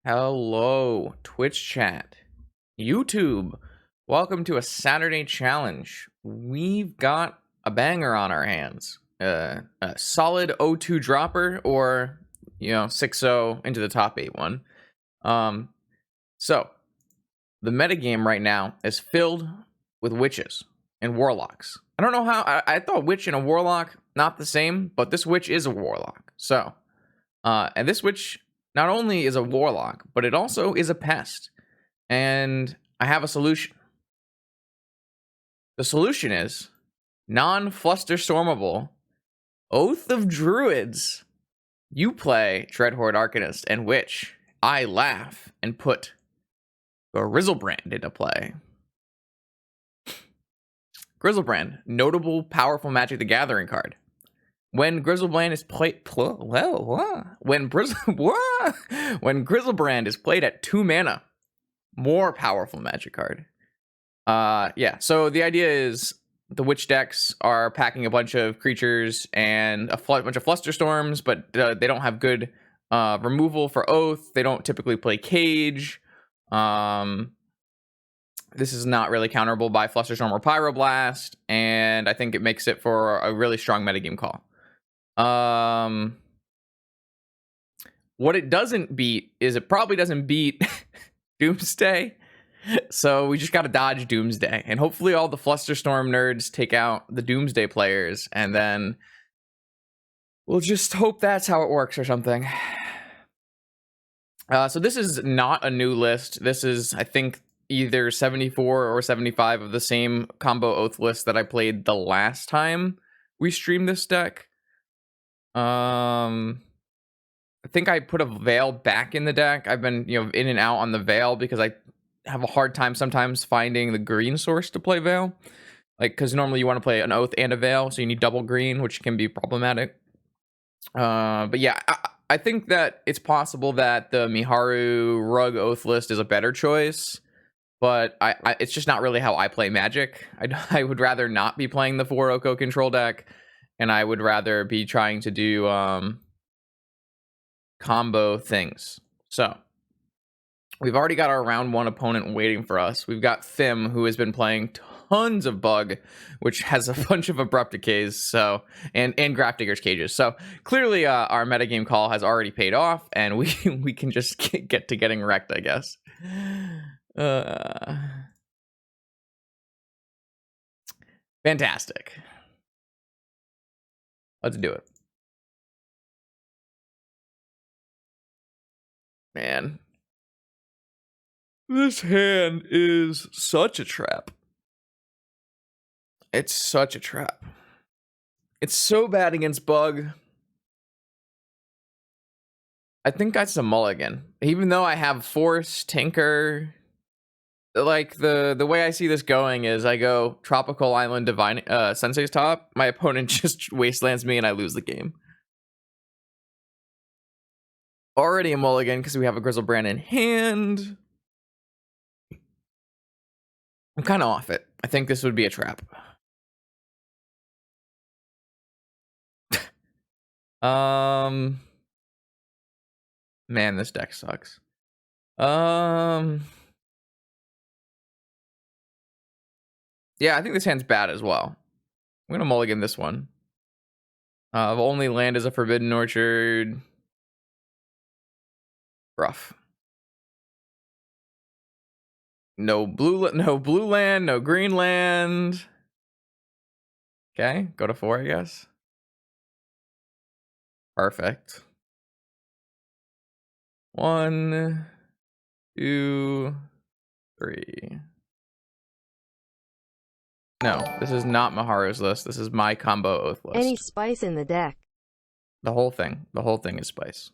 Hello, Twitch chat, YouTube. Welcome to a Saturday challenge. We've got a banger on our hands. A solid 0-2 dropper, or 6-0 into the top 8-1. So the metagame right now is filled with witches and warlocks. I don't know how. I thought witch and a warlock not the same, but this witch is a warlock. So, and this witch not only is a warlock, but it also is a pest. And I have a solution. The solution is non-flusterstormable Oath of Druids. You play Dreadhorde Arcanist and Witch. I laugh and put Grizzlebrand into play. Grizzlebrand, notable, powerful Magic the Gathering card. When Grizzlebrand is played, when Grizzlebrand is played at 2 mana, more powerful Magic card. Yeah. So the idea is the Witch decks are packing a bunch of creatures and a bunch of Flusterstorms, but they don't have good removal for Oath. They don't typically play Cage. This is not really counterable by Flusterstorm or Pyroblast, and I think it makes it for a really strong metagame call. What it doesn't beat is it probably doesn't beat Doomsday. So we just got to dodge Doomsday, and hopefully all the Flusterstorm nerds take out the Doomsday players, and then we'll just hope that's how it works or something. So this is not a new list. This is, I think, either 74 or 75 of the same combo Oath list that I played the last time we streamed this deck. I think I put a Veil back in the deck. I've been, in and out on the Veil because I have a hard time sometimes finding the green source to play Veil. Because normally you want to play an Oath and a Veil, so you need double green, which can be problematic. But yeah, I think that it's possible that the Miharu Rug Oath list is a better choice, but it's just not really how I play Magic. I would rather not be playing the 4 Oko control deck, and I would rather be trying to do combo things. So we've already got our round 1 opponent waiting for us. We've got Thim, who has been playing tons of Bug, which has a bunch of Abrupt Decays, so and Grafdigger's Cages. So clearly our metagame call has already paid off, and we can just get to getting wrecked, I guess. Fantastic. Let's do it. Man, this hand is such a trap. It's such a trap. It's so bad against Bug. I think that's a mulligan. Even though I have Force, Tinker, like the way I see this going is I go Tropical Island, Divine Sensei's Top. My opponent just wastelands me and I lose the game. Already a mulligan because we have a Grizzlebrand in hand. I'm kind of off it. I think this would be a trap. Man, this deck sucks. Yeah, I think this hand's bad as well. I'm gonna mulligan this one. The only land is a Forbidden Orchard. Rough. No blue land, no green land. Okay, go to 4, I guess. Perfect. 1, 2, 3. No, this is not Miharu's list. This is my combo Oath list. Any spice in the deck? The whole thing. The whole thing is spice.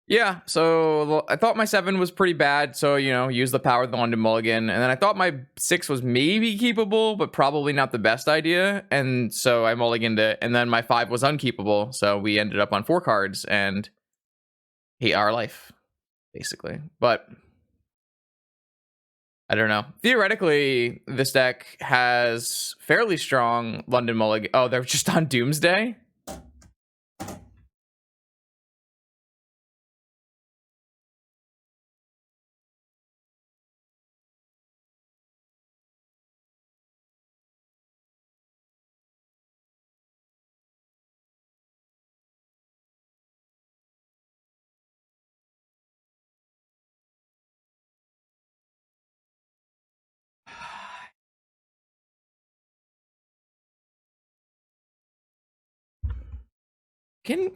Yeah, so I thought my 7 was pretty bad, so, use the power of the London Mulligan. And then I thought my 6 was maybe keepable, but probably not the best idea. And so I mulliganed it. And then my 5 was unkeepable, so we ended up on 4 cards and hate our life, basically. But I don't know. Theoretically, this deck has fairly strong London Mulligan. Oh, they're just on Doomsday?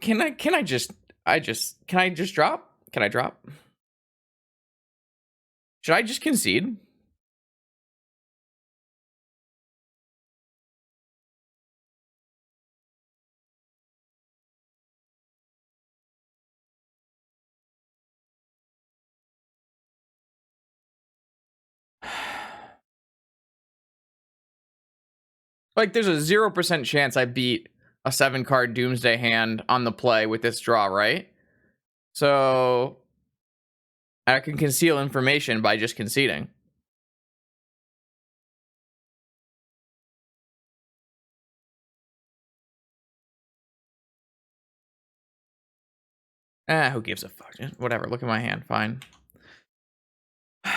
Can I just drop? Can I drop? Should I just concede? Like, there's a 0% chance I beat a 7-card Doomsday hand on the play with this draw, right? So I can conceal information by just conceding. Who gives a fuck? Whatever, look at my hand, fine. I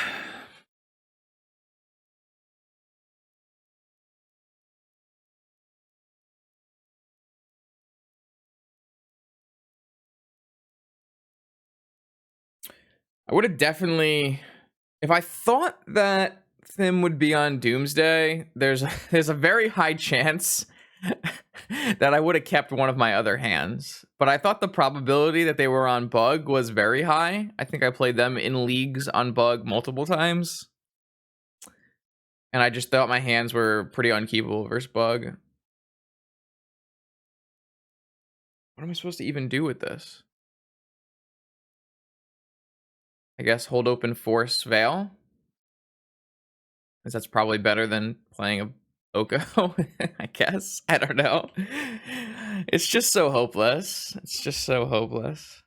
would have definitely, if I thought that Thim would be on Doomsday, there's a very high chance that I would have kept one of my other hands. But I thought the probability that they were on Bug was very high. I think I played them in leagues on Bug multiple times. And I just thought my hands were pretty unkeepable versus Bug. What am I supposed to even do with this? I guess hold open force Veil. Because that's probably better than playing a Oko, I guess. I don't know. It's just so hopeless. It's just so hopeless.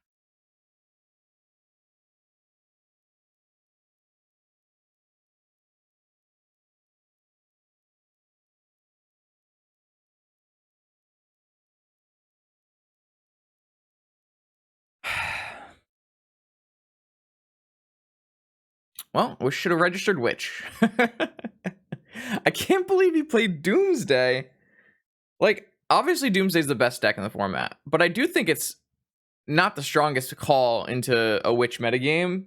Well, we should have registered Witch. I can't believe he played Doomsday. Like, obviously Doomsday's the best deck in the format, but I do think it's not the strongest call into a Witch metagame.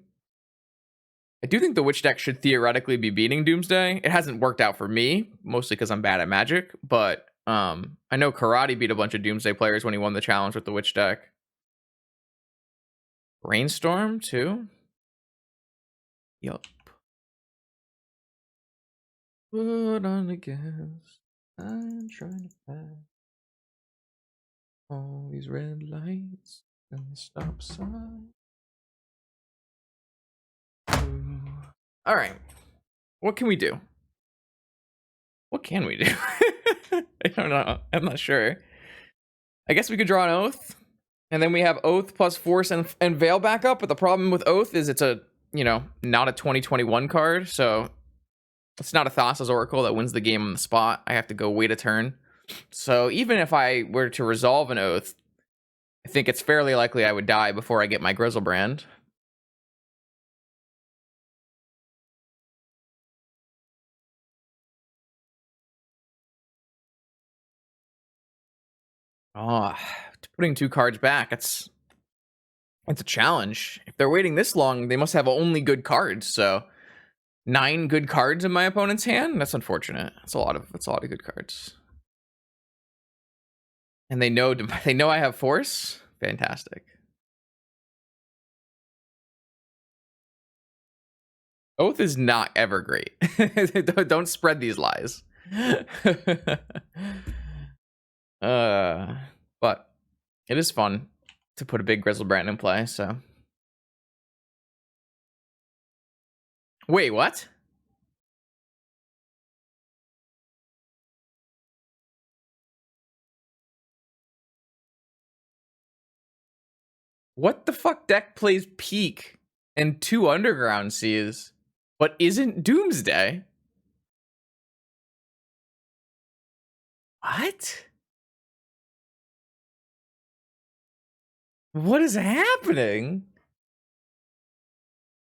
I do think the Witch deck should theoretically be beating Doomsday. It hasn't worked out for me, mostly because I'm bad at Magic, but I know Karate beat a bunch of Doomsday players when he won the challenge with the Witch deck. Rainstorm, too? Yup. Put on the gas. I'm trying to pass all these red lights and the stop sign. All right. What can we do? What can we do? I don't know. I'm not sure. I guess we could draw an Oath. And then we have Oath plus Force and Veil backup. But the problem with Oath is it's a, not a 2021 card. So it's not a Thassa's Oracle that wins the game on the spot. I have to go wait a turn. So even if I were to resolve an Oath, I think it's fairly likely I would die before I get my Grizzlebrand. Oh, putting 2 cards back, it's a challenge. If they're waiting this long, they must have only good cards. So 9 good cards in my opponent's hand? That's unfortunate. That's a lot of good cards. And they know I have Force? Fantastic. Oath is not ever great. Don't spread these lies. But it is fun to put a big Grizzlebrand in play, so. Wait, what? What the fuck deck plays Peak and 2 Underground Seas, but isn't Doomsday? What? What is happening?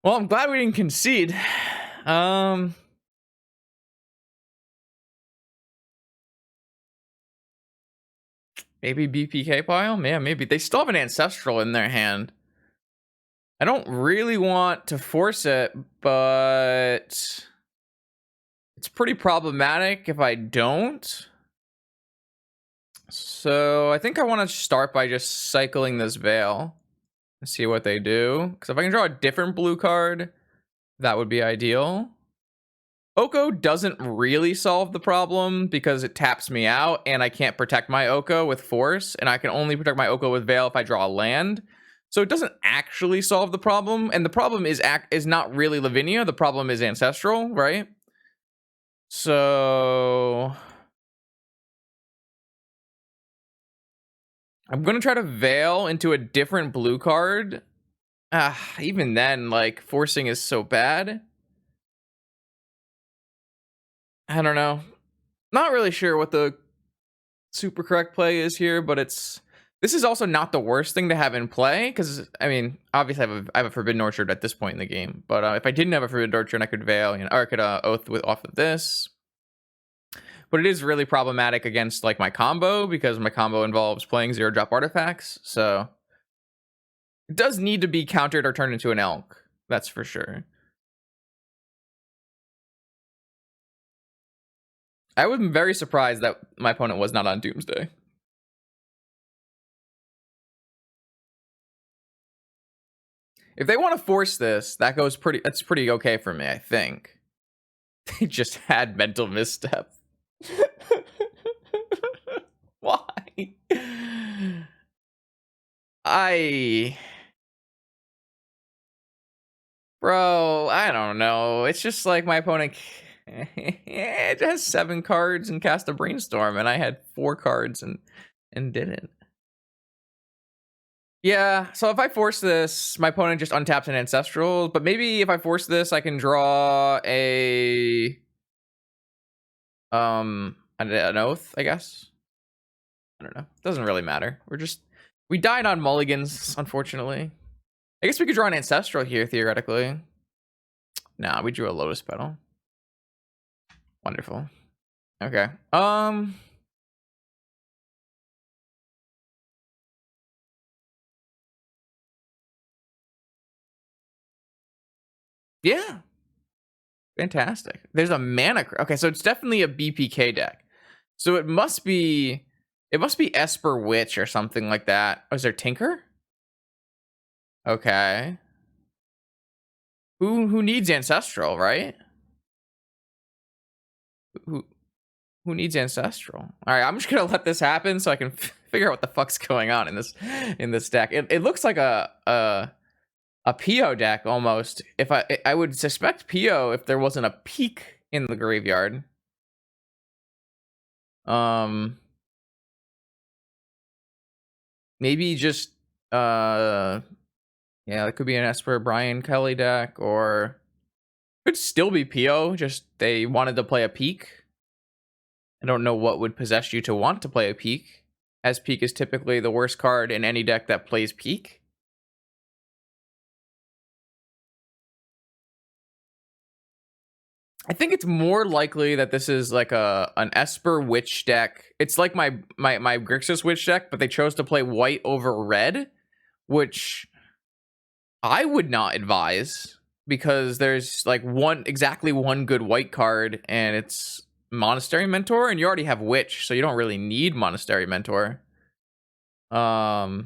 Well, I'm glad we didn't concede. Maybe BPK pile? Yeah, maybe. They still have an Ancestral in their hand. I don't really want to force it, but it's pretty problematic if I don't. So I think I want to start by just cycling this Veil and see what they do. Because if I can draw a different blue card, that would be ideal. Oko doesn't really solve the problem because it taps me out and I can't protect my Oko with Force, and I can only protect my Oko with Veil if I draw a land. So it doesn't actually solve the problem, and the problem is not really Lavinia. The problem is Ancestral, right? So I'm gonna try to Veil into a different blue card. Even then, like, forcing is so bad. I don't know. Not really sure what the super correct play is here, but this is also not the worst thing to have in play, because I mean, obviously I have a Forbidden Orchard at this point in the game, but if I didn't have a Forbidden Orchard, I could Veil, or I could Oath off of this. But it is really problematic against like my combo, because my combo involves playing 0-drop artifacts, so it does need to be countered or turned into an elk. That's for sure. I was very surprised that my opponent was not on Doomsday. If they want to force this, that's pretty okay for me, I think. They just had mental misstep. Why? Bro, I don't know. It's just like my opponent it has 7 cards and cast a Brainstorm, and I had 4 cards and didn't. Yeah, so if I force this, my opponent just untaps an Ancestral, but maybe if I force this, I can draw an Oath, I guess. I don't know. Doesn't really matter. We died on mulligans, unfortunately. I guess we could draw an Ancestral here, theoretically. Nah, we drew a Lotus Petal. Wonderful. Okay. Yeah. Fantastic. There's a mana. Okay, so it's definitely a BPK deck. So it must be Esper Witch or something like that. Oh, is there Tinker? Okay. Who needs Ancestral, right? Who who needs Ancestral? All right, I'm just gonna let this happen so I can figure out what the fuck's going on in this deck. It looks like a PO deck almost. If I would suspect PO if there wasn't a peak in the graveyard. Maybe just yeah, it could be an Esper Brian Kelly deck, or could still be PO, just they wanted to play a peak. I don't know what would possess you to want to play a peak, as peak is typically the worst card in any deck that plays peak. I think it's more likely that this is like an Esper Witch deck. It's like my Grixis Witch deck, but they chose to play white over red, which I would not advise, because there's like exactly one good white card, and it's Monastery Mentor, and you already have Witch, so you don't really need Monastery Mentor. I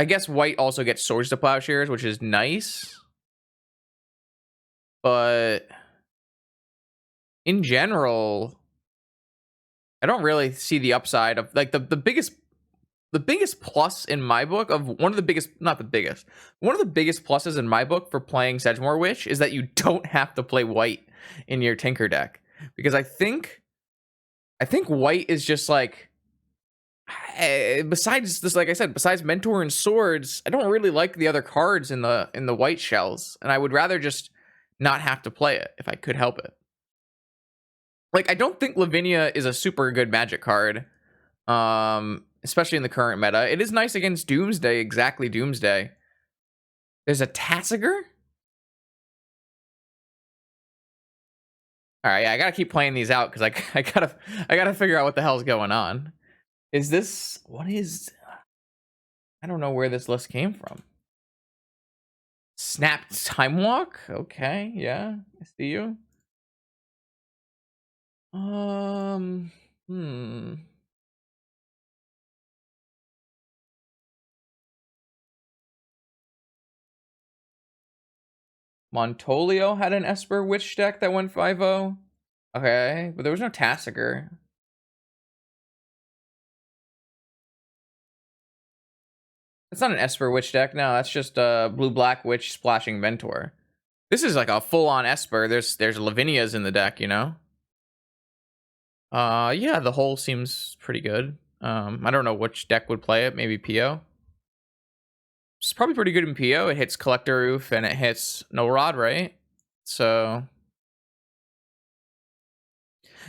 guess white also gets Swords to Plowshares, which is nice, but in general, I don't really see the upside of like the biggest plus in my book of one of the biggest pluses in my book for playing Sedgemoor Witch is that you don't have to play white in your Tinker deck, because I think white is just like, besides this, like I said, besides Mentor and Swords, I don't really like the other cards in the white shells, and I would rather just not have to play it if I could help it. Like, I don't think Lavinia is a super good Magic card, especially in the current meta. It is nice against Doomsday, exactly Doomsday. There's a Tassiger? All right, yeah, I gotta keep playing these out because I gotta figure out what the hell's going on. Is this I don't know where this list came from. Snap Time Walk? Okay, yeah, I see you. Hmm. Montolio had an Esper Witch deck that went 5-0. Okay, but there was no Tassiger. It's not an Esper Witch deck. No, that's just a blue-black Witch splashing Mentor. This is like a full-on Esper. There's Lavinias in the deck, you know? Yeah, the whole seems pretty good. I don't know which deck would play it. Maybe PO. It's probably pretty good in PO. It hits Collector Roof and it hits No Rod, right? So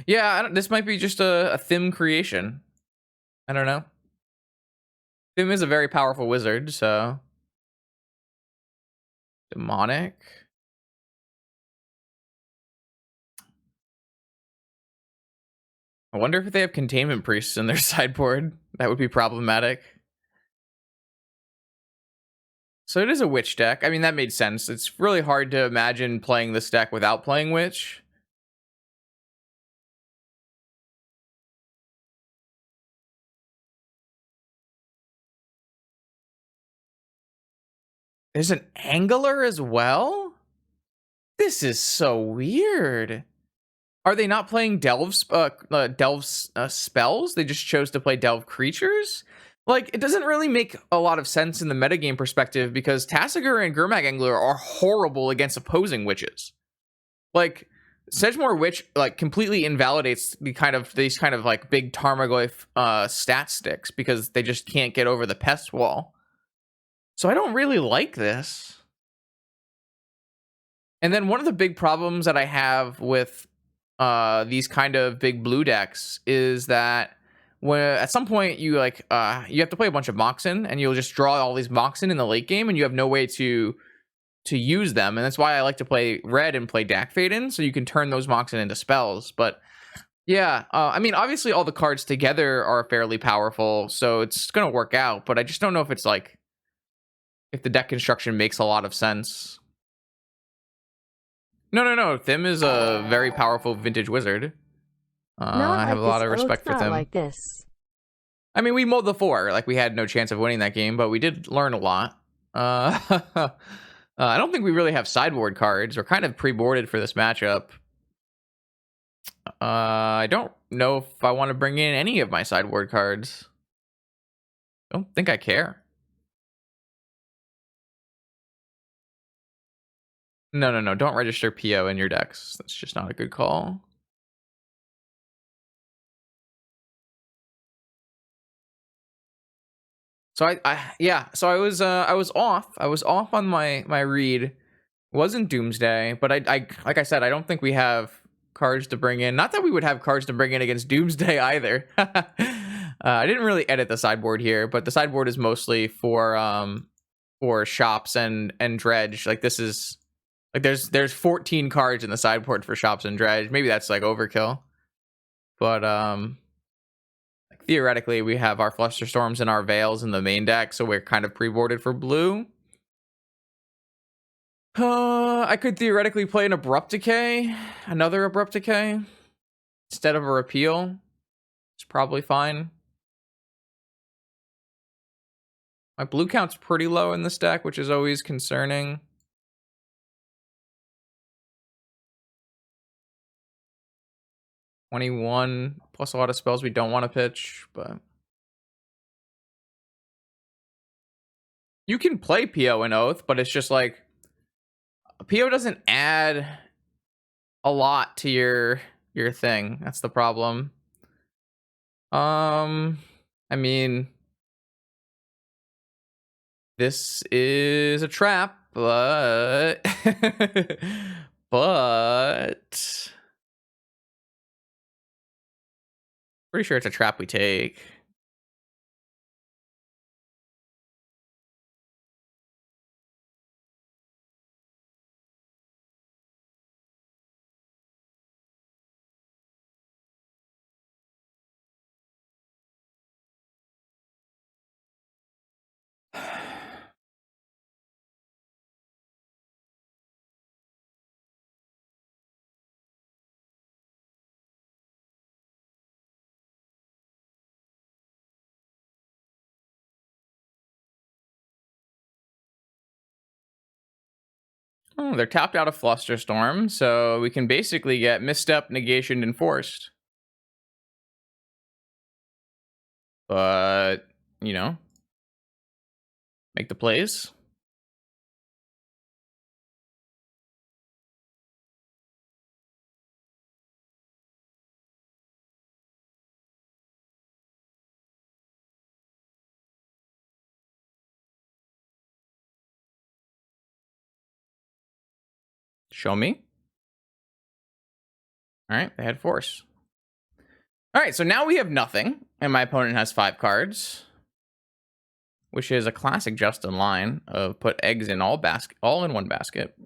yeah, this might be just a Thim creation. I don't know. Thim is a very powerful wizard, so demonic. I wonder if they have containment priests in their sideboard. That would be problematic. So it is a witch deck. I mean, that made sense. It's really hard to imagine playing this deck without playing witch. There's an angler as well? This is so weird. Are they not playing delves spells? They just chose to play delve creatures? Like, it doesn't really make a lot of sense in the metagame perspective because Tassiger and Gurmag Angler are horrible against opposing witches. Like, Sedgemoor Witch like completely invalidates these kind of like big Tarmogoyf stat sticks because they just can't get over the pest wall. So I don't really like this. And then one of the big problems that I have with these kind of big blue decks is that when at some point you like you have to play a bunch of Moxen and you'll just draw all these Moxen in the late game and you have no way to use them, and that's why I like to play red and play Dak Faden so you can turn those Moxen into spells. But yeah, I mean obviously all the cards together are fairly powerful, so it's gonna work out, but I just don't know if it's like if the deck construction makes a lot of sense. No. Thim is a very powerful vintage wizard. Not I have like a this lot of oath, respect for not Thim. like this. I mean, we mowed the four. Like, we had no chance of winning that game, but we did learn a lot. I don't think we really have sideboard cards. We're kind of pre-boarded for this matchup. I don't know if I want to bring in any of my sideboard cards. I don't think I care. No. Don't register PO in your decks. That's just not a good call. So so I was off. I was off on my read. It wasn't Doomsday, but I like I said, I don't think we have cards to bring in. Not that we would have cards to bring in against Doomsday either. I didn't really edit the sideboard here, but the sideboard is mostly for shops and Dredge. Like this is like there's 14 cards in the sideboard for shops and Dredge. Maybe that's like overkill. But like theoretically we have our Flusterstorms and our Veils in the main deck, so we're kind of pre-boarded for blue. I could theoretically play an Abrupt Decay, another Abrupt Decay, instead of a Repeal. It's probably fine. My blue count's pretty low in this deck, which is always concerning. $21, plus a lot of spells we don't want to pitch, but you can play PO and Oath, but it's just like PO doesn't add a lot to your thing. That's the problem. I mean, this is a trap, but but pretty sure it's a trap we take. Oh, they're tapped out of Flusterstorm, so we can basically get Misstep, Negation, and Forced. But, you know, make the plays. Show me. All right, they had Force. All right, so now we have nothing, and my opponent has 5 cards, which is a classic Justin line of put eggs in all in one basket.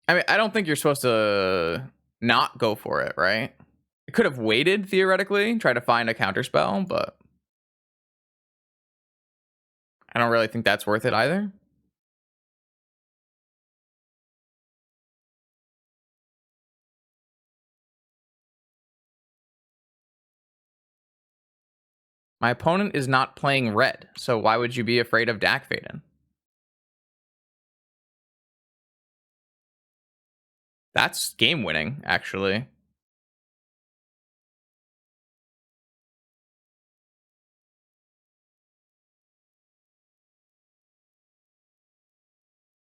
I mean, I don't think you're supposed to not go for it, right? I could have waited theoretically, try to find a counter spell, but I don't really think that's worth it either. My opponent is not playing red, so why would you be afraid of Dak Faden? That's game winning, actually.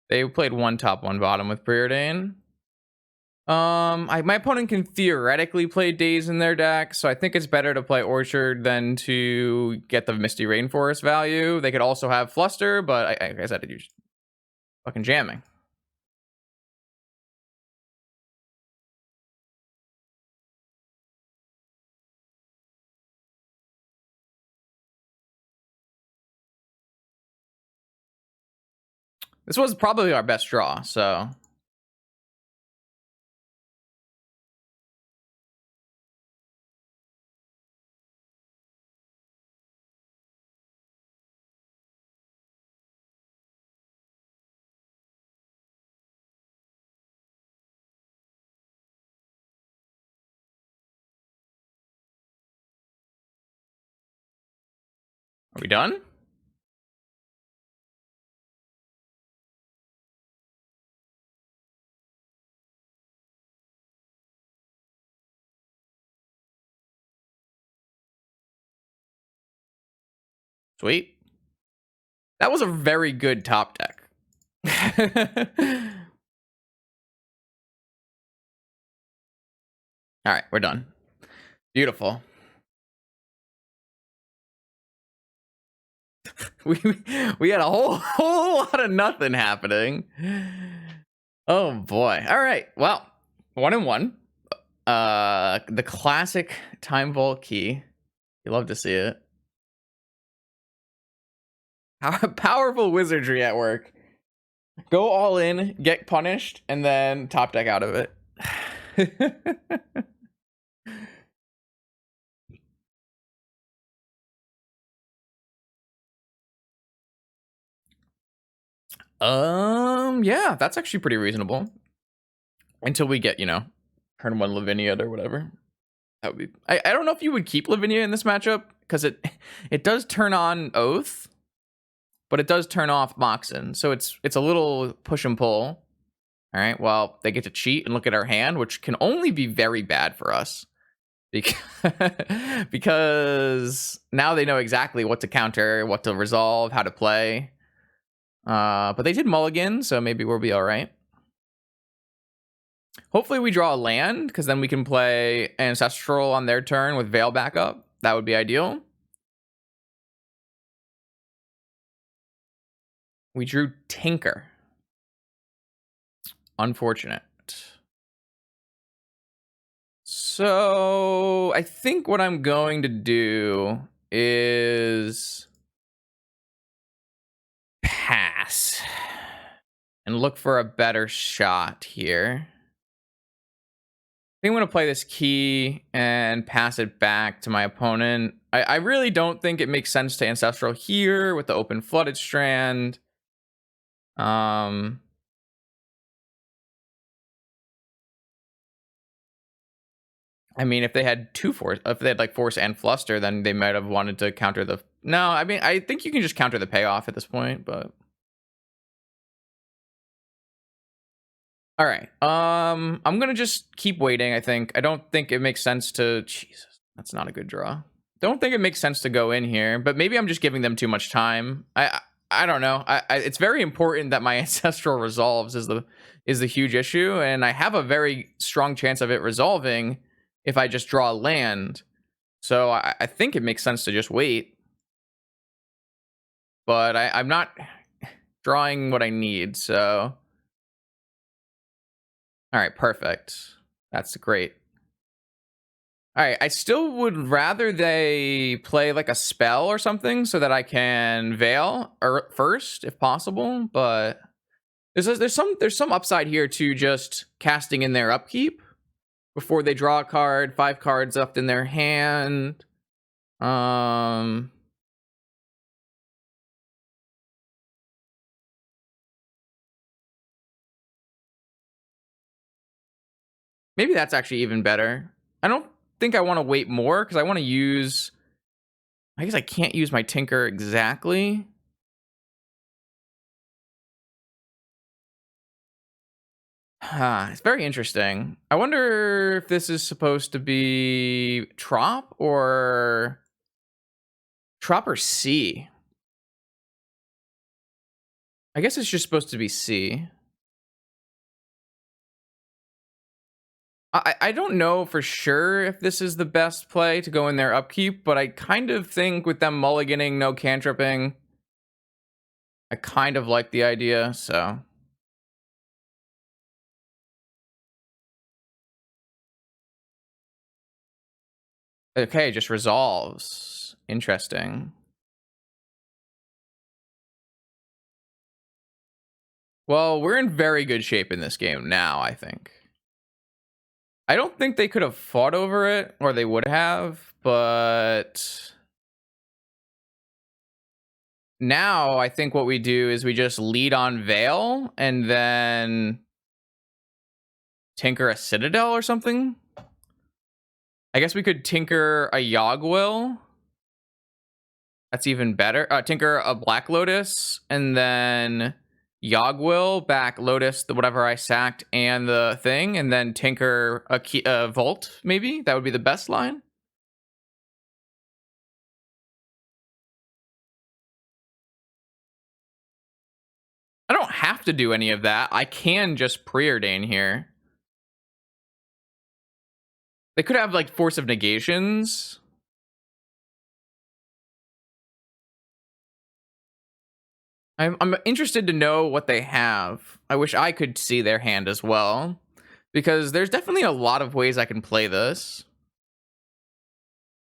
They played 1 top, 1 bottom with Preordain. My opponent can theoretically play Daze in their deck, so I think it's better to play Orchard than to get the Misty Rainforest value. They could also have Fluster, but I said you're just fucking jamming. This was probably our best draw, so are we done? Sweet. That was a very good top deck. All right, we're done. Beautiful. we had a whole lot of nothing happening. Oh boy. All right. Well, 1-1. The classic Time Vault key. You love to see it. Powerful wizardry at work. Go all in, get punished, and then top deck out of it. Yeah, that's actually pretty reasonable. Until we get, turn 1 Lavinia or whatever. That would be. I don't know if you would keep Lavinia in this matchup because it does turn on Oath, but it does turn off Moxen, so it's a little push and pull. All right, well, they get to cheat and look at our hand, which can only be very bad for us because now they know exactly what to counter, what to resolve, how to play. But they did mulligan, so maybe we'll be all right. Hopefully we draw a land, because then we can play Ancestral on their turn with Veil backup. That would be ideal. We drew Tinker. Unfortunate. So I think what I'm going to do is pass and look for a better shot here. I think I'm going to play this key and pass it back to my opponent. I really don't think it makes sense to Ancestral here with the open Flooded Strand. I mean, if they had if they had like force and fluster, then they might have wanted to counter the. No, I mean, I think you can just counter the payoff at this point, but. All right. I'm gonna just keep waiting. I think. I don't think it makes sense to. Jesus, that's not a good draw. Don't think it makes sense to go in here, but maybe I'm just giving them too much time. I don't know. It's very important that my ancestral resolves is the huge issue, and I have a very strong chance of it resolving if I just draw a land. So I think it makes sense to just wait, but I'm not drawing what I need. So all right, perfect. That's great. All right, I still would rather they play like a spell or something so that I can veil or first if possible. But there's some upside here to just casting in their upkeep before they draw a card. 5 cards left in their hand. Maybe that's actually even better. I don't think I want to wait more because I want to use. I guess I can't use my Tinker exactly. It's very interesting. I wonder if this is supposed to be Trop or C. I guess it's just supposed to be C. I don't know for sure if this is the best play to go in their upkeep, but I kind of think with them mulliganing, no cantripping, I kind of like the idea, so. Okay, just resolves. Interesting. Well, we're in very good shape in this game now, I think. I don't think they could have fought over it, or they would have, but now I think what we do is we just lead on Veil and then tinker a Citadel or something. I guess we could tinker a Yogwill. That's even better. Tinker a Black Lotus and then Yogwill back Lotus, whatever I sacked, and the thing, and then tinker a Vault, maybe? That would be the best line. I don't have to do any of that. I can just preordain here. They could have like Force of Negations. I'm interested to know what they have. I wish I could see their hand as well, because there's definitely a lot of ways I can play this.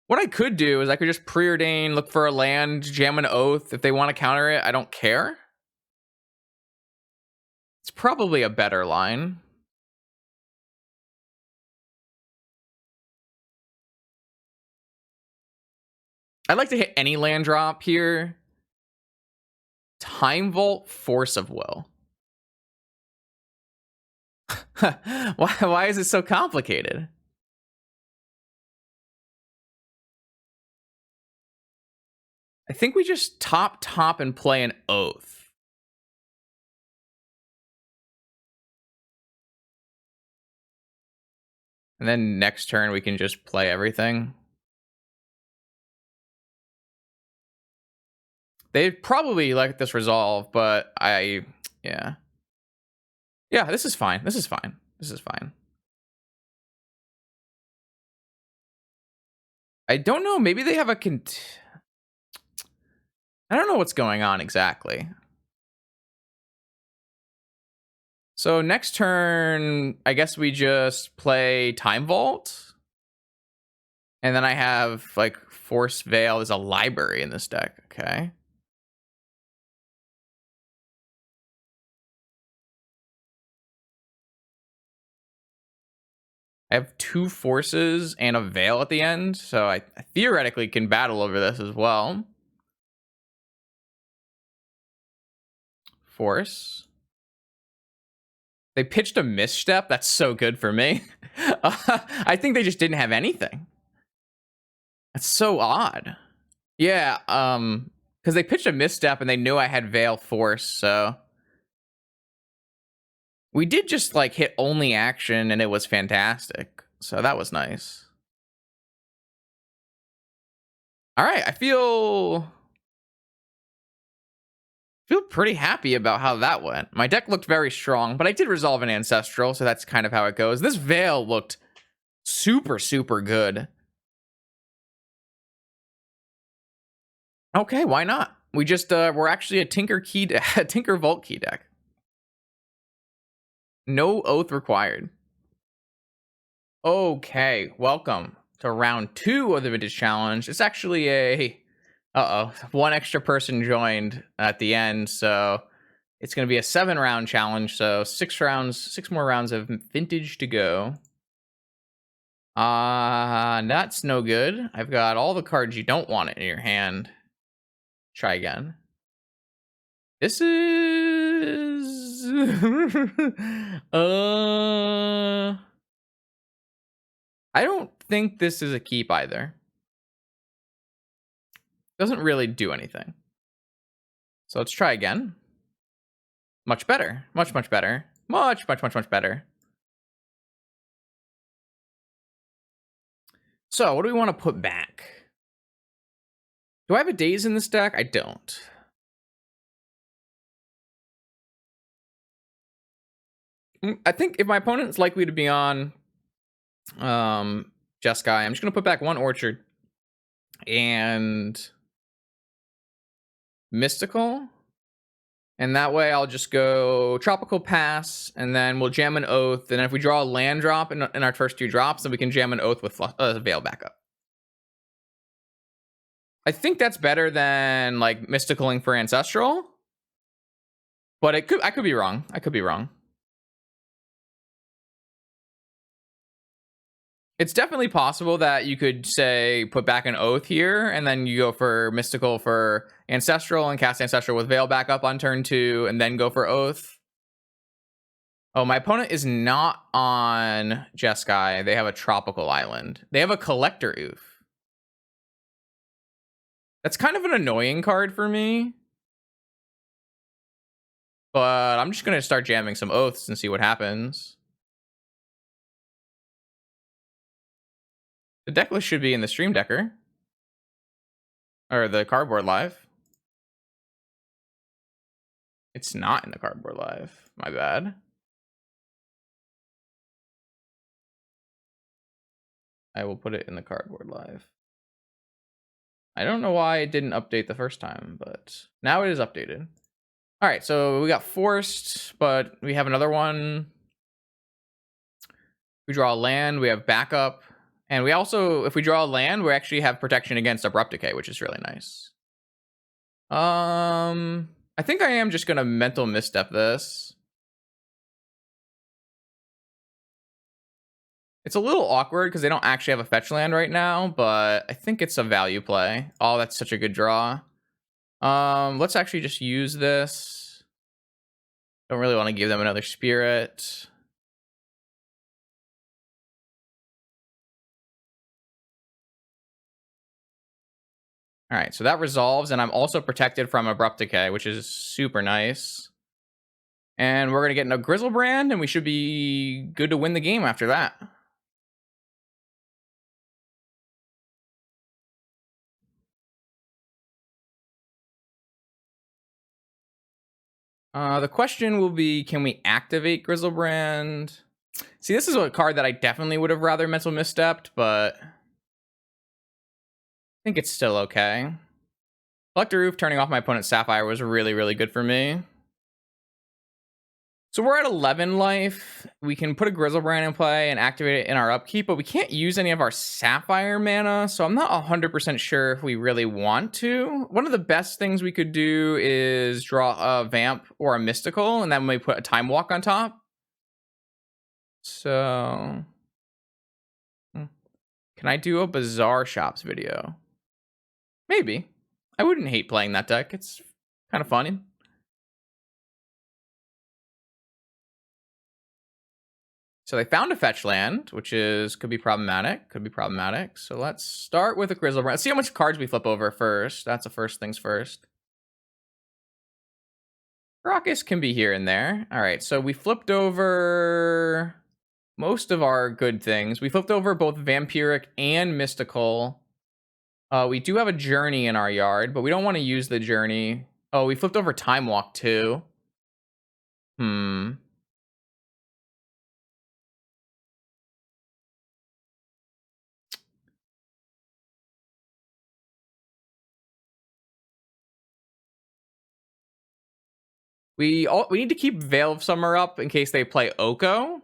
What I could do is I could just preordain, look for a land, jam an Oath. If they want to counter it, I don't care. It's probably a better line. I'd like to hit any land drop here. Time Vault, Force of Will. Why is it so complicated? I think we just top and play an Oath. And then next turn we can just play everything. They'd probably like this resolve, but yeah. Yeah, this is fine. This is fine. This is fine. I don't know. Maybe they have a I don't know what's going on exactly. So next turn, I guess we just play Time Vault. And then I have like Force Veil as a library in this deck. Okay. I have 2 forces and a veil at the end, so I theoretically can battle over this as well. Force. They pitched a misstep. That's so good for me. I think they just didn't have anything. That's so odd. Yeah, because they pitched a misstep and they knew I had Veil Force, so we did just like hit only action and it was fantastic. So that was nice. All right, I feel pretty happy about how that went. My deck looked very strong, but I did resolve an Ancestral, so that's kind of how it goes. This Veil looked super, super good. Okay, why not? We just we're actually a Tinker Tinker Vault key deck. No oath required. Okay, welcome to round 2 of the Vintage Challenge. It's actually a one extra person joined at the end, so it's going to be a 7-round challenge. So 6 more rounds of Vintage to go. That's no good. I've got all the cards you don't want in your hand. Try again. This is I don't think this is a keep either. Doesn't really do anything. So let's try again. Much better. Much better. Much better. So what do we want to put back? Do I have a Daze in this deck? I don't. I think if my opponent's likely to be on Jeskai, I'm just going to put back 1 Orchard and Mystical. And that way I'll just go Tropical Pass, and then we'll jam an Oath. And if we draw a land drop in our first 2 drops, then we can jam an Oath with Veil backup. I think that's better than like Mysticaling for Ancestral. But I could be wrong. I could be wrong. It's definitely possible that you could say put back an Oath here, and then you go for Mystical for Ancestral and cast Ancestral with Veil back up on turn 2, and then go for Oath. Oh, my opponent is not on Jeskai. They have a Tropical Island. They have a Collector Oof. That's kind of an annoying card for me. But I'm just going to start jamming some Oaths and see what happens. The deck list should be in the Stream Decker. Or the Cardboard Live. It's not in the Cardboard Live. My bad. I will put it in the Cardboard Live. I don't know why it didn't update the first time, but now it is updated. All right, so we got Forced, but we have another one. We draw a land, we have backup. And we also, if we draw a land, we actually have protection against Abrupt Decay, which is really nice. I think I am just going to Mental Misstep this. It's a little awkward because they don't actually have a fetch land right now, but I think it's a value play. Oh, that's such a good draw. Let's actually just use this. Don't really want to give them another spirit. All right, so that resolves, and I'm also protected from Abrupt Decay, which is super nice. And we're going to get a Grizzlebrand, and we should be good to win the game after that. The question will be, can we activate Grizzlebrand? See, this is a card that I definitely would have rather Mental Misstepped, but I think it's still okay. Collector Roof turning off my opponent's Sapphire was really, really good for me. So we're at 11 life. We can put a Grizzlebrand in play and activate it in our upkeep, but we can't use any of our Sapphire mana, so I'm not 100% sure if we really want to. One of the best things we could do is draw a Vamp or a Mystical, and then we put a Time Walk on top. So can I do a Bazaar Shops video? Maybe. I wouldn't hate playing that deck. It's kind of fun. So they found a fetch land, which could be problematic. Could be problematic. So let's start with a Grizzlebrand. Let's see how much cards we flip over first. That's the first things first. Raucous can be here and there. All right, so we flipped over most of our good things. We flipped over both Vampiric and Mystical. We do have a Journey in our yard, but we don't want to use the Journey. Oh, we flipped over Time Walk too. We need to keep Veil of Summer up in case they play Oko.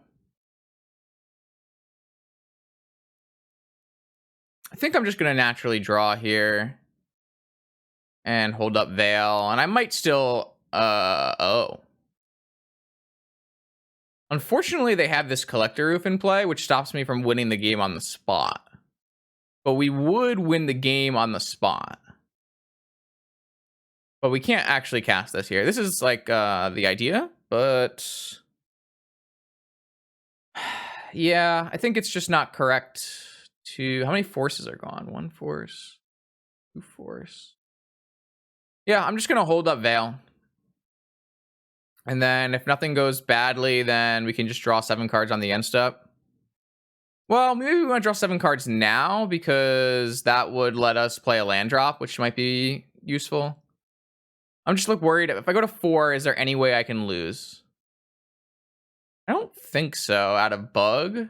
I think I'm just going to naturally draw here and hold up Veil, and I might still oh. Unfortunately, they have this Collector Roof in play, which stops me from winning the game on the spot. But we would win the game on the spot. But we can't actually cast this here. This is like the idea, but yeah, I think it's just not correct to... How many forces are gone? 1 force, 2 force. Yeah, I'm just going to hold up Veil. And then if nothing goes badly, then we can just draw 7 cards on the end step. Well, maybe we want to draw 7 cards now because that would let us play a land drop, which might be useful. I'm just worried. If I go to 4, is there any way I can lose? I don't think so. Out of Bug?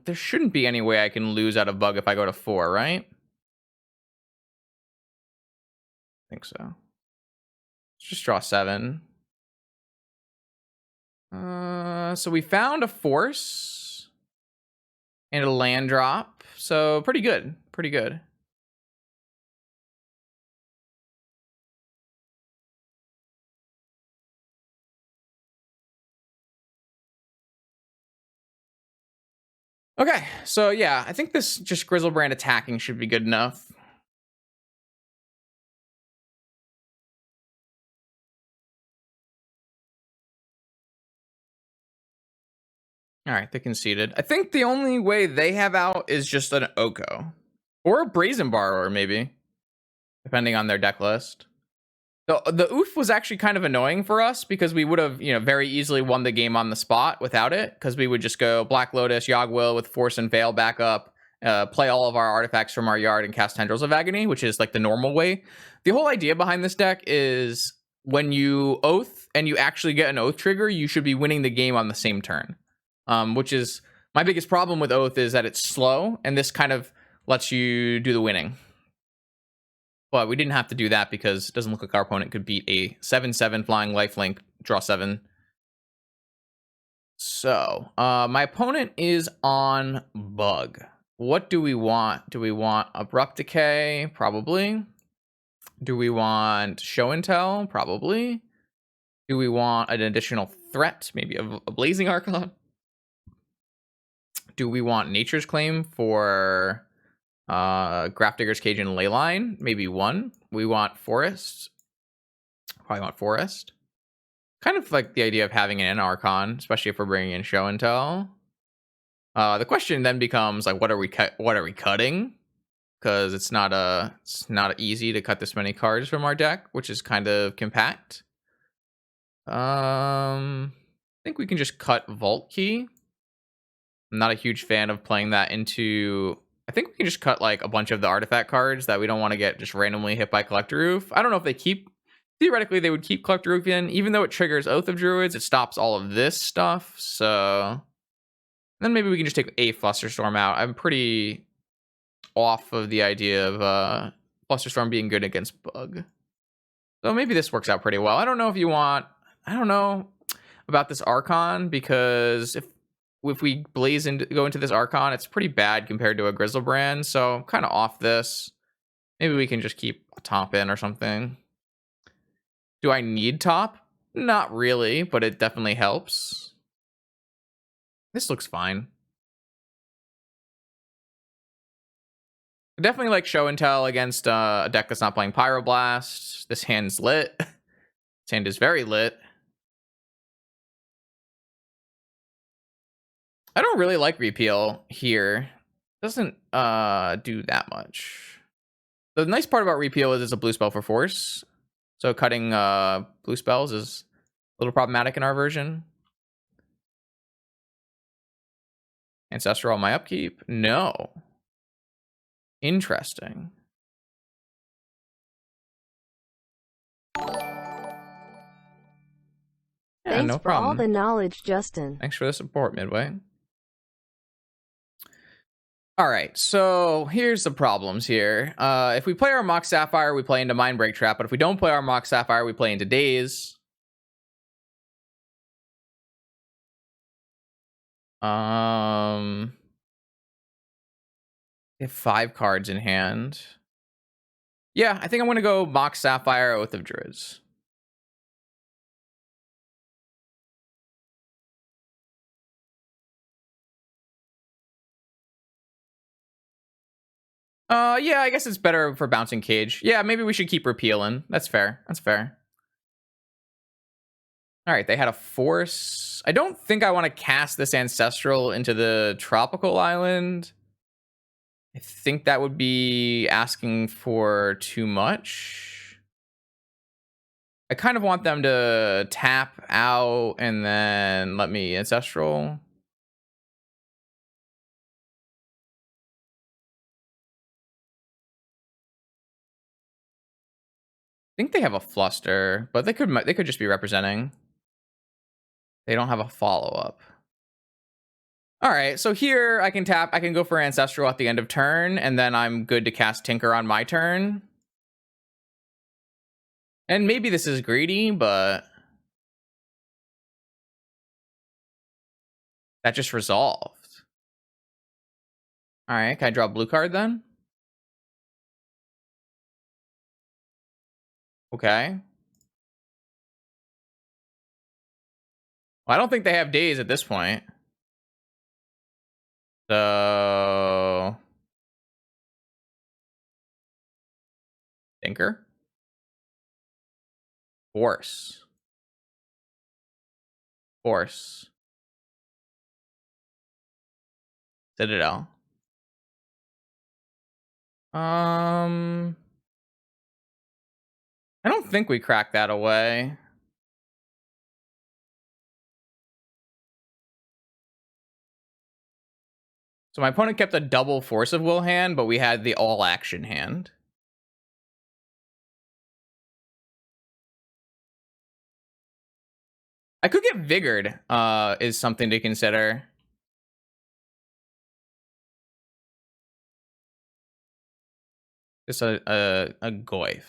There shouldn't be any way I can lose out of Bug if I go to 4, right? I think so. Let's just draw 7. So we found a force and a land drop. So pretty good. Pretty good. Okay, so yeah, I think this just Grizzlebrand attacking should be good enough. All right, they conceded. I think the only way they have out is just an Oko. Or a Brazen Borrower, maybe. Depending on their deck list. The Oof was actually kind of annoying for us because we would have, very easily won the game on the spot without it. Because we would just go Black Lotus, Yogg-Will with Force and Veil back up, play all of our artifacts from our yard and cast Tendrils of Agony, which is like the normal way. The whole idea behind this deck is when you Oath and you actually get an Oath trigger, you should be winning the game on the same turn. Which is my biggest problem with Oath is that it's slow, and this kind of lets you do the winning. But we didn't have to do that because it doesn't look like our opponent could beat a 7/7 flying lifelink, draw 7. So, my opponent is on Bug. What do we want? Do we want Abrupt Decay? Probably. Do we want Show and Tell? Probably. Do we want an additional threat? Maybe a Blazing Archon? Do we want Nature's Claim for Grafdigger's Cage and Leyline? Maybe 1. We want Forest. Probably want Forest. Kind of like the idea of having an Archon, especially if we're bringing in Show and Tell. The question then becomes like, what are we cutting? Because it's not easy to cut this many cards from our deck, which is kind of compact. I think we can just cut Vault Key. I'm not a huge fan of playing that into... I think we can just cut like a bunch of the artifact cards that we don't want to get just randomly hit by Collector Roof. I don't know if they keep... Theoretically, they would keep Collector Roof in. Even though it triggers Oath of Druids, it stops all of this stuff. So then maybe we can just take a Flusterstorm out. I'm pretty off of the idea of Flusterstorm being good against Bug. So maybe this works out pretty well. I don't know if you want... I don't know about this Archon, because if we go into this Archon, it's pretty bad compared to a Grizzlebrand, so I'm kind of off this. Maybe we can just keep a top in or something. Do I need top? Not really, but it definitely helps. This looks fine. I definitely like Show and Tell against a deck that's not playing Pyroblast. This hand's lit. This hand is very lit. I don't really like repeal here. Doesn't do that much. The nice part about repeal is it's a blue spell for force. So cutting blue spells is a little problematic in our version. Ancestral on my upkeep? No. Interesting. Yeah, Thanks no for all problem. the knowledge, Justin. Thanks for the support, Midway. All right, so here's the problems here. If we play our Mox Sapphire, we play into Mindbreak Trap, but if we don't play our Mox Sapphire, we play into Daze. They have 5 cards in hand. Yeah, I think I'm going to go Mox Sapphire, Oath of Druids. Yeah, I guess it's better for Bouncing Cage. Yeah, maybe we should keep repealing. That's fair. That's fair. All right, they had a force. I don't think I want to cast this Ancestral into the Tropical Island. I think that would be asking for too much. I kind of want them to tap out and then let me Ancestral. I think they have a Fluster, but they could just be representing. They don't have a follow-up. All right, so here I can tap. I can go for Ancestral at the end of turn, and then I'm good to cast Tinker on my turn. And maybe this is greedy, but that just resolved. All right, can I draw a blue card then? Okay. Well, I don't think they have days at this point. So... Tinker? Force. Force. Citadel. I don't think we cracked that away. So my opponent kept a double Force of Will hand, but we had the all action hand. I could get Vigored, is something to consider. Just a Goyf.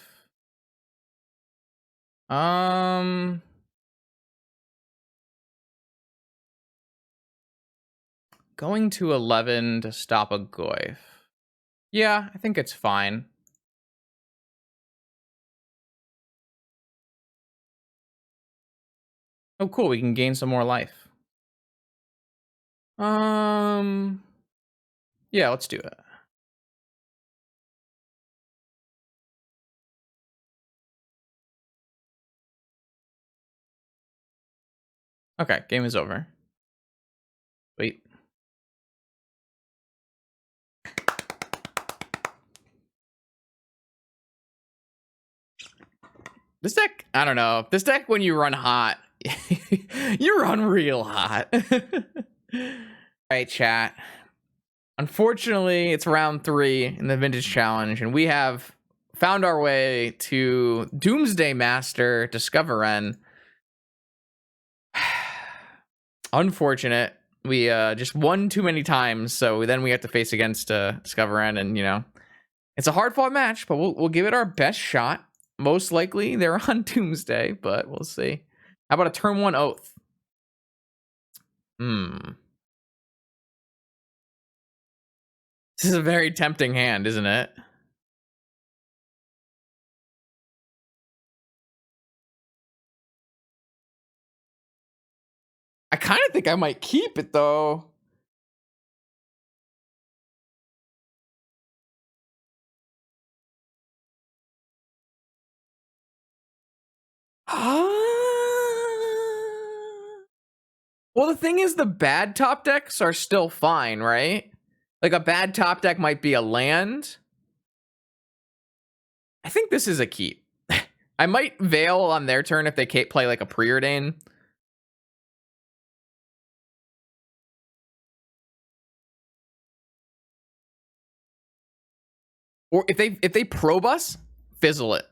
Going to 11 to stop a Goyf. Yeah, I think it's fine. Oh, cool. We can gain some more life. Yeah, let's do it. Okay, game is over. Wait. This deck, I don't know. This deck, when you run hot, you run real hot. All right, chat. Unfortunately, it's round 3 in the Vintage Challenge, and we have found our way to Doomsday Master Discoveren. Unfortunate. We just won too many times, so then we have to face against Discoveren, and you know, it's a hard fought match, but we'll give it our best shot. Most likely they're on Doomsday, but we'll see. How about a turn 1 Oath? This is a very tempting hand, isn't it? I kind of think I might keep it, though. Well, the thing is, the bad top decks are still fine, right? Like a bad top deck might be a land. I think this is a keep. I might Veil on their turn if they can't play like a Preordain. Or if they probe us, fizzle it.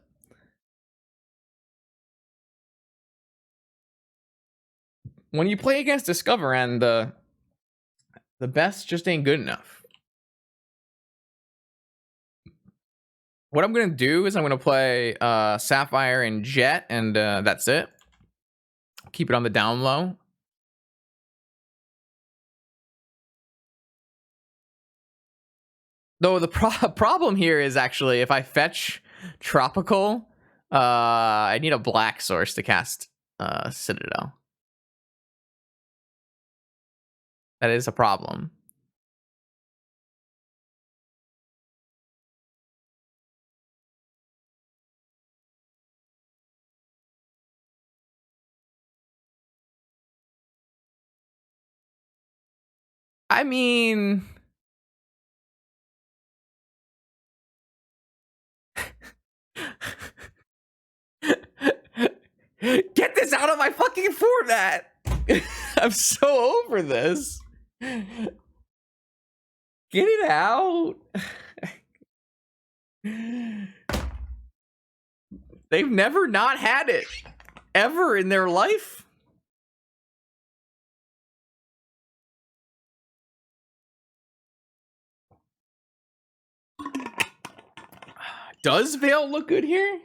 When you play against Discover and the best just ain't good enough. What I'm gonna do is I'm gonna play Sapphire and Jet, and that's it. Keep it on the down low. Though the problem here is actually if I fetch Tropical, I need a black source to cast Citadel. That is a problem. I mean, get this out of my fucking format. I'm so over this. Get it out. They've never not had it ever in their life. Does Veil look good here?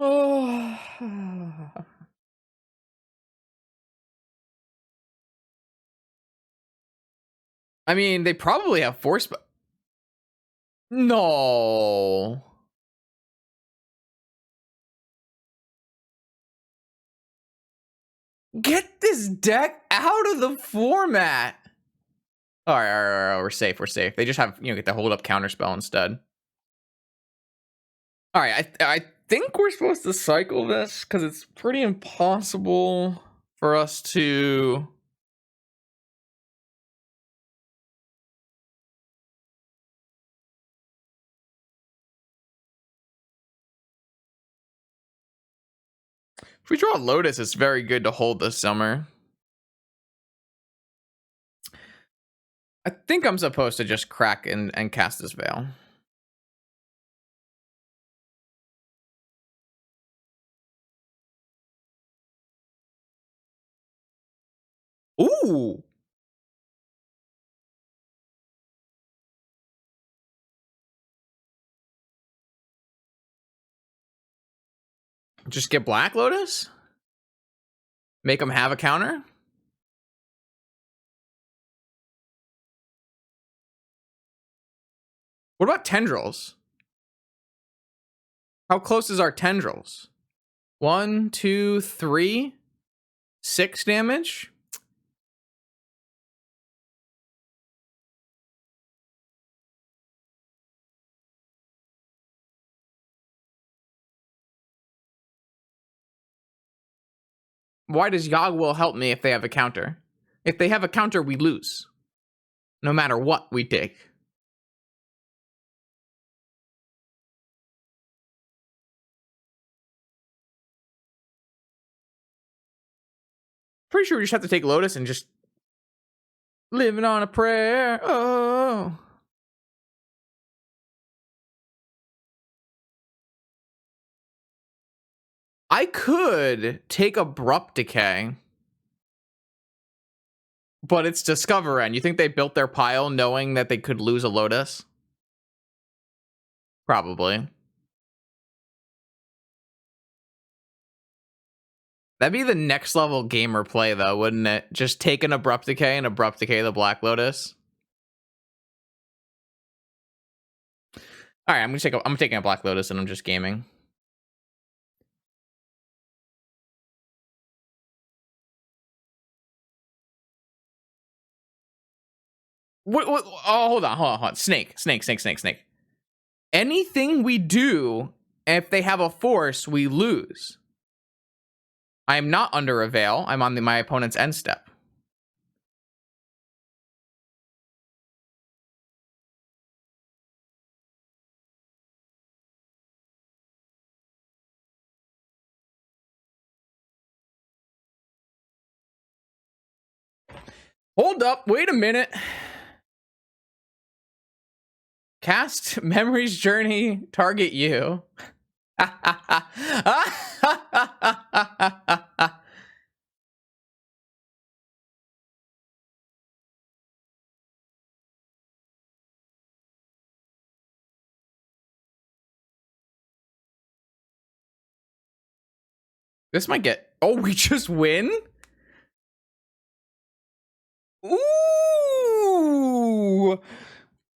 Oh. I mean, they probably have force. No. Get this deck out of the format. All right, we're safe. We're safe. They just have, get the hold up counterspell instead. All right, I think we're supposed to cycle this because it's pretty impossible for us to. If we draw Lotus, it's very good to hold this summer. I think I'm supposed to just crack and cast this Veil. Ooh. Just get Black Lotus? Make them have a counter? What about Tendrils? How close is our Tendrils? 1, 2, 3, 6 damage? Why does Yagwil help me if they have a counter? If they have a counter, we lose. No matter what we take. Pretty sure we just have to take Lotus and just living on a prayer. Oh. I could take Abrupt Decay. But it's Discover End. You think they built their pile knowing that they could lose a Lotus? Probably. That'd be the next level gamer play, though, wouldn't it? Just take an Abrupt Decay and Abrupt Decay the Black Lotus. All right, I'm taking a Black Lotus and I'm just gaming. What? Oh, hold on. Snake. Anything we do, if they have a force, we lose. I am not under a veil. I'm on my opponent's end step. Hold up. Wait a minute. Cast Memory's Journey, target you. This might get... Oh, we just win? Ooh!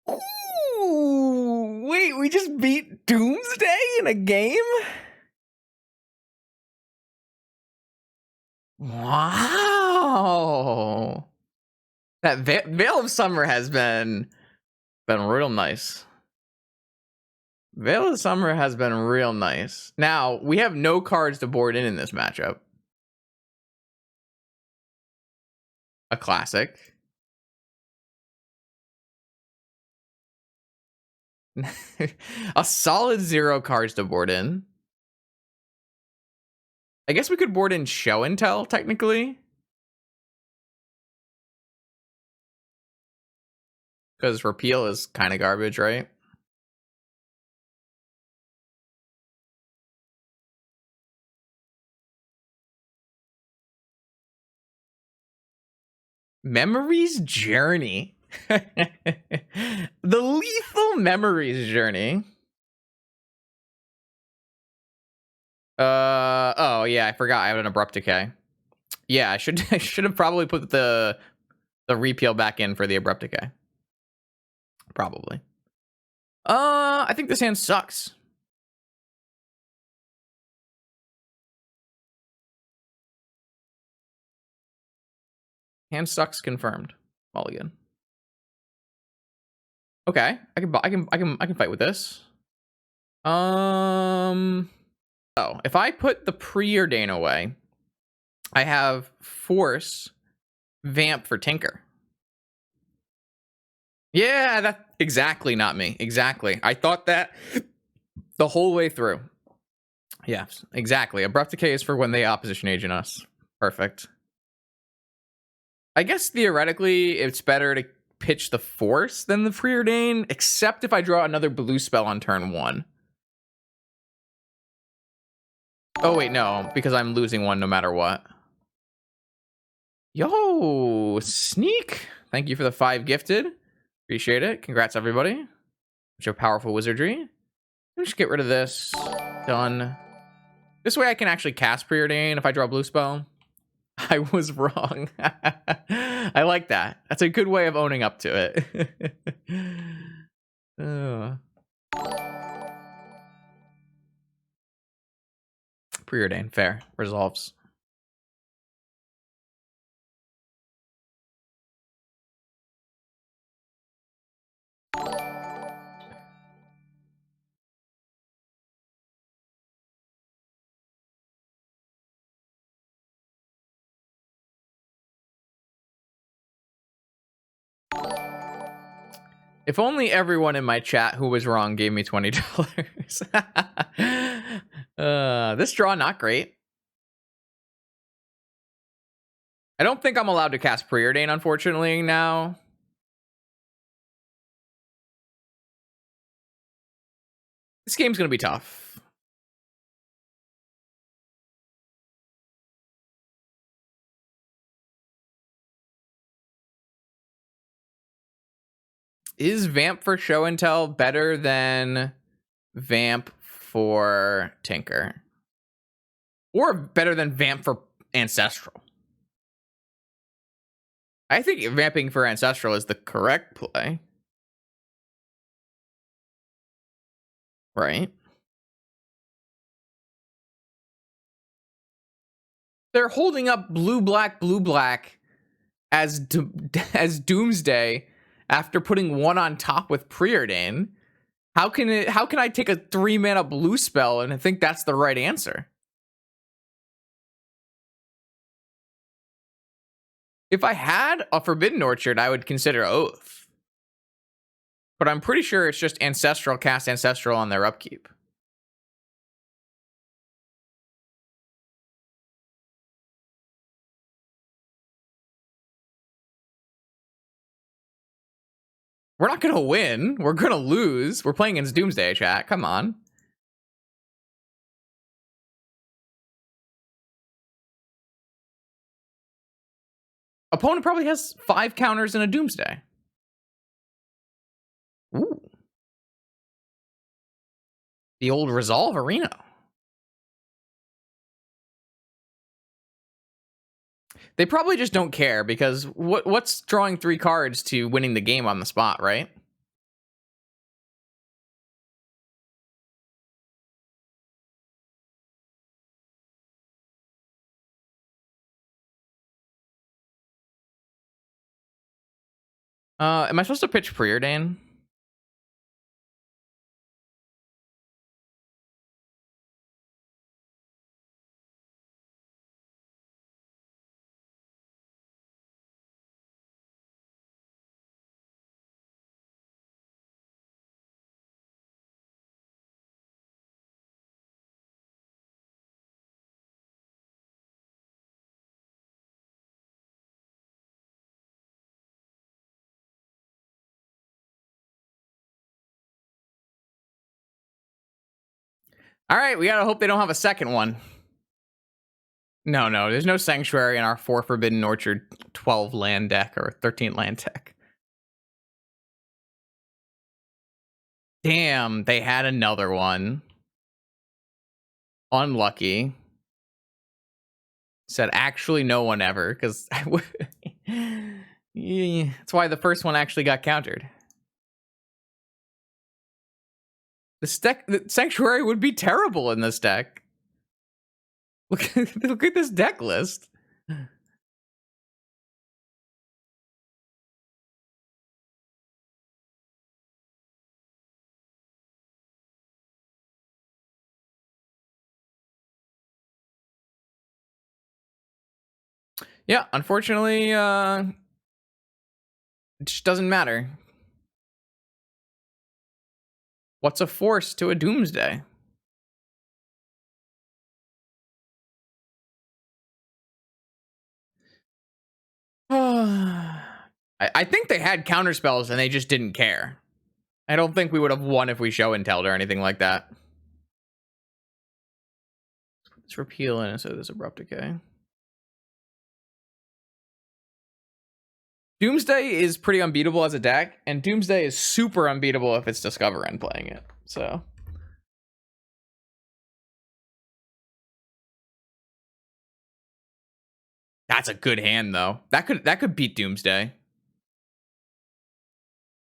Ooh! Wait, we just beat Doomsday in a game? Wow! That Veil of Summer has been real nice. Veil of Summer has been real nice. Now, we have no cards to board in this matchup. A classic. A solid 0 cards to board in. I guess we could board in Show and Tell, technically. Because Repeal is kind of garbage, right? Memory's Journey. The Lethal Memory's Journey. Oh yeah, I forgot I have an Abrupt Decay. Yeah, I should have probably put the repeal back in for the Abrupt Decay. Probably. I think this hand sucks. Hand sucks confirmed. Mulligan. Okay, I can fight with this. Oh, if I put the Preordain away, I have Force Vamp for Tinker. Yeah, that's exactly not me. Exactly. I thought that the whole way through. Yes, exactly. Abrupt Decay is for when they opposition agent us. Perfect. I guess theoretically, it's better to pitch the Force than the Preordain, except if I draw another blue spell on turn 1. Oh, wait, no, because I'm losing one no matter what. Yo, Sneak. Thank you for the 5 gifted. Appreciate it. Congrats, everybody. Such a powerful wizardry. Let's just get rid of this. Done. This way I can actually cast Preordain if I draw a blue spell. I was wrong. I like that. That's a good way of owning up to it. Preordain. Fair. Resolves. If only everyone in my chat who was wrong gave me $20. This draw not great. I don't think I'm allowed to cast Preordain, unfortunately, now. This game's gonna be tough. Is Vamp for Show and Tell better than Vamp for Tinker? Or better than Vamp for Ancestral? I think vamping for Ancestral is the correct play. Right. They're holding up blue black as as Doomsday after putting one on top with Preordain. How can I take a 3-mana blue spell and think that's the right answer? If I had a Forbidden Orchard, I would consider Oath. But I'm pretty sure it's just Ancestral, cast Ancestral on their upkeep. We're not going to win. We're going to lose. We're playing against Doomsday, chat. Come on. Opponent probably has 5 counters in a Doomsday. Ooh. The old Resolve Arena. They probably just don't care because what's drawing 3 cards to winning the game on the spot, right? Am I supposed to pitch Preordain? All right, we gotta hope they don't have a second one. No, there's no Sanctuary in our 4 Forbidden Orchard 12 land deck or 13 land deck. Damn, they had another one. Unlucky. Said actually no one ever, because yeah, that's why the first one actually got countered. The Sanctuary would be terrible in this deck. Look at this deck list. Yeah, unfortunately, it just doesn't matter. What's a force to a Doomsday? I think they had counter spells and they just didn't care. I don't think we would have won if we show and telled or anything like that. Let's repeal and so this abrupt decay. Doomsday is pretty unbeatable as a deck, and Doomsday is super unbeatable if it's Discover End playing it. So that's a good hand though. That could beat Doomsday.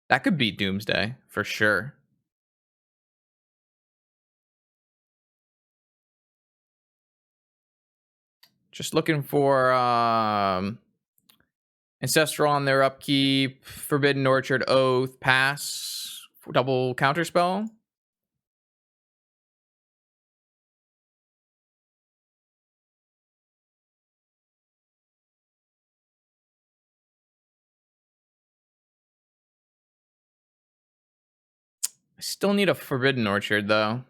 That could beat Doomsday for sure. Just looking for Ancestral on their upkeep, Forbidden Orchard, Oath, pass, double counterspell. I still need a Forbidden Orchard though.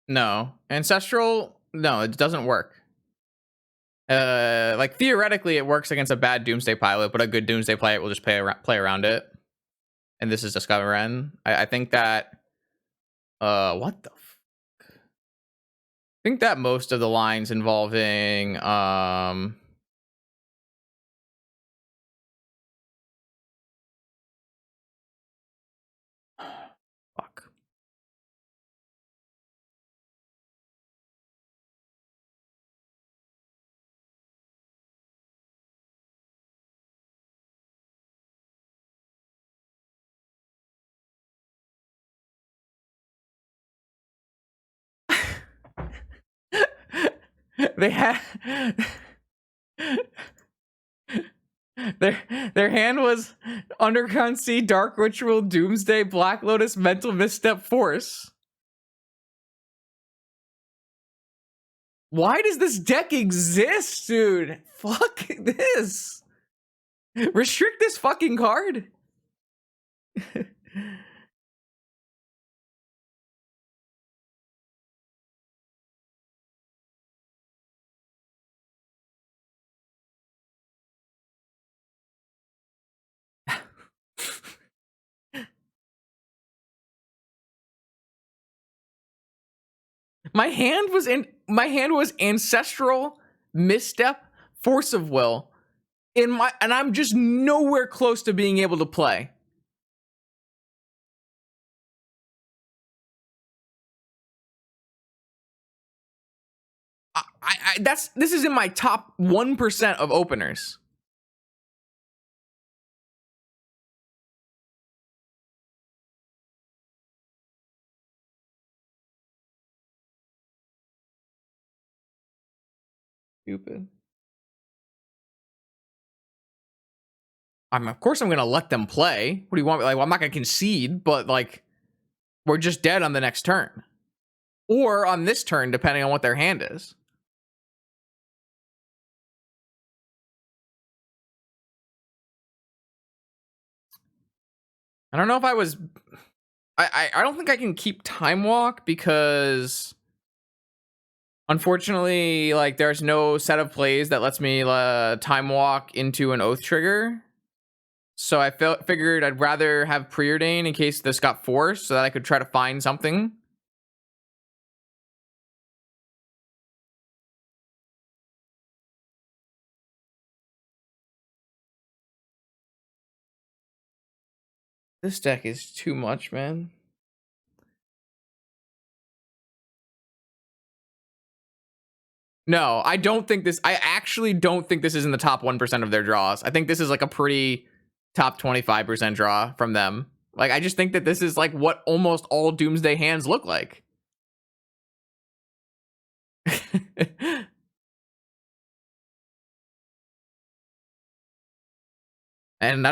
No. Ancestral, no, it doesn't work. Like theoretically it works against a bad Doomsday pilot, but a good Doomsday pilot will just play around it. And this is Discover N. I think that what the I think that most of the lines involving fuck. They had their hand was Underground Sea, Dark Ritual, Doomsday, Black Lotus, Mental Misstep, Force. Why does this deck exist, dude? Fuck this. Restrict this fucking card. My hand was Ancestral, Misstep, Force of Will. And I'm just nowhere close to being able to play. This is in my top 1% of openers. Stupid. Of course I'm gonna let them play. What do you want? Like, well, I'm not gonna concede, but like, we're just dead on the next turn, or on this turn, depending on what their hand is. I don't know if I was. I don't think I can keep Time Walk because, unfortunately, like there's no set of plays that lets me Time Walk into an Oath trigger. So I figured I'd rather have Preordain in case this got forced, so that I could try to find something. This deck is too much, man. No, I don't think this. I actually don't think this is in the top 1% of their draws. I think this is like a pretty top 25% draw from them. Like, I just think that this is like what almost all Doomsday hands look like. And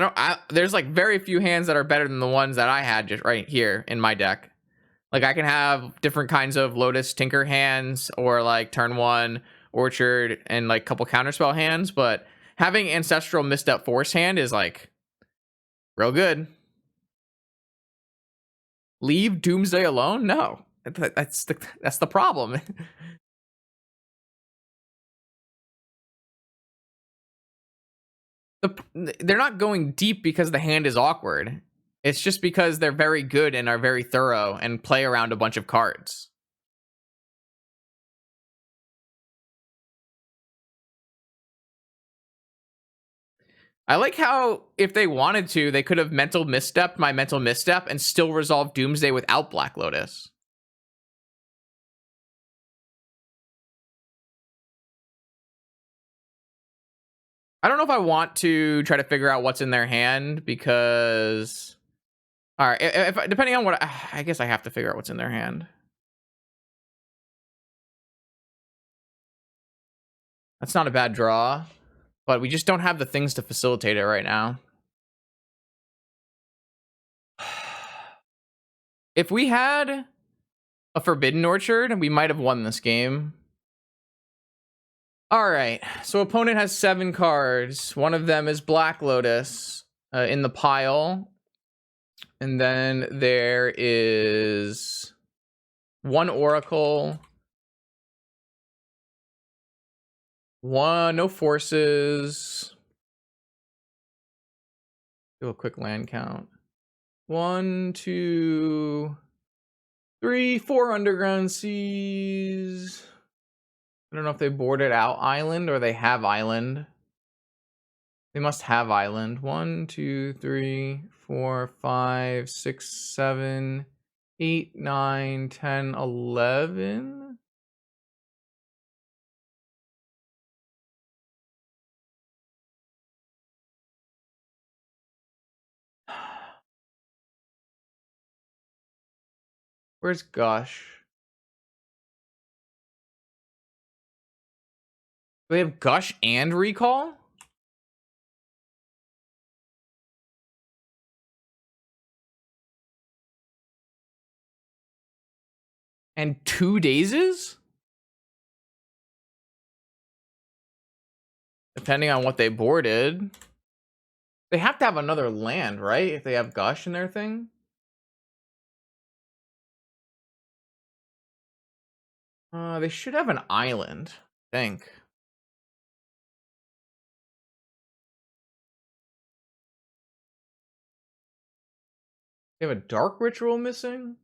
there's like very few hands that are better than the ones that I had just right here in my deck. Like, I can have different kinds of Lotus Tinker hands, or like turn 1 Orchard and like couple counterspell hands, but having Ancestral Misstep Force hand is like real good. Leave Doomsday alone? No. That's the problem. They're not going deep because the hand is awkward. It's just because they're very good and are very thorough and play around a bunch of cards. I like how if they wanted to, they could have Mental Misstep my Mental Misstep and still resolve Doomsday without Black Lotus. I don't know if I want to try to figure out what's in their hand because, all right, if depending on what I guess I have to figure out what's in their hand. That's not a bad draw, but we just don't have the things to facilitate it right now. If we had a Forbidden Orchard, we might have won this game. All right, so opponent has 7 cards. One of them is Black Lotus in the pile. And then there is 1 Oracle. No forces. Do a quick land count. 1, 2, 3, 4 Underground Seas. I don't know if they boarded out Island or they have Island. They must have Island. 1, 2, 3, 4, 5, 6, 7, 8, 9, 10, 11. Where's Gush? They have Gush and Recall? And 2 dazes? Depending on what they boarded. They have to have another land, right? If they have Gush in their thing. They should have an island, I think. They have a Dark Ritual missing?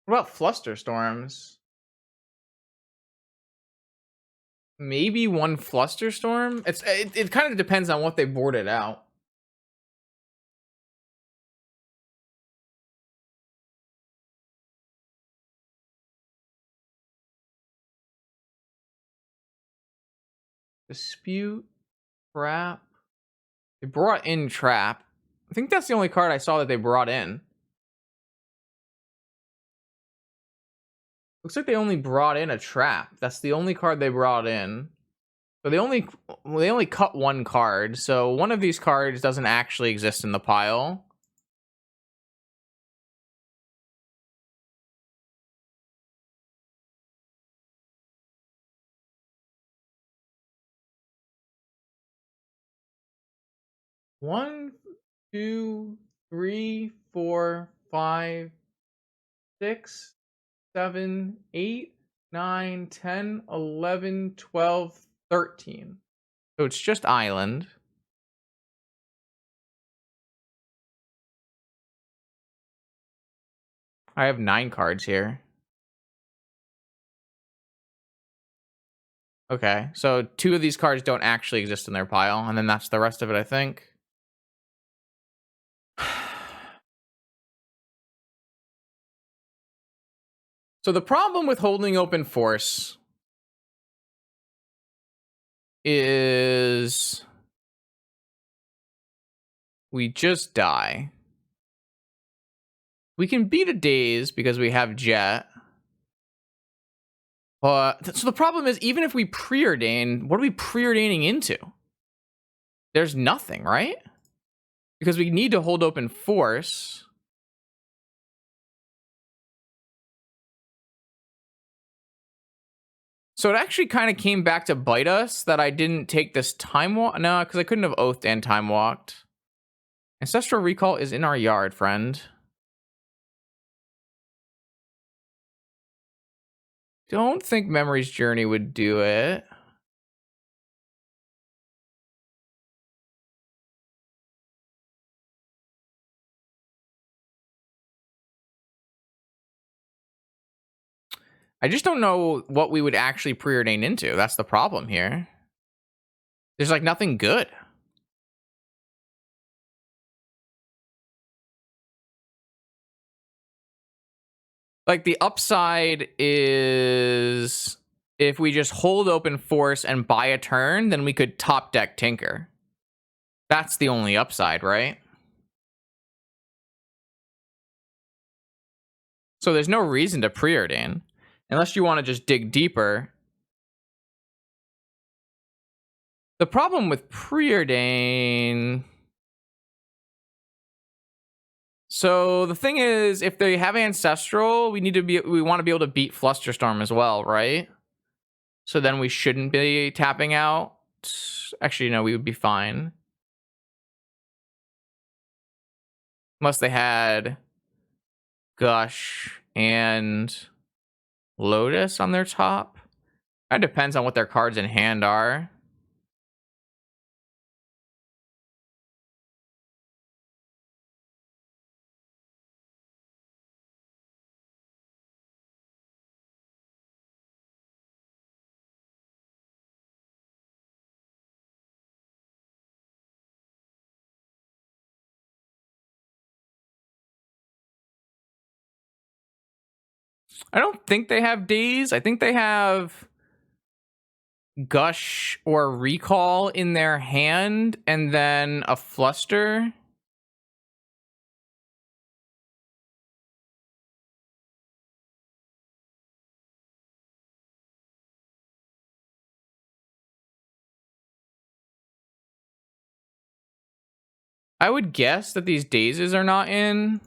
What about Flusterstorms? Maybe one Flusterstorm? It kind of depends on what they boarded out. Dispute, Trap. They brought in Trap. I think that's the only card I saw that they brought in. Looks like they only brought in a Trap. That's the only card they brought in. So they only cut one card. So one of these cards doesn't actually exist in the pile. One, two, three, four, five, 6, 7, 8, 9, 10, 11, 12, 13. So it's just Island. I have 9 cards here. Okay, so 2 of these cards don't actually exist in their pile, and then that's the rest of it, I think. So the problem with holding open force is we just die. We can beat a daze because we have Jet. But so the problem is, even if we preordain, what are we preordaining into? There's nothing, right? Because we need to hold open force. So it actually kind of came back to bite us that I didn't take this time walk. No, because I couldn't have oathed and time walked. Ancestral Recall is in our yard, friend. Don't think Memory's Journey would do it. I just don't know what we would actually preordain into. That's the problem here. There's like nothing good. Like the upside is if we just hold open force and buy a turn, then we could top deck Tinker. That's the only upside, right? So there's no reason to preordain unless you want to just dig deeper. The problem with preordain. So the thing is, if they have ancestral, we want to be able to beat Flusterstorm as well, right? So then we shouldn't be tapping out. Actually, no, we would be fine. Unless they had Gush and Lotus on their top. That depends on what their cards in hand are. I don't think they have Daze. I think they have Gush or Recall in their hand, and then a Fluster. I would guess that these dazes are not in.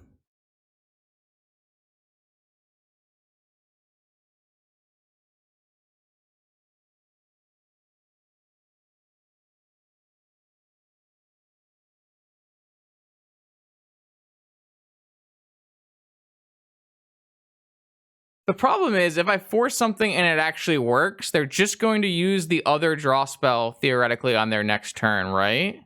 The problem is, if I force something and it actually works, they're just going to use the other draw spell, theoretically, on their next turn, right?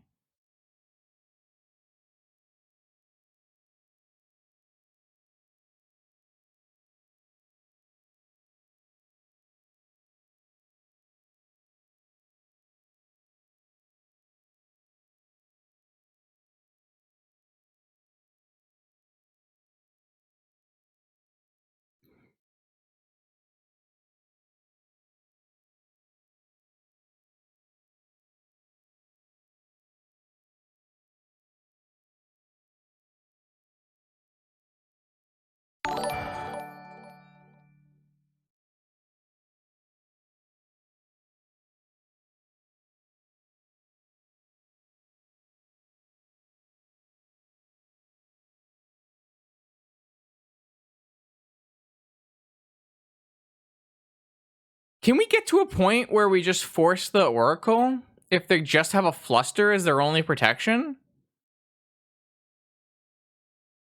Can we get to a point where we just force the Oracle if they just have a Fluster as their only protection?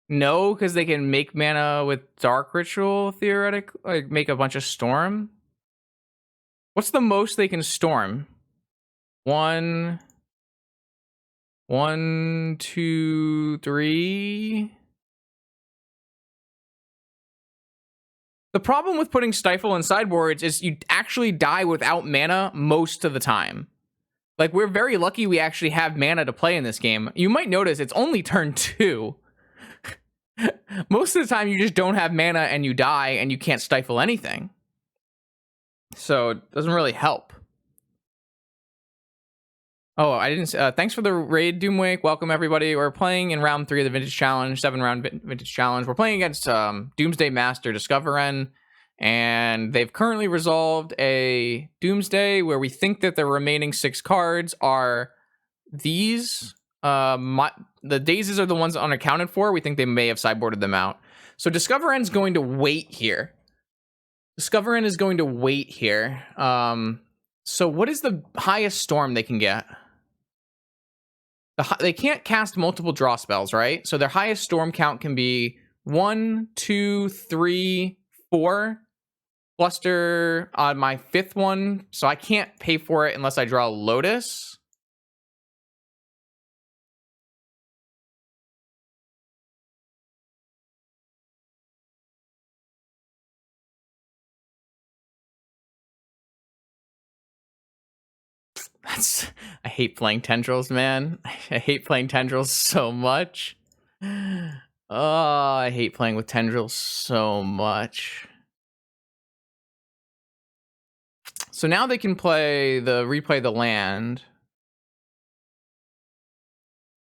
No, because they can make mana with Dark Ritual, theoretically, like make a bunch of Storm. What's the most they can Storm? One, two, three. The problem with putting Stifle in sideboards is you actually die without mana most of the time. Like, we're very lucky we actually have mana to play in this game. You might notice it's only turn 2. Most of the time, you just don't have mana and you die and you can't stifle anything. So it doesn't really help. Oh, I didn't. Thanks for the raid, Doomwake. Welcome, everybody. We're playing in round 3 of the Vintage Challenge, 7-round Vintage Challenge. We're playing against Doomsday Master Discoveren, and they've currently resolved a Doomsday where we think that the remaining 6 cards are these. The dazes are the ones unaccounted for. We think they may have sideboarded them out. So Discoveren's going to wait here. Discoveren is going to wait here. So what is the highest storm they can get? They can't cast multiple draw spells, right? So their highest storm count can be 1, 2, 3, 4. Fluster on my 5th one, so I can't pay for it unless I draw Lotus. I hate playing Tendrils, man. I hate playing Tendrils so much. Oh, I hate playing with Tendrils so much. So now they can replay the land.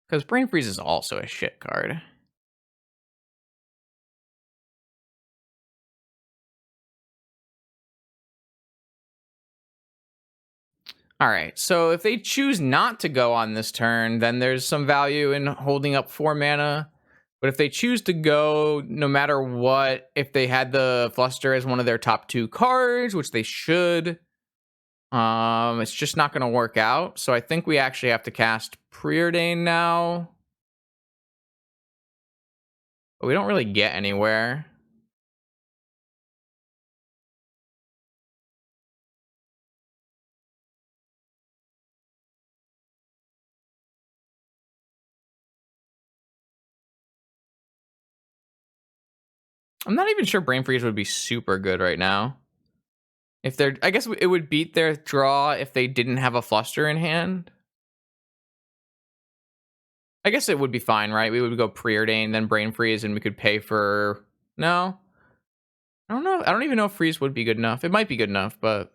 Because Brain Freeze is also a shit card. All right, so if they choose not to go on this turn, then there's some value in holding up 4 mana. But if they choose to go, no matter what, if they had the Fluster as one of their top 2 cards, which they should, it's just not going to work out. So I think we actually have to cast Preordain now. But we don't really get anywhere. I'm not even sure Brain Freeze would be super good right now. If they're, I guess it would beat their draw if they didn't have a Fluster in hand. I guess it would be fine, right? We would go Preordain, then Brain Freeze, and we could pay for... No? I don't know. I don't even know if Freeze would be good enough. It might be good enough, but...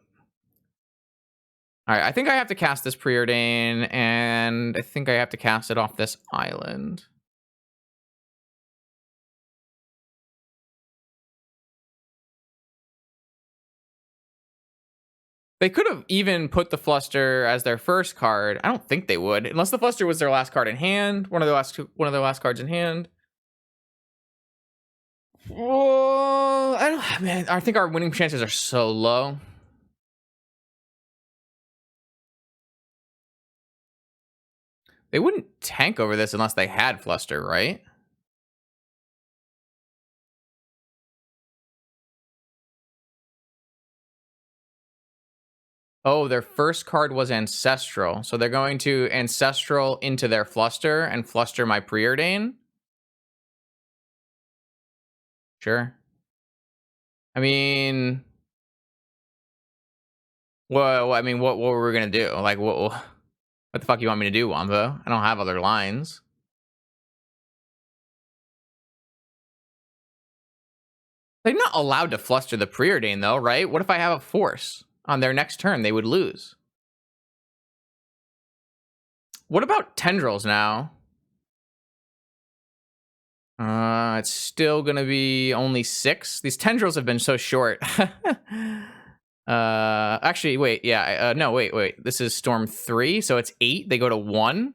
All right, I think I have to cast this Preordain, and I think I have to cast it off this island. They could have even put the Fluster as their first card. I don't think they would, unless the Fluster was their last card in hand. One of their last cards in hand. Oh, I think our winning chances are so low. They wouldn't tank over this unless they had Fluster, right? Oh, their first card was Ancestral. So they're going to Ancestral into their Fluster and Fluster my Preordain. Sure. I mean, well, I mean, what were we gonna do? Like, what the fuck you want me to do, Wombo? I don't have other lines. They're not allowed to Fluster the Preordain, though, right? What if I have a Force? On their next turn, they would lose. What about Tendrils now? It's still gonna be only 6. These Tendrils have been so short. Actually, wait, yeah, no, wait. This is Storm 3, so it's 8. They go to 1.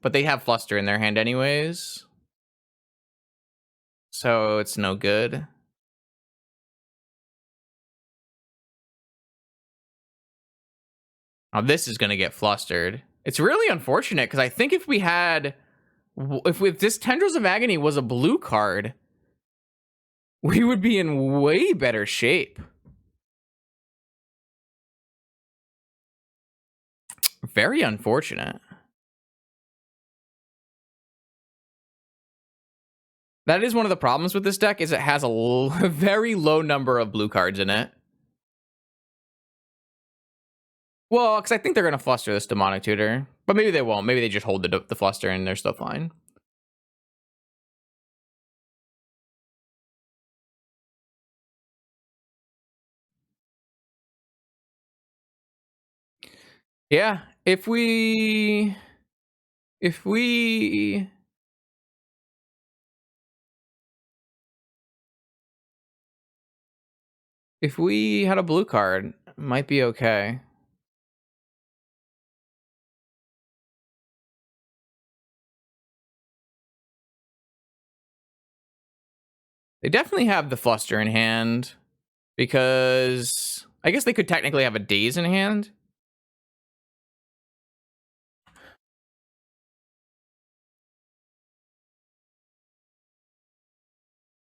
But they have Fluster in their hand anyways. So it's no good. Oh, this is going to get flustered. It's really unfortunate because I think if we had... If this Tendrils of Agony was a blue card, we would be in way better shape. Very unfortunate. That is one of the problems with this deck, is it has a very low number of blue cards in it. Well, because I think they're going to fluster this Demonic Tutor. But maybe they won't. Maybe they just hold the fluster and they're still fine. Yeah, if we had a blue card, it might be okay. They definitely have the fluster in hand because I guess they could technically have a daze in hand.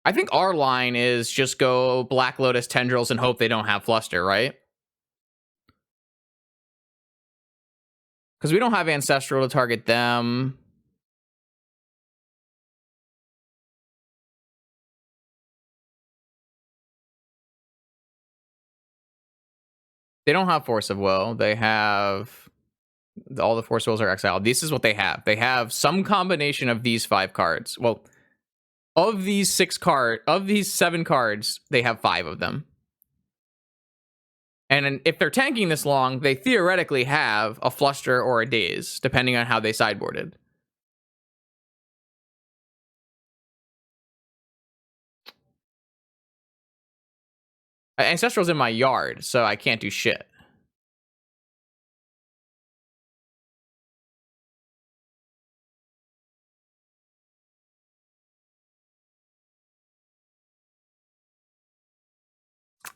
I think our line is just go Black Lotus Tendrils and hope they don't have fluster, right? Because we don't have Ancestral to target them. They don't have Force of Will. They have... all the Force of Wills are exiled. This is what they have. They have some combination of these 5 cards. Well, of these 7 cards, they have 5 of them. And if they're tanking this long, they theoretically have a fluster or a daze, depending on how they sideboarded. Ancestral's in my yard, so I can't do shit.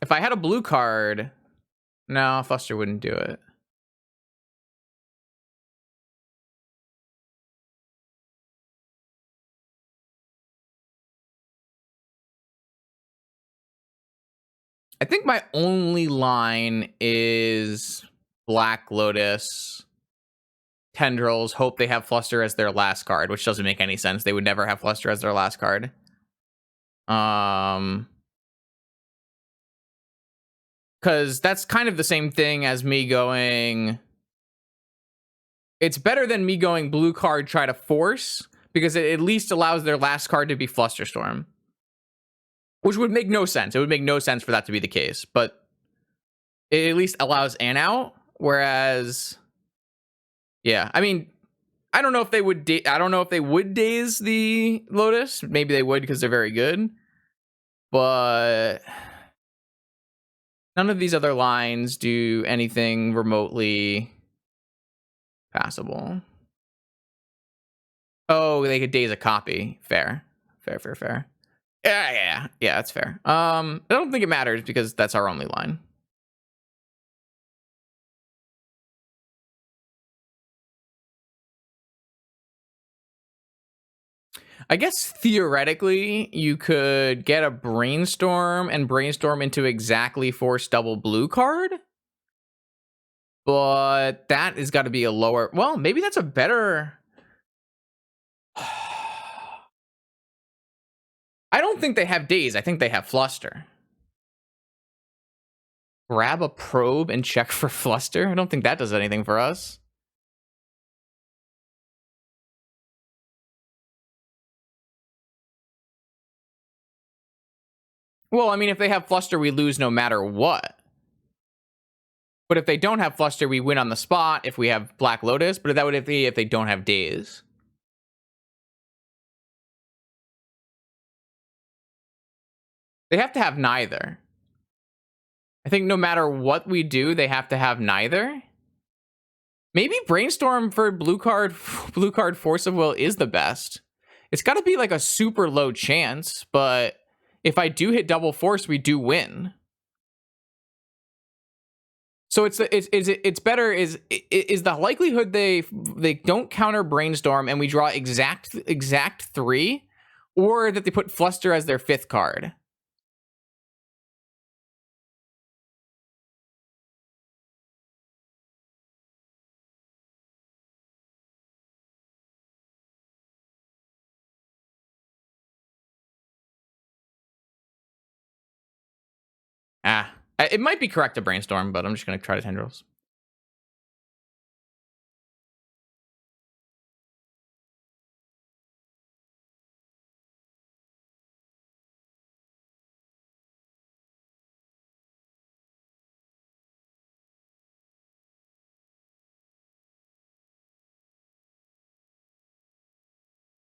If I had a blue card, no, fluster wouldn't do it. I think my only line is Black Lotus, Tendrils, hope they have Fluster as their last card, which doesn't make any sense. They would never have Fluster as their last card. Because that's kind of the same thing as me going... It's better than me going blue card, try to force, because it at least allows their last card to be Flusterstorm. Which would make no sense. It would make no sense for that to be the case, but It at least allows an out. Whereas, yeah, I mean, I don't know if they would. I don't know if they would daze the Lotus. Maybe they would because they're very good. But none of these other lines do anything remotely passable. Oh, they could daze a copy. Fair. Yeah, that's fair. I don't think it matters because that's our only line. I guess theoretically you could get a brainstorm and brainstorm into exactly force double blue card. But that has got to be a lower. Well, maybe that's a better. I don't think they have daze. I think they have fluster. Grab a probe and check for fluster. I don't think that does anything for us. Well, I mean, if they have fluster, we lose no matter what. But if they don't have fluster, we win on the spot if we have Black Lotus. But that would be if they don't have daze. They have to have neither. I think no matter what we do, they have to have neither. Maybe brainstorm for blue card force of will is the best. It's got to be like a super low chance, but if I do hit double force, we do win. So it's better is the likelihood they don't counter brainstorm and we draw exact 3, or that they put fluster as their 5th card. It might be correct to brainstorm, but I'm just gonna try to tendrils.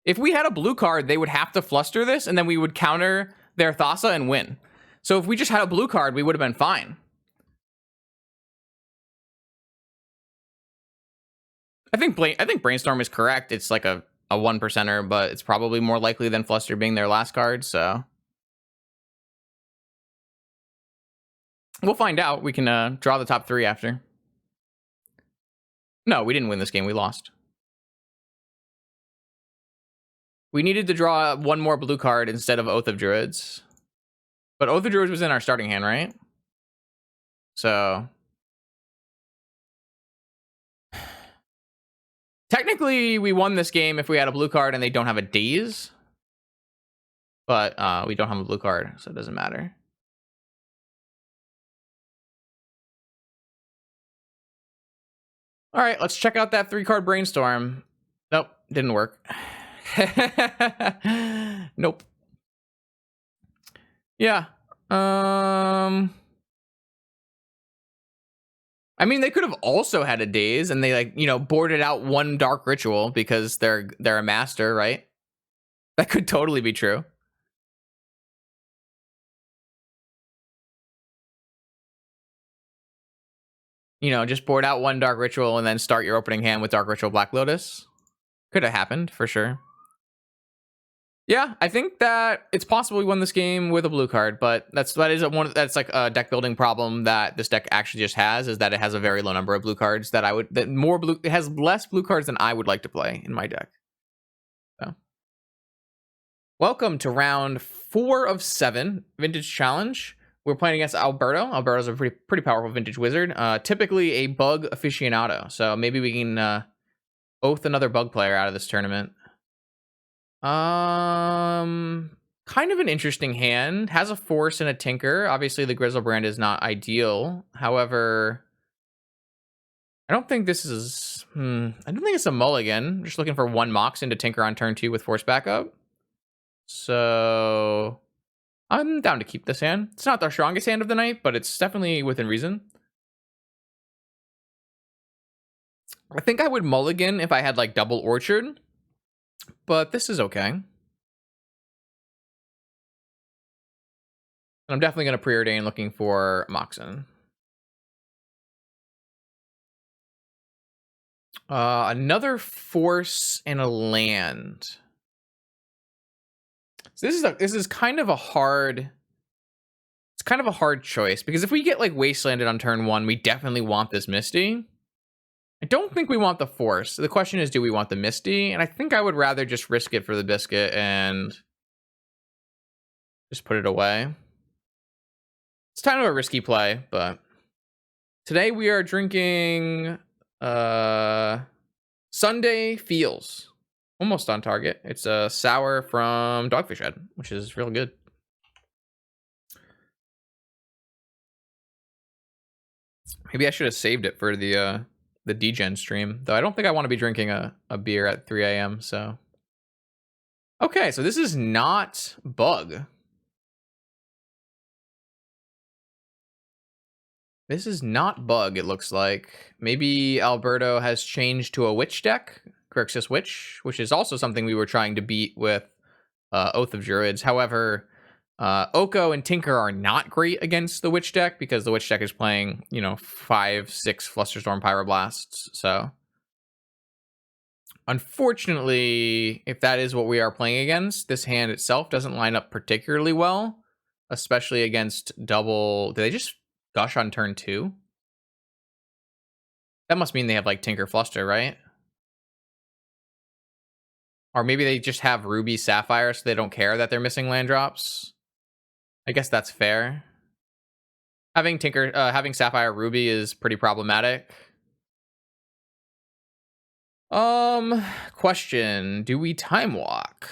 If we had a blue card, they would have to fluster this, and then we would counter their Thassa and win. So if we just had a blue card, we would have been fine. I think brainstorm is correct. It's like a 1%er, but it's probably more likely than fluster being their last card. So we'll find out. We can draw the top 3 after. No, we didn't win this game. We lost. We needed to draw one more blue card instead of Oath of Druids. But Oath of Druids was in our starting hand, right? So technically, we won this game if we had a blue card and they don't have a daze. But we don't have a blue card, so it doesn't matter. All right, let's check out that 3-card brainstorm. Nope, didn't work. Nope. Yeah. I mean, they could have also had a daze and they boarded out 1 dark ritual because they're a master, right? That could totally be true. Just board out 1 dark ritual and then start your opening hand with dark ritual Black Lotus. Could have happened for sure. Yeah, I think that it's possible we won this game with a blue card, but that's like a deck building problem that this deck actually just has, is that it has a very low number of blue cards it has less blue cards than I would like to play in my deck. So, welcome to round 4 of 7 Vintage Challenge. We're playing against Alberto. Alberto's a pretty powerful Vintage Wizard, typically a bug aficionado. So maybe we can oath another bug player out of this tournament. Kind of an interesting hand. Has a force and a tinker. Obviously, the Grizzlebrand is not ideal. However, I don't think this is. I don't think it's a mulligan. I'm just looking for 1 mox into tinker on turn 2 with force backup. So I'm down to keep this hand. It's not the strongest hand of the night, but it's definitely within reason. I think I would mulligan if I had like double Orchard, but this is okay. And I'm definitely going to preordain looking for Moxen. Another force and a land. So this is kind of a hard. It's kind of a hard choice because if we get like wastelanded on turn 1, we definitely want this Misty. I don't think we want the force. The question is, do we want the Misty? And I think I would rather just risk it for the biscuit and just put it away. It's kind of a risky play, but today we are drinking Sunday Feels. Almost on target. It's a sour from Dogfish Head, which is real good. Maybe I should have saved it for the DGen stream, though I don't think I want to be drinking a beer at 3 a.m. So okay, so this is not Bug. This is not Bug, it looks like. Maybe Alberto has changed to a Witch deck, Grixis Witch, which is also something we were trying to beat with Oath of Druids. However, Oko and Tinker are not great against the Witch deck because the Witch deck is playing, 5, 6 Flusterstorm Pyroblasts. So, unfortunately, if that is what we are playing against, this hand itself doesn't line up particularly well, especially against double. Did they just gush on turn 2? That must mean they have like Tinker Fluster, right? Or maybe they just have Ruby Sapphire so they don't care that they're missing land drops. I guess that's fair. Having Sapphire Ruby is pretty problematic. Question. Do we Time Walk?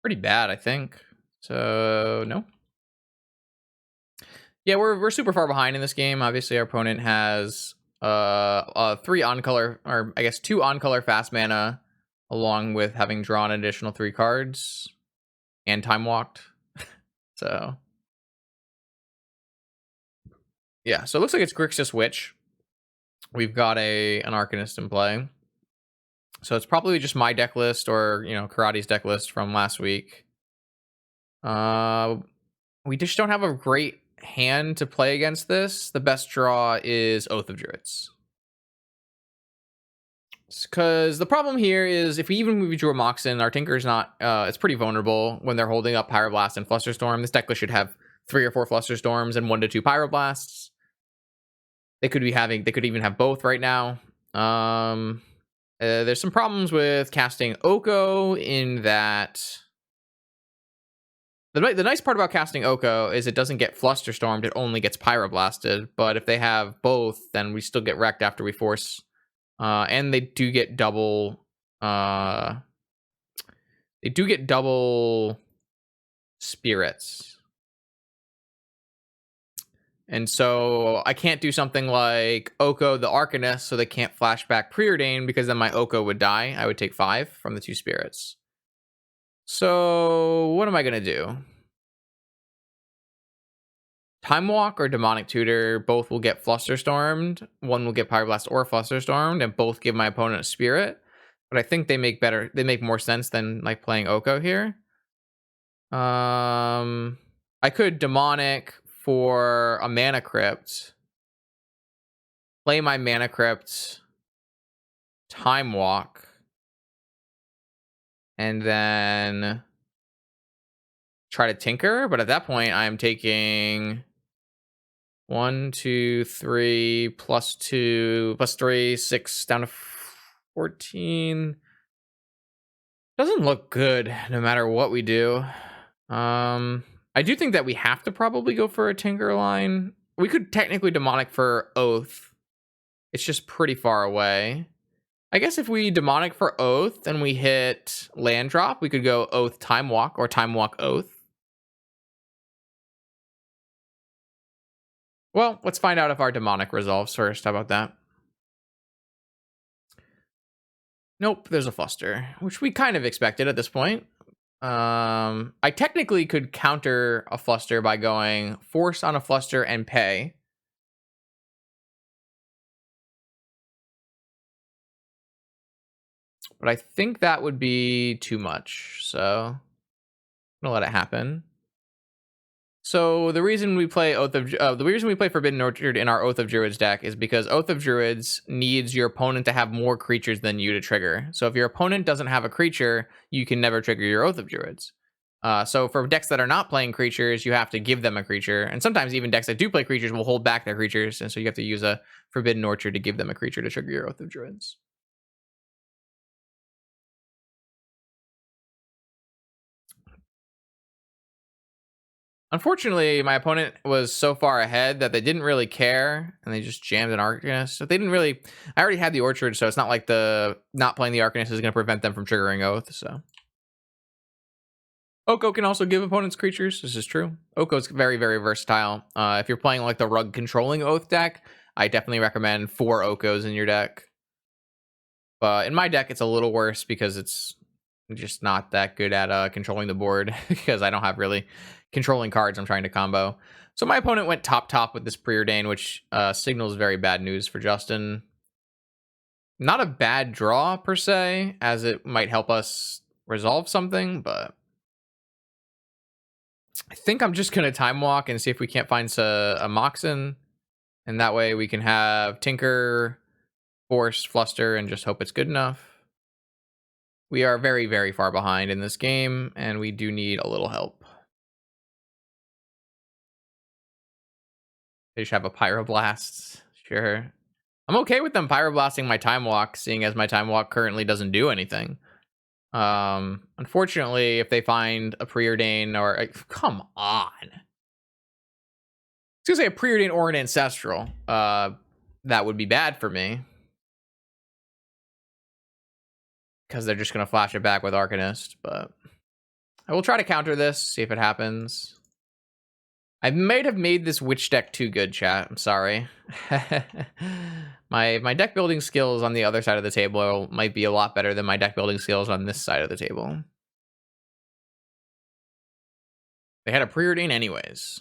Pretty bad, I think. So, no. Yeah, we're super far behind in this game. Obviously, our opponent has 3 on-color, or I guess 2 on-color fast mana, along with having drawn an additional 3 cards and time walked. So yeah, so it looks like it's Grixis Witch. We've got an Arcanist in play. So it's probably just my deck list or, Karate's deck list from last week. We just don't have a great hand to play against this. The best draw is Oath of Druids. Because the problem here is if we drew a Moxen, our Tinker's not, it's pretty vulnerable when they're holding up Pyroblast and Flusterstorm. This deck list should have 3 or 4 Flusterstorms and 1 to 2 Pyroblasts. They could even have both right now. There's some problems with casting Oko in that the nice part about casting Oko is it doesn't get Flusterstormed, it only gets Pyroblasted. But if they have both, then we still get wrecked after we force. And they do get double spirits. And so I can't do something like Oko the Arcanist so they can't flashback preordain because then my Oko would die. I would take 5 from the 2 spirits. So what am I going to do? Time Walk or Demonic Tutor, both will get Flusterstormed. One will get Pyroblast or Flusterstormed, and both give my opponent a spirit. But I think they make more sense than like playing Oko here. I could Demonic for a Mana Crypt. Play my Mana Crypt. Time Walk. And then try to Tinker. But at that point, I'm taking 1, 2, 3, plus 2, plus 3, 6, down to 14. Doesn't look good no matter what we do. I do think that we have to probably go for a Tinker line. We could technically Demonic for Oath. It's just pretty far away. I guess if we Demonic for Oath and we hit land drop, we could go Oath Time Walk or Time Walk Oath. Well, let's find out if our Demonic resolves first. How about that? Nope, there's a Fluster, which we kind of expected at this point. I technically could counter a Fluster by going Force on a Fluster and pay. but I think that would be too much. So I'm gonna let it happen. So the reason we play Forbidden Orchard in our Oath of Druids deck is because Oath of Druids needs your opponent to have more creatures than you to trigger. So if your opponent doesn't have a creature, you can never trigger your Oath of Druids. So for decks that are not playing creatures, you have to give them a creature, and sometimes even decks that do play creatures will hold back their creatures, and so you have to use a Forbidden Orchard to give them a creature to trigger your Oath of Druids. Unfortunately, my opponent was so far ahead that they didn't really care, and they just jammed an Arcanist. So they didn't really. I already had the Orchard, so it's not like the not playing the Arcanist is going to prevent them from triggering Oath. So Oko can also give opponents creatures. This is true. Oko's very, very versatile. If you're playing like the rug controlling Oath deck, I definitely recommend 4 Okos in your deck. But in my deck, it's a little worse because it's just not that good at controlling the board because I don't have really controlling cards I'm trying to combo. So my opponent went top with this Preordain, which signals very bad news for Justin. Not a bad draw per se, as it might help us resolve something, but I think I'm just gonna time walk and see if we can't find a Moxen, and that way we can have Tinker, Force, Fluster, and just hope it's good enough. We are very, very far behind in this game, and we do need a little help. They just have a Pyroblast. Sure. I'm okay with them Pyroblasting my Time Walk, seeing as my Time Walk currently doesn't do anything. Unfortunately, if they find a Preordain or... come on. I was gonna say a Preordain or an Ancestral. That would be bad for me. Because they're just gonna flash it back with Arcanist, but... I will try to counter this, see if it happens. I might have made this witch deck too good, chat. I'm sorry. my deck building skills on the other side of the table might be a lot better than my deck building skills on this side of the table. They had a Preordain anyways.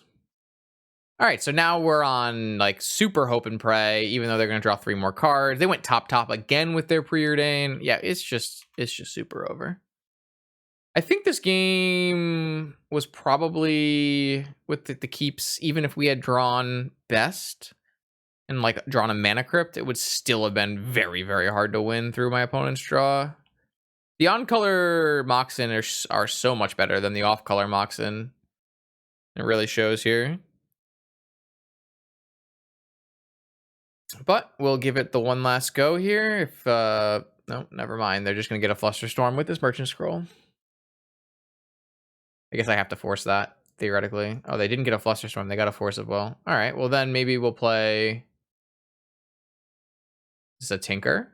All right, so now we're on like super hope and pray, even though they're gonna draw 3 more cards. They went top again with their Preordain. Yeah, it's just super over. I think this game was probably with the keeps, even if we had drawn best and like drawn a mana crypt, it would still have been very, very hard to win through my opponent's draw. The on-color Moxen are so much better than the off-color Moxen. It really shows here. But we'll give it the one last go here. If no, never mind. They're just gonna get a Flusterstorm with this Merchant Scroll. I guess I have to force that, theoretically. Oh, they didn't get a Flusterstorm. They got a Force of Will. All right, well then maybe we'll play... This is a Tinker.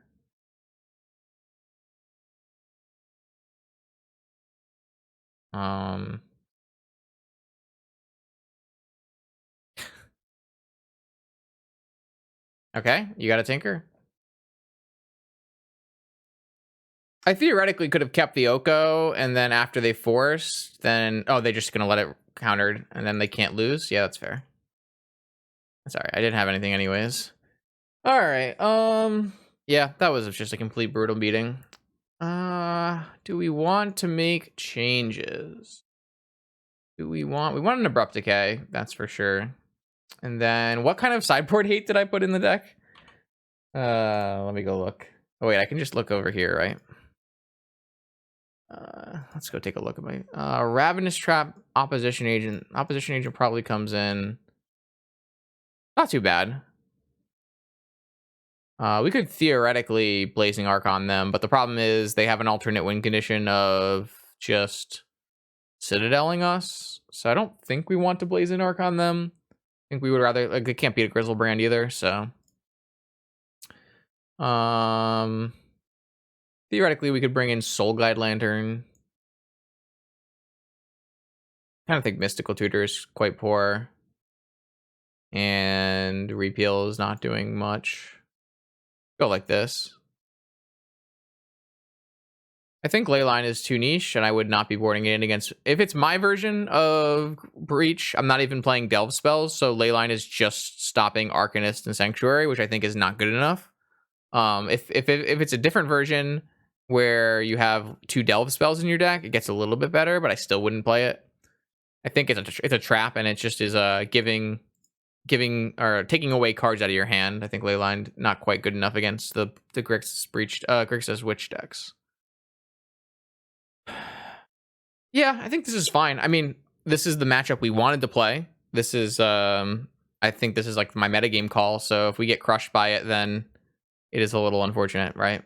Okay, you got a Tinker. I theoretically could have kept the Oko, and then after they forced, then... Oh, they're just gonna let it countered, and then they can't lose? Yeah, that's fair. Sorry, I didn't have anything anyways. Alright, yeah, that was just a complete brutal beating. Do we want to make changes? We want an Abrupt Decay, that's for sure. And then, what kind of sideboard hate did I put in the deck? Let me go look. Oh wait, I can just look over here, right? Let's go take a look at my Ravenous Trap, Opposition Agent. Opposition Agent probably comes in not too bad. We could theoretically Blazing Arc on them, but the problem is they have an alternate win condition of just Citadeling us. So I don't think we want to Blazing Arc on them. I think we would rather, like, they can't beat a Grizzlebrand either, so. Theoretically, we could bring in Soul Guide Lantern. I kind of think Mystical Tutor is quite poor. And Repeal is not doing much. Go like this. I think Leyline is too niche, and I would not be boarding it in against... If it's my version of Breach, I'm not even playing Delve spells, so Leyline is just stopping Arcanist and Sanctuary, which I think is not good enough. If it's a different version, where you have 2 delve spells in your deck, it gets a little bit better, but I still wouldn't play it. I think it's a trap, and it just is giving or taking away cards out of your hand. I think Leyline not quite good enough against the Grixis Witch decks. Yeah, I think this is fine. I mean, this is the matchup we wanted to play. This is I think this is like my metagame call, so if we get crushed by it, then it is a little unfortunate, right?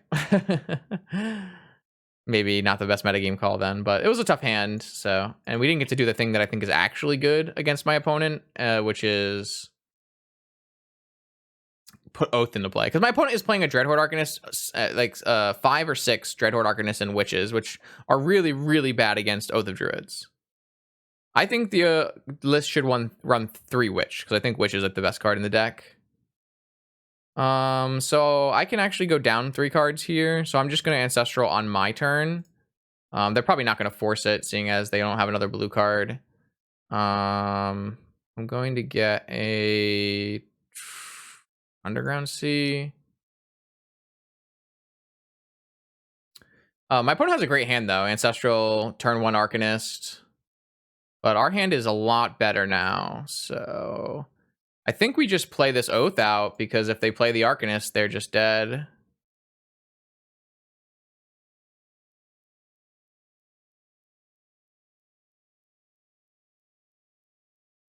Maybe not the best metagame call then, but it was a tough hand. So, and we didn't get to do the thing that I think is actually good against my opponent, which is put Oath into play. Because my opponent is playing a Dreadhorde Arcanist, 5 or 6 Dreadhorde Arcanists and Witches, which are really, really bad against Oath of Druids. I think the list should run 3 Witch, because I think Witch is like the best card in the deck. So I can actually go down 3 cards here. So I'm just going to Ancestral on my turn. They're probably not going to force it, seeing as they don't have another blue card. I'm going to get a Underground Sea. My opponent has a great hand, though. Ancestral, turn 1 Arcanist. But our hand is a lot better now, so I think we just play this Oath out, because if they play the Arcanist, they're just dead.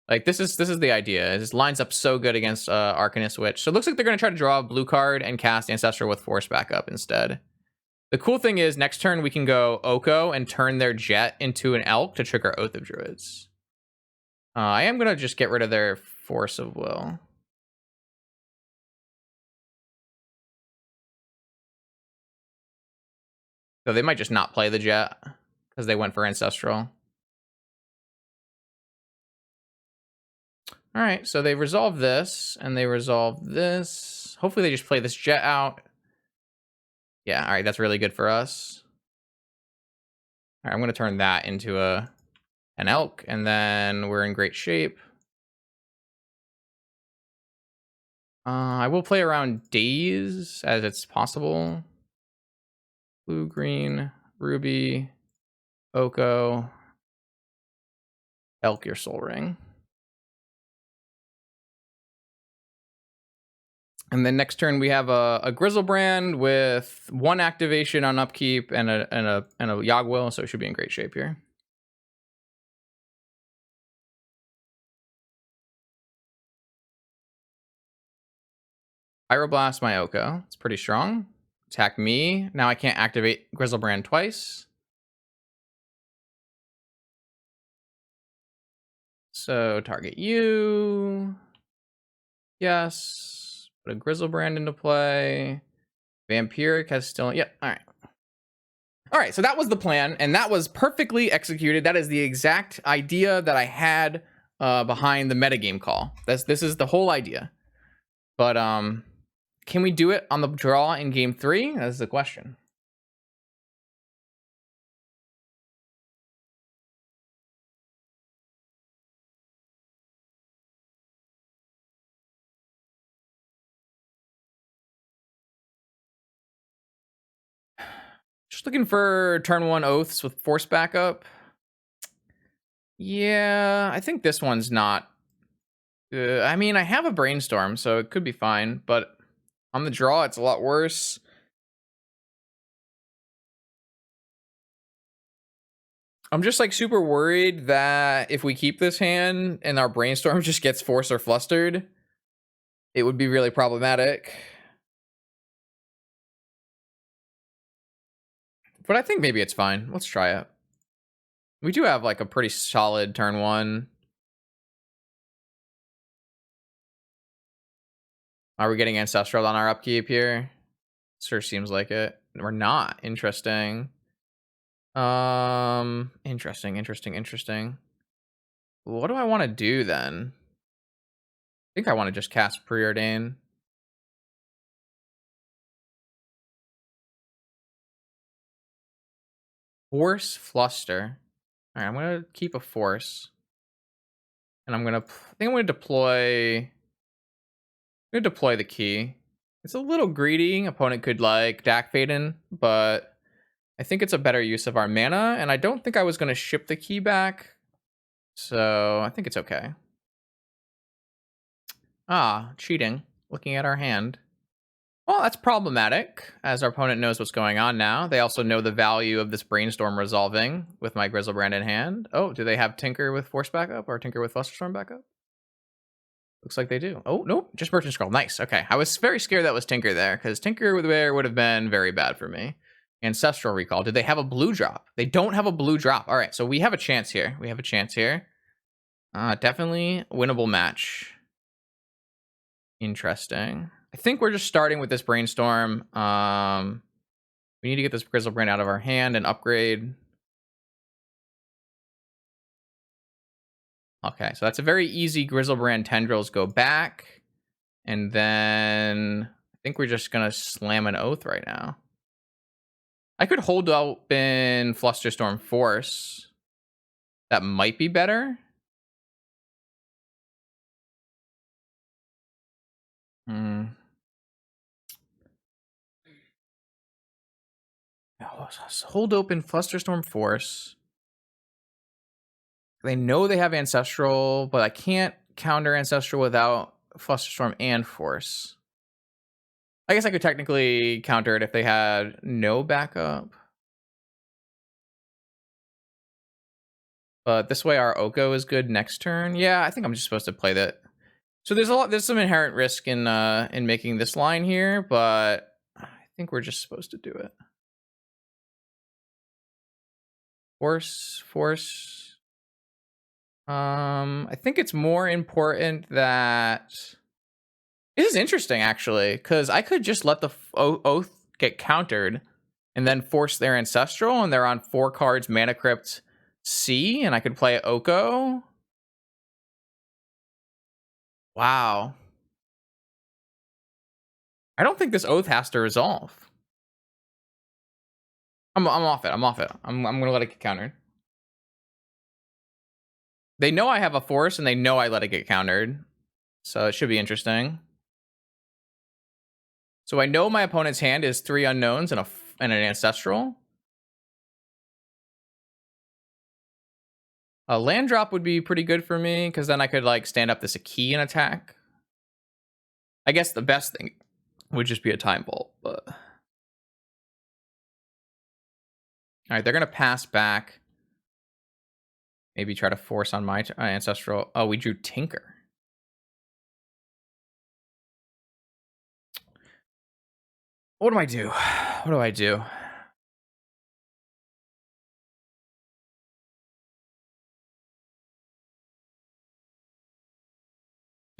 Like, this is the idea. It lines up so good against Arcanist Witch. So it looks like they're going to try to draw a blue card and cast Ancestral with Force back up instead. The cool thing is, next turn we can go Oko and turn their Jet into an Elk to trigger Oath of Druids. I am going to just get rid of their Force of Will. So they might just not play the Jet, because they went for Ancestral. All right, so they resolve this, and they resolve this. Hopefully they just play this Jet out. Yeah, all right, that's really good for us. All right, I'm going to turn that into an Elk, and then we're in great shape. I will play around Daze as it's possible. Blue, green, Ruby, Oko, Elk, your Soul Ring. And then next turn we have a Grizzlebrand with 1 activation on upkeep and a Yogwill, so it should be in great shape here. Pyroblast my Oko. It's pretty strong. Attack me. Now I can't activate Grizzlebrand twice. So target you. Yes. Put a Grizzlebrand into play. Vampiric has still... Yep, all right. All right, so that was the plan, and that was perfectly executed. That is the exact idea that I had behind the metagame call. This is the whole idea. But can we do it on the draw in game 3? That's the question. Just looking for turn 1 Oaths with Force backup. Yeah, I think this one's not... I mean, I have a Brainstorm, so it could be fine, but on the draw, it's a lot worse. I'm just like super worried that if we keep this hand and our Brainstorm just gets Force or Flustered, it would be really problematic. But I think maybe it's fine. Let's try it. We do have like a pretty solid turn 1. Are we getting Ancestral on our upkeep here? Sure seems like it. We're not. Interesting. Interesting. What do I want to do then? I think I want to just cast Preordain. Force Fluster. All right, I'm gonna keep a Force, and I think I'm gonna deploy. I'm gonna deploy the key. It's a little greedy. Opponent could like Dak Faden, but I think it's a better use of our mana, and I don't think I was going to ship the key back. So I think it's okay. Ah, cheating. Looking at our hand. Well, that's problematic, as our opponent knows what's going on now. They also know the value of this Brainstorm resolving with my Grizzlebrand in hand. Oh, do they have Tinker with Force backup or Tinker with Flusterstorm backup? Looks like they do. Oh, nope, just Merchant Scroll. Nice, okay. I was very scared that was Tinker there, because Tinker there would have been very bad for me. Ancestral Recall. Did they have a blue drop? They don't have a blue drop. All right, so we have a chance here. Definitely winnable match. Interesting. I think we're just starting with this Brainstorm. We need to get this Grizzlebrand out of our hand and upgrade. Okay, so that's a very easy Grizzlebrand Tendrils go back. And then I think we're just going to slam an Oath right now. I could hold open Flusterstorm Force. That might be better. Hold open Flusterstorm Force. They know they have Ancestral, but I can't counter Ancestral without Flusterstorm and Force. I guess I could technically counter it if they had no backup. But this way our Oko is good next turn. Yeah, I think I'm just supposed to play that. So there's some inherent risk in making this line here, but I think we're just supposed to do it. Force. I think it's more important that this is interesting actually, because I could just let the Oath get countered and then force their Ancestral, and they're on 4 cards Mana Crypt C, and I could play Oko. Wow. I don't think this Oath has to resolve. I'm off it. I'm gonna let it get countered. They know I have a Force, and they know I let it get countered. So it should be interesting. So I know my opponent's hand is 3 unknowns and an Ancestral. A land drop would be pretty good for me, because then I could like stand up this key and attack. I guess the best thing would just be a Time Vault, but... Alright, they're going to pass back. Maybe try to force on my Ancestral. Oh, we drew Tinker. What do I do? What do I do?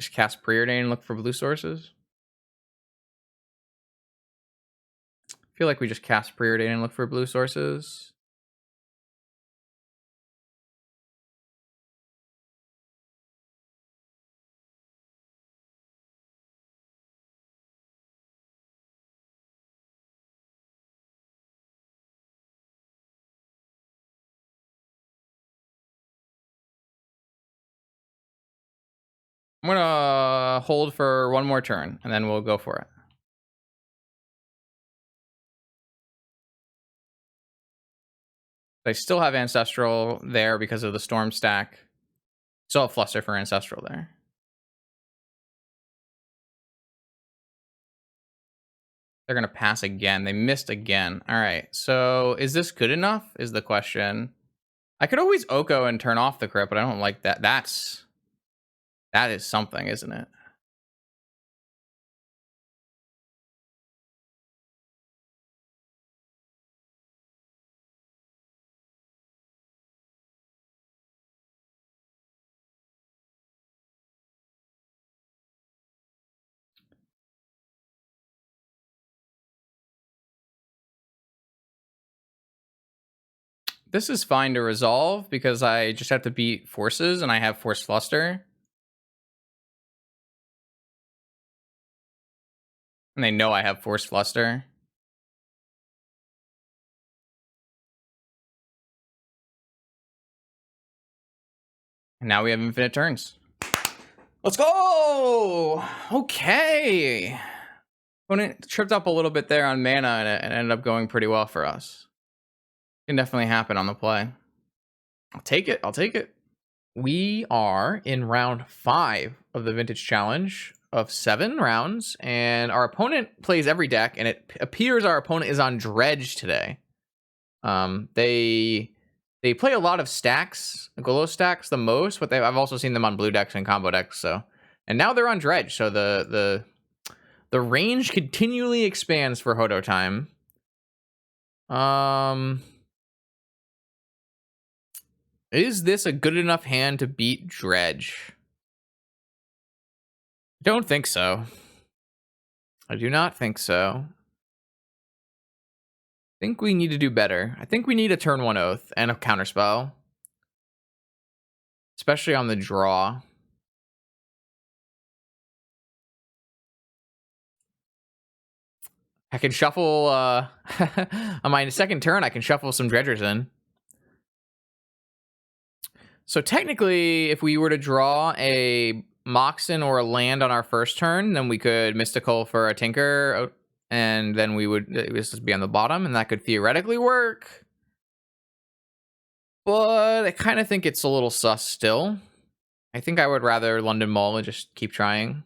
Just cast Preordain and look for blue sources? I feel like we just cast Preordain and look for blue sources. I'm gonna hold for one more turn, and then we'll go for it. I still have Ancestral there because of the Storm stack. Still have Fluster for Ancestral there. They're going to pass again. They missed again. All right. So is this good enough is the question. I could always Oko and turn off the crypt, but I don't like that. That is something, isn't it? This is fine to resolve because I just have to beat Forces and I have Force Fluster. And they know I have Force Fluster. And now we have infinite turns. Let's go! Okay. Opponent tripped up a little bit there on mana, and it ended up going pretty well for us. Can definitely happen on the play. I'll take it. I'll take it. We are in round 5 of the Vintage Challenge of 7 rounds, and our opponent plays every deck, and it appears our opponent is on Dredge today. They play a lot of stacks, Golo stacks the most, but I've also seen them on blue decks and combo decks. So, and now they're on Dredge, so the range continually expands for Hodo time. Is this a good enough hand to beat Dredge? Don't think so. I do not think so. I think we need to do better. I think we need a turn 1 Oath and a counterspell. Especially on the draw. I can shuffle, on my second turn, I can shuffle some Dredgers in. So technically, if we were to draw a Moxen or a land on our first turn, then we could Mystical for a Tinker, and then we would just be on the bottom, and that could theoretically work. But I kind of think it's a little sus still. I think I would rather London Mull and just keep trying.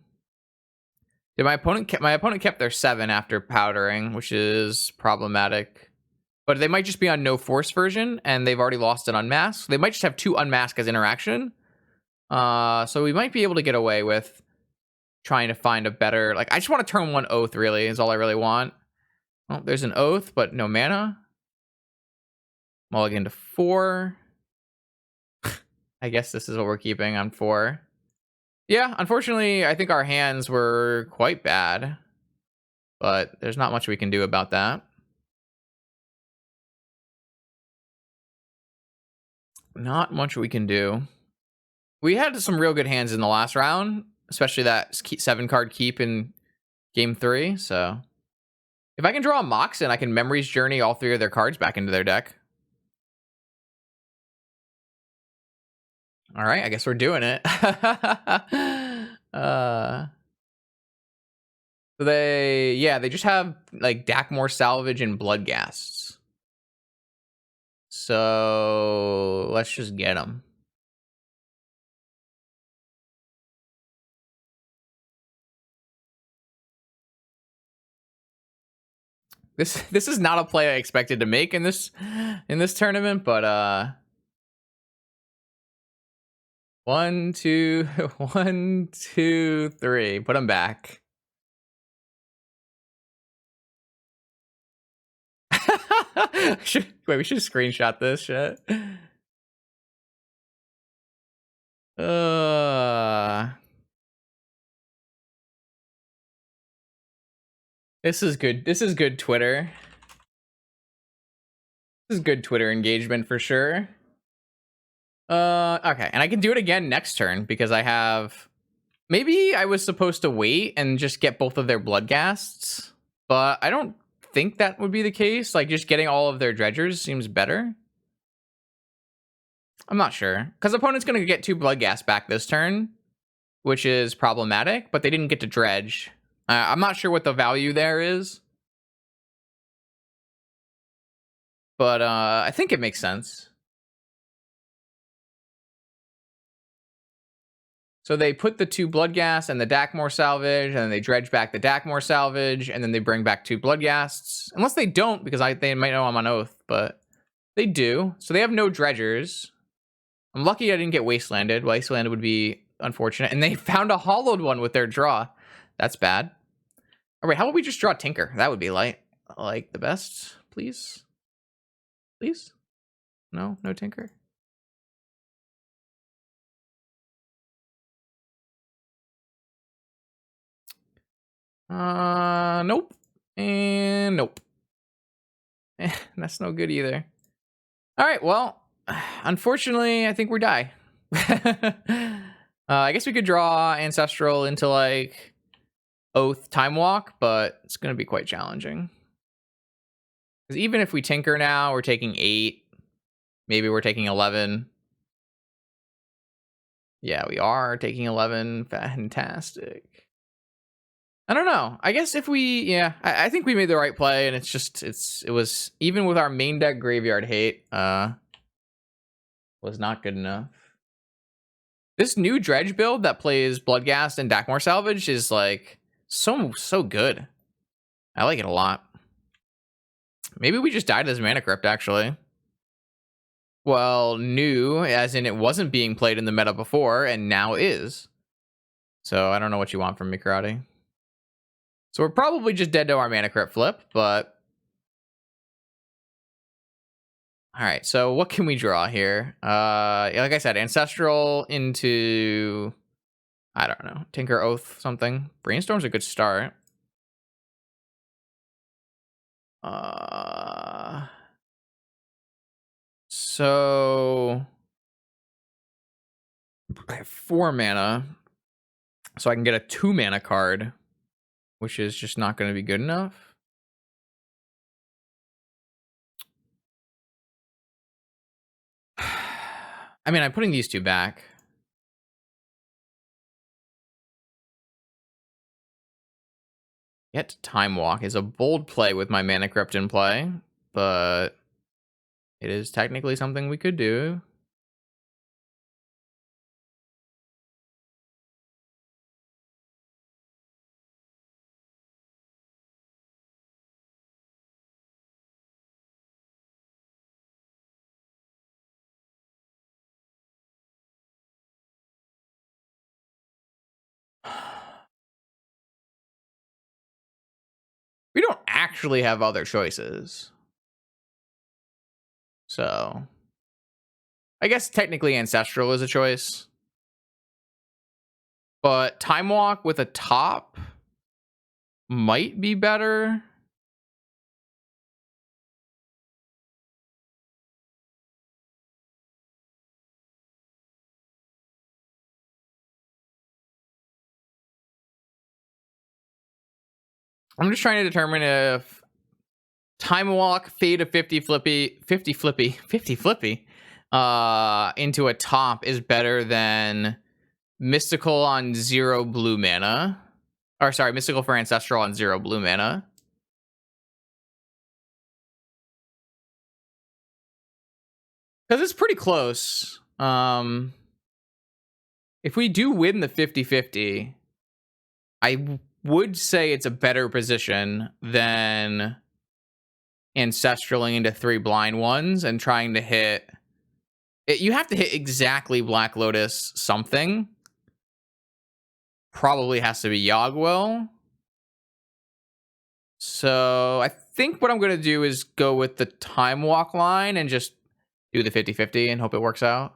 Did my opponent kept their 7 after powdering, which is problematic. But they might just be on no force version, and they've already lost an unmask. They might just have 2 unmask as interaction. So we might be able to get away with trying to find a better... Like, I just want to turn 1 Oath, really, is all I really want. Oh, there's an Oath, but no mana. Mulligan to 4. I guess this is what we're keeping on 4. Yeah, unfortunately, I think our hands were quite bad. But there's not much we can do about that. Not much we can do. We had some real good hands in the last round, especially that 7-card keep in game 3. So if I can draw a Moxen, I can Memories Journey all 3 of their cards back into their deck. All right, I guess we're doing it. They just have like Dakmore Salvage and Bloodghasts. So let's just get them. This is not a play I expected to make in this tournament, but 1, 2, 1, 2, 3. Put them back. Wait, we should screenshot this shit. This is good. This is good Twitter. This is good Twitter engagement for sure. Okay, and I can do it again next turn because I have... Maybe I was supposed to wait and just get both of their Bloodghasts, but I don't think that would be the case. Like, just getting all of their Dredgers seems better. I'm not sure. Because opponent's going to get 2 Bloodghasts back this turn, which is problematic, but they didn't get to Dredge. I'm not sure what the value there is. But I think it makes sense. So they put the 2 Bloodghasts and the Dakmore Salvage, and then they dredge back the Dakmore Salvage, and then they bring back 2 Bloodghasts. Unless they don't, because they might know I'm on Oath, but they do. So they have no Dredgers. I'm lucky I didn't get Wastelanded. Wastelanded would be unfortunate. And they found a hollowed one with their draw. That's bad. All right, how about we just draw Tinker? That would be like the best, please. Please? No Tinker. Nope. And nope. That's no good either. All right, well, unfortunately, I think we die. I guess we could draw Ancestral into like Oath Time Walk, but it's going to be quite challenging. Because even if we Tinker now, we're taking 8. Maybe we're taking 11. Yeah, we are taking 11. Fantastic. I don't know. I guess if we, yeah, I think we made the right play, and it was even with our main deck graveyard hate, was not good enough. This new Dredge build that plays Bloodghast and Dakmor Salvage is like so good. I like it a lot. Maybe we just died as Mana Crypt, actually. Well, new, as in it wasn't being played in the meta before, and now is. So I don't know what you want from me, Karate. So we're probably just dead to our Mana Crypt flip, but... Alright, so what can we draw here? Like I said, Ancestral into... I don't know. Tinker Oath something. Brainstorm's a good start. So... I have 4 mana. So I can get a 2 mana card, which is just not going to be good enough. I mean, I'm putting these 2 back. Yet Time Walk is a bold play with my Mana Crypt in play, but it is technically something we could do. We don't actually have other choices. So I guess technically Ancestral is a choice. But Time Walk with a top might be better. I'm just trying to determine if Time Walk, Fade a 50 flippy into a top is better than Mystical on 0 blue mana. Or sorry, Mystical for Ancestral on 0 blue mana. Because it's pretty close. If we do win the 50-50, I would say it's a better position than Ancestraling into 3 blind ones and trying to hit... You have to hit exactly Black Lotus something. Probably has to be Yogwell. So I think what I'm going to do is go with the Time Walk line and just do the 50-50 and hope it works out.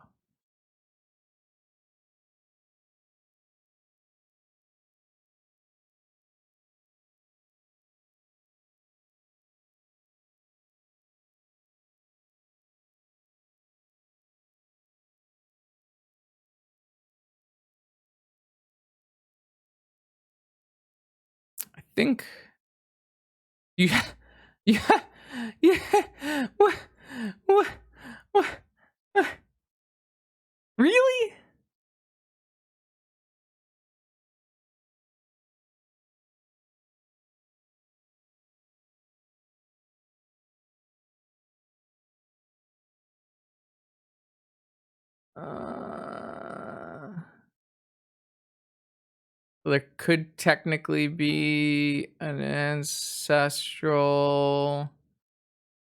I think... Yeah. What? Really? There could technically be an Ancestral,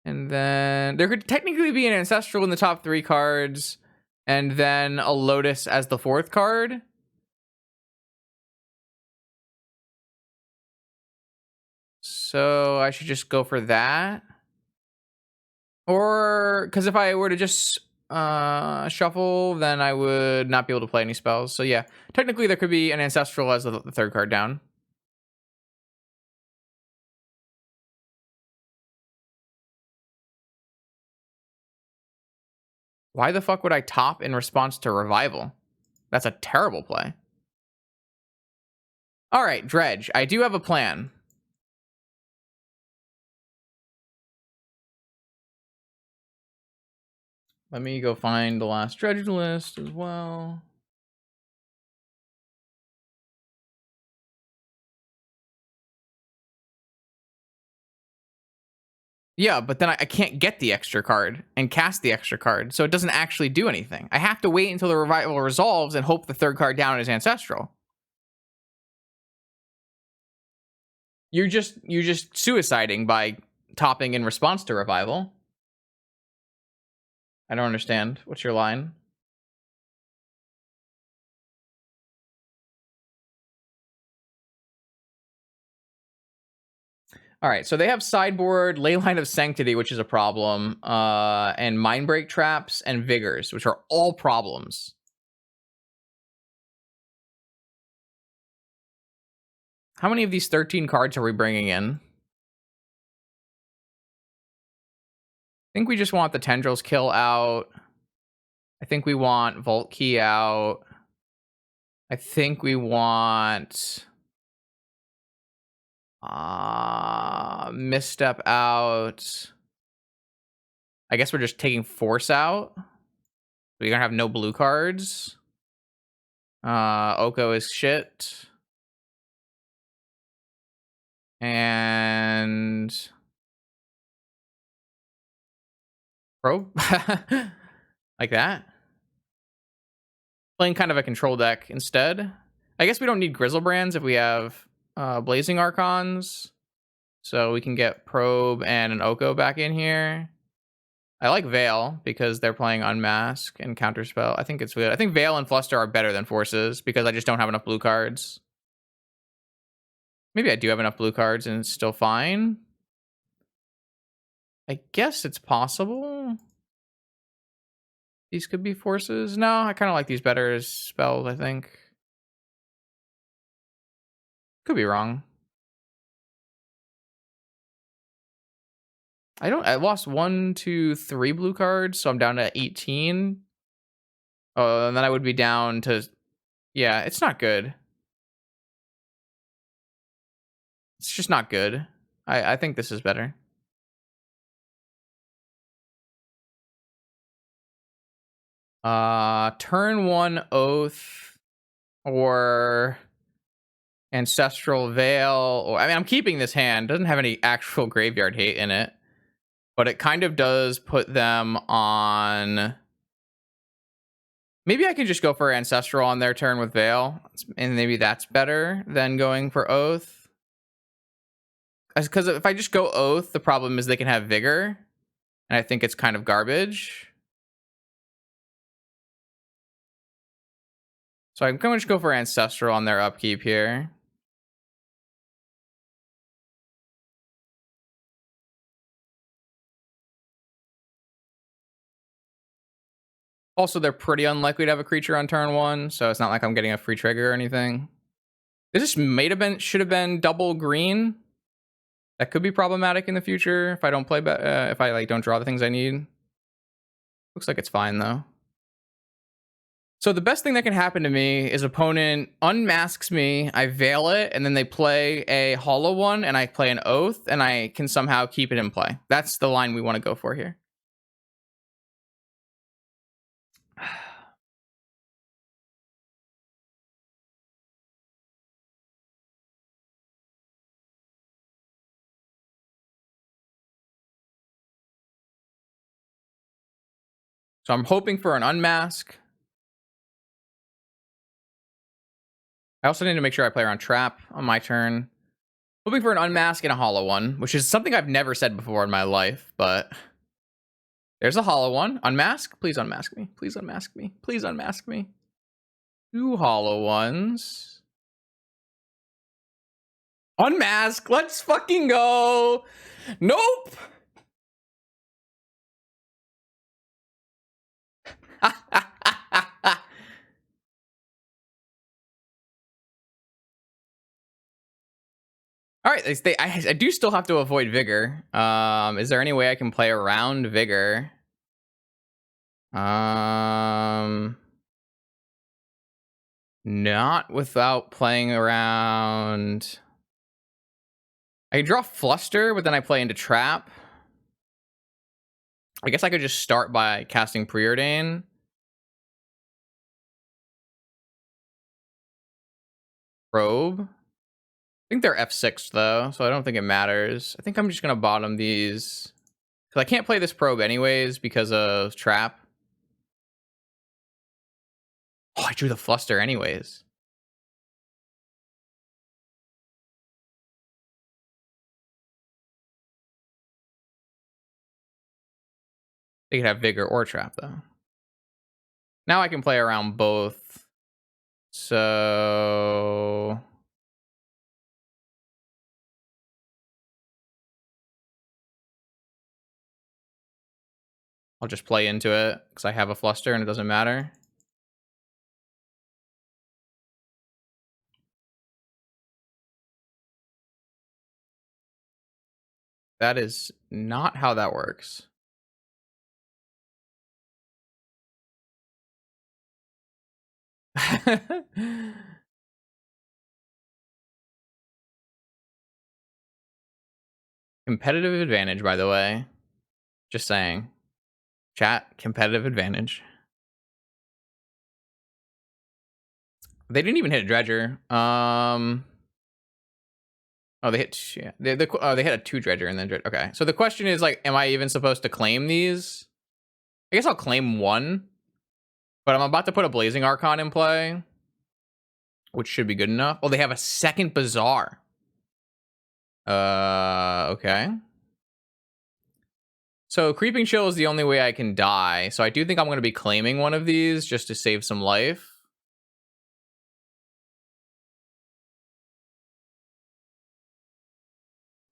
and then there could technically be an Ancestral in the top 3 cards, and then a Lotus as the 4th card. So I should just go for that. Or, because if I were to just shuffle, then I would not be able to play any spells. So yeah, technically there could be an Ancestral as the 3rd card down. Why the fuck would I top in response to Revival? That's a terrible play. All right, Dredge, I do have a plan. Let me go find the last Dredge list as well. Yeah, but then I can't get the extra card and cast the extra card, so it doesn't actually do anything. I have to wait until the revival resolves and hope the third card down is ancestral. You're just suiciding by topping in response to revival. I don't understand. What's your line? All right, so they have sideboard, Leyline of Sanctity, which is a problem, and Mindbreak Traps and Vigors, which are all problems. How many of these 13 cards are we bringing in? I think we just want the Tendrils Kill out. I think we want Vault Key out. I think we want Misstep out. I guess we're just taking Force out. We're gonna have no blue cards. Oko is shit. And Probe. Like that. Playing kind of a control deck instead. I guess we don't need Grizzlebrands if we have Blazing Archons. So we can get Probe and an Oko back in here. I like Veil because they're playing Unmask and Counterspell. I think it's good. I think Veil and Fluster are better than Forces because I just don't have enough blue cards. Maybe I do have enough blue cards and it's still fine. I guess it's possible. These could be Forces. No, I kind of like these better as spells, I think. Could be wrong. I lost 1, 2, 3 blue cards, so I'm down to 18. Oh, and then I would be down to, yeah, it's not good. It's just not good. I think this is better. Turn 1 Oath or Ancestral Veil. Or, I mean, I'm keeping this hand. It doesn't have any actual graveyard hate in it, but it kind of does put them on. Maybe I can just go for Ancestral on their turn with Veil, and maybe that's better than going for Oath. Because if I just go Oath, the problem is they can have Vigor, and I think it's kind of garbage. So I'm going to just go for Ancestral on their upkeep here. Also, they're pretty unlikely to have a creature on turn 1, so it's not like I'm getting a free trigger or anything. This should have been double green. That could be problematic in the future if I don't play, if I don't draw the things I need. Looks like it's fine though. So the best thing that can happen to me is opponent unmasks me, I veil it, and then they play a hollow one, and I play an Oath, and I can somehow keep it in play. That's the line we want to go for here. So I'm hoping for an unmask. I also need to make sure I play around trap on my turn. Hoping for an unmask and a hollow one, which is something I've never said before in my life, but there's a hollow one. Unmask? Please unmask me. Please unmask me. Please unmask me. 2 hollow ones. Unmask. Let's fucking go. Nope. All right, I do still have to avoid Vigor. Is there any way I can play around Vigor? Not without playing around. I can draw Fluster, but then I play into Trap. I guess I could just start by casting Preordain. Probe. I think they're F6 though, so I don't think it matters. I think I'm just gonna bottom these. I can't play this probe anyways because of trap. Oh, I drew the fluster anyways. They could have vigor or trap though. Now I can play around both. So I'll just play into it because I have a fluster and it doesn't matter. That is not how that works. Competitive advantage, by the way. Just saying. Chat, competitive advantage. They didn't even hit a dredger. Oh, they hit. Yeah, they hit a 2 dredger and then okay. So the question is like, am I even supposed to claim these? I guess I'll claim 1, but I'm about to put a Blazing Archon in play, which should be good enough. Oh, they have a second Bazaar. Okay. So Creeping Chill is the only way I can die. So I do think I'm going to be claiming one of these just to save some life.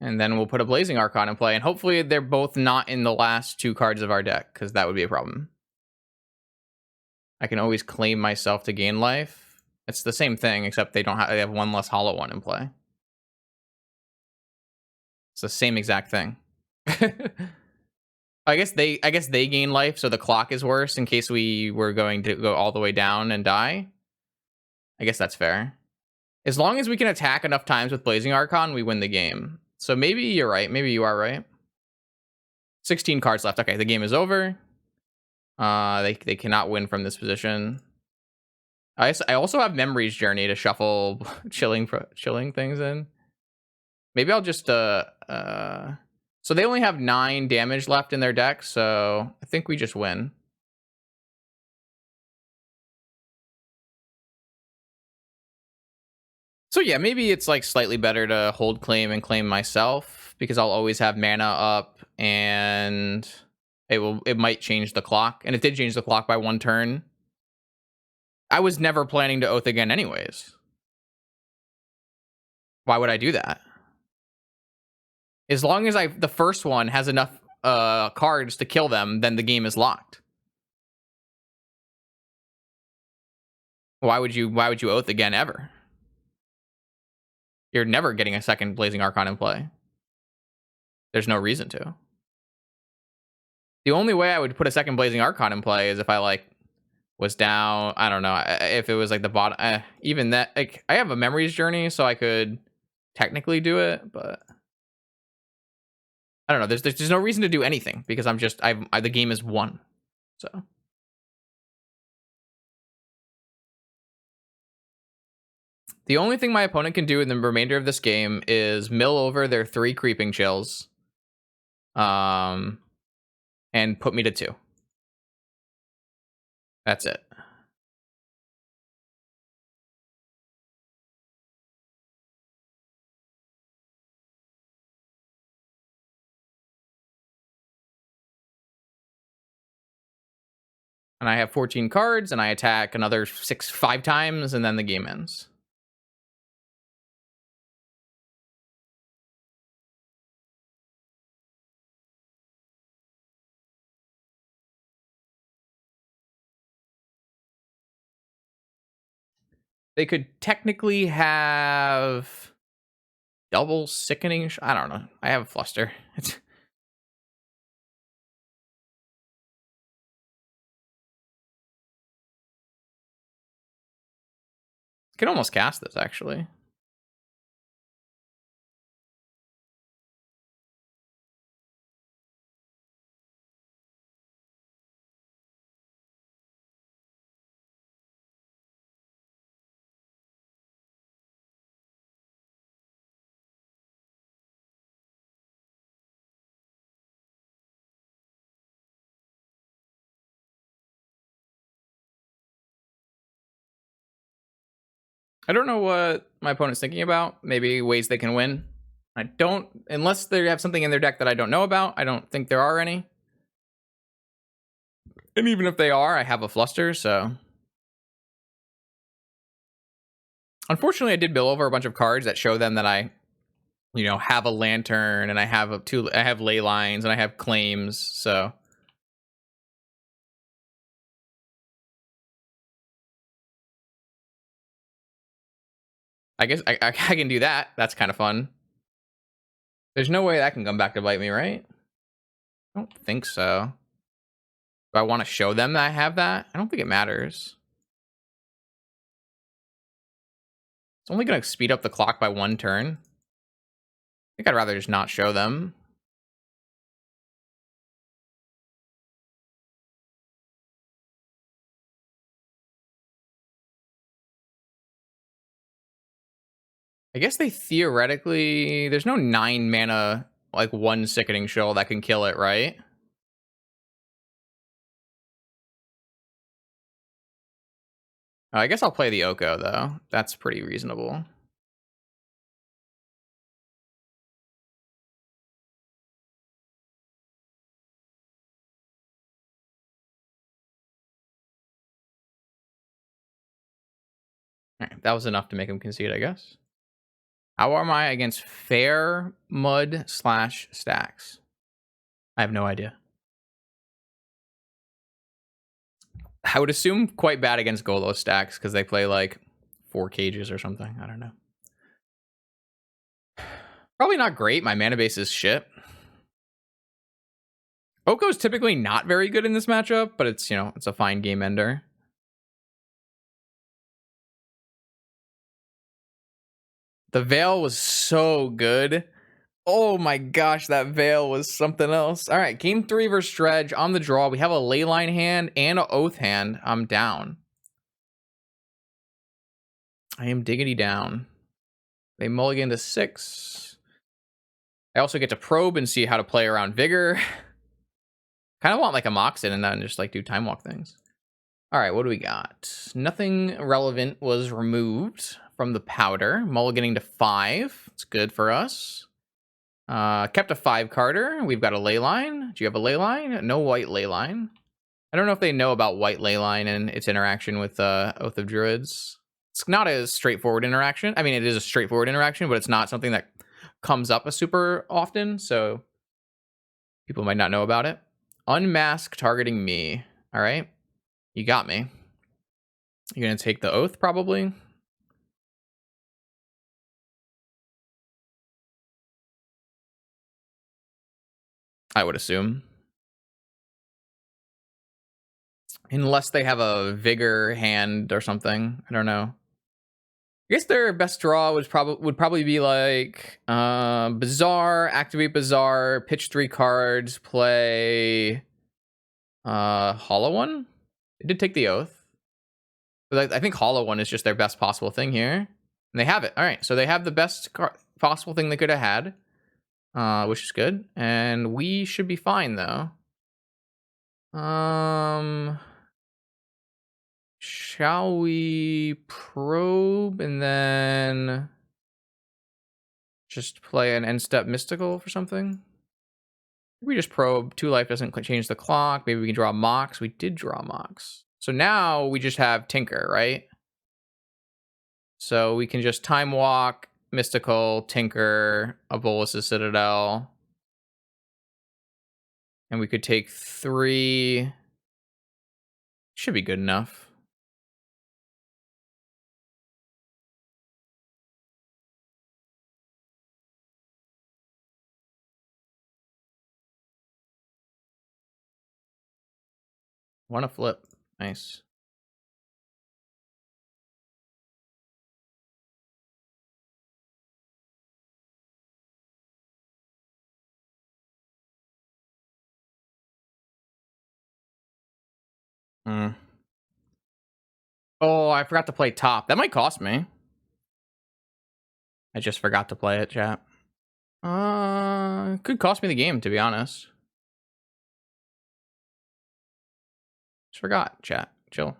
And then we'll put a Blazing Archon in play. And hopefully they're both not in the last 2 cards of our deck, because that would be a problem. I can always claim myself to gain life. It's the same thing, except they have 1 less hollow one in play. It's the same exact thing. I guess they gain life, so the clock is worse in case we were going to go all the way down and die. I guess that's fair. As long as we can attack enough times with Blazing Archon, we win the game. So maybe you're right. Maybe you are right. 16 cards left. Okay, the game is over. They cannot win from this position. I also have Memory's Journey to shuffle chilling things in. Maybe I'll just so they only have 9 damage left in their deck, so I think we just win. So yeah, maybe it's like slightly better to hold claim and claim myself because I'll always have mana up and it might change the clock. And it did change the clock by 1 turn. I was never planning to Oath again anyways. Why would I do that? As long as the first one has enough cards to kill them, then the game is locked. Why would you Oath again ever? You're never getting a second Blazing Archon in play. There's no reason to. The only way I would put a second Blazing Archon in play is if I like was down. I don't know if it was like the bottom. Even that, like I have a Memories Journey, so I could technically do it, but I don't know. There's no reason to do anything because I'm just the game is won. So the only thing my opponent can do in the remainder of this game is mill over their 3 Creeping Chills, and put me to 2. That's it. And I have 14 cards, and I attack another 5 times, and then the game ends. They could technically have double sickening. I don't know. I have a fluster. It's can almost cast this actually. I don't know what my opponent's thinking about. Maybe ways they can win. I don't, unless they have something in their deck that I don't know about. I don't think there are any. And even if they are, I have a fluster, so. Unfortunately, I did bill over a bunch of cards that show them that I, have a lantern and I have I have ley lines and I have claims, so. I guess I can do that. That's kind of fun. There's no way that can come back to bite me, right? I don't think so. Do I want to show them that I have that? I don't think it matters. It's only going to speed up the clock by 1 turn. I think I'd rather just not show them. I guess they theoretically... There's no 9 mana, like 1 Sickening Shoal that can kill it, right? Oh, I guess I'll play the Oko, though. That's pretty reasonable. Alright, that was enough to make him concede, I guess. How am I against fair mud / stacks? I have no idea. I would assume quite bad against Golo stacks because they play like 4 cages or something. I don't know. Probably not great. My mana base is shit. Oko's typically not very good in this matchup, but it's, it's a fine game ender. The Veil was so good. Oh my gosh, that Veil was something else. All right, game 3 versus Dredge on the draw. We have a Leyline hand and an Oath hand. I'm down. I am diggity down. They mulligan to 6. I also get to probe and see how to play around Vigor. Kind of want like a Moxin and then just like do Time Walk things. All right, what do we got? Nothing relevant was removed from the powder. Mulliganing to 5. It's good for us. Kept a 5-carder. We've got a Leyline. Do you have a Leyline? No white Leyline. I don't know if they know about white Leyline and its interaction with Oath of Druids. It's not a straightforward interaction. I mean, it is a straightforward interaction, but it's not something that comes up super often, so people might not know about it. Unmask targeting me. All right. You got me. You're going to take the Oath, probably. I would assume. Unless they have a Vigor hand or something. I don't know. I guess their best draw would probably be like Bazaar, activate Bazaar, pitch 3 cards, play Hollow One. They did take the Oath. But I think Hollow One is just their best possible thing here. And they have it. All right, so they have the best possible thing they could have had, which is good. And we should be fine, though. Shall we probe and then just play an end step mystical for something? We just probe. 2 life doesn't change the clock. Maybe we can draw Mox. We did draw Mox. So now we just have Tinker, right? So we can just Time Walk, Mystical, Tinker, a Bolus's Citadel. And we could take 3. Should be good enough. Want to flip. Nice. Oh, I forgot to play top. That might cost me. I just forgot to play it, chat. Could cost me the game, to be honest. Just forgot, chat. Chill.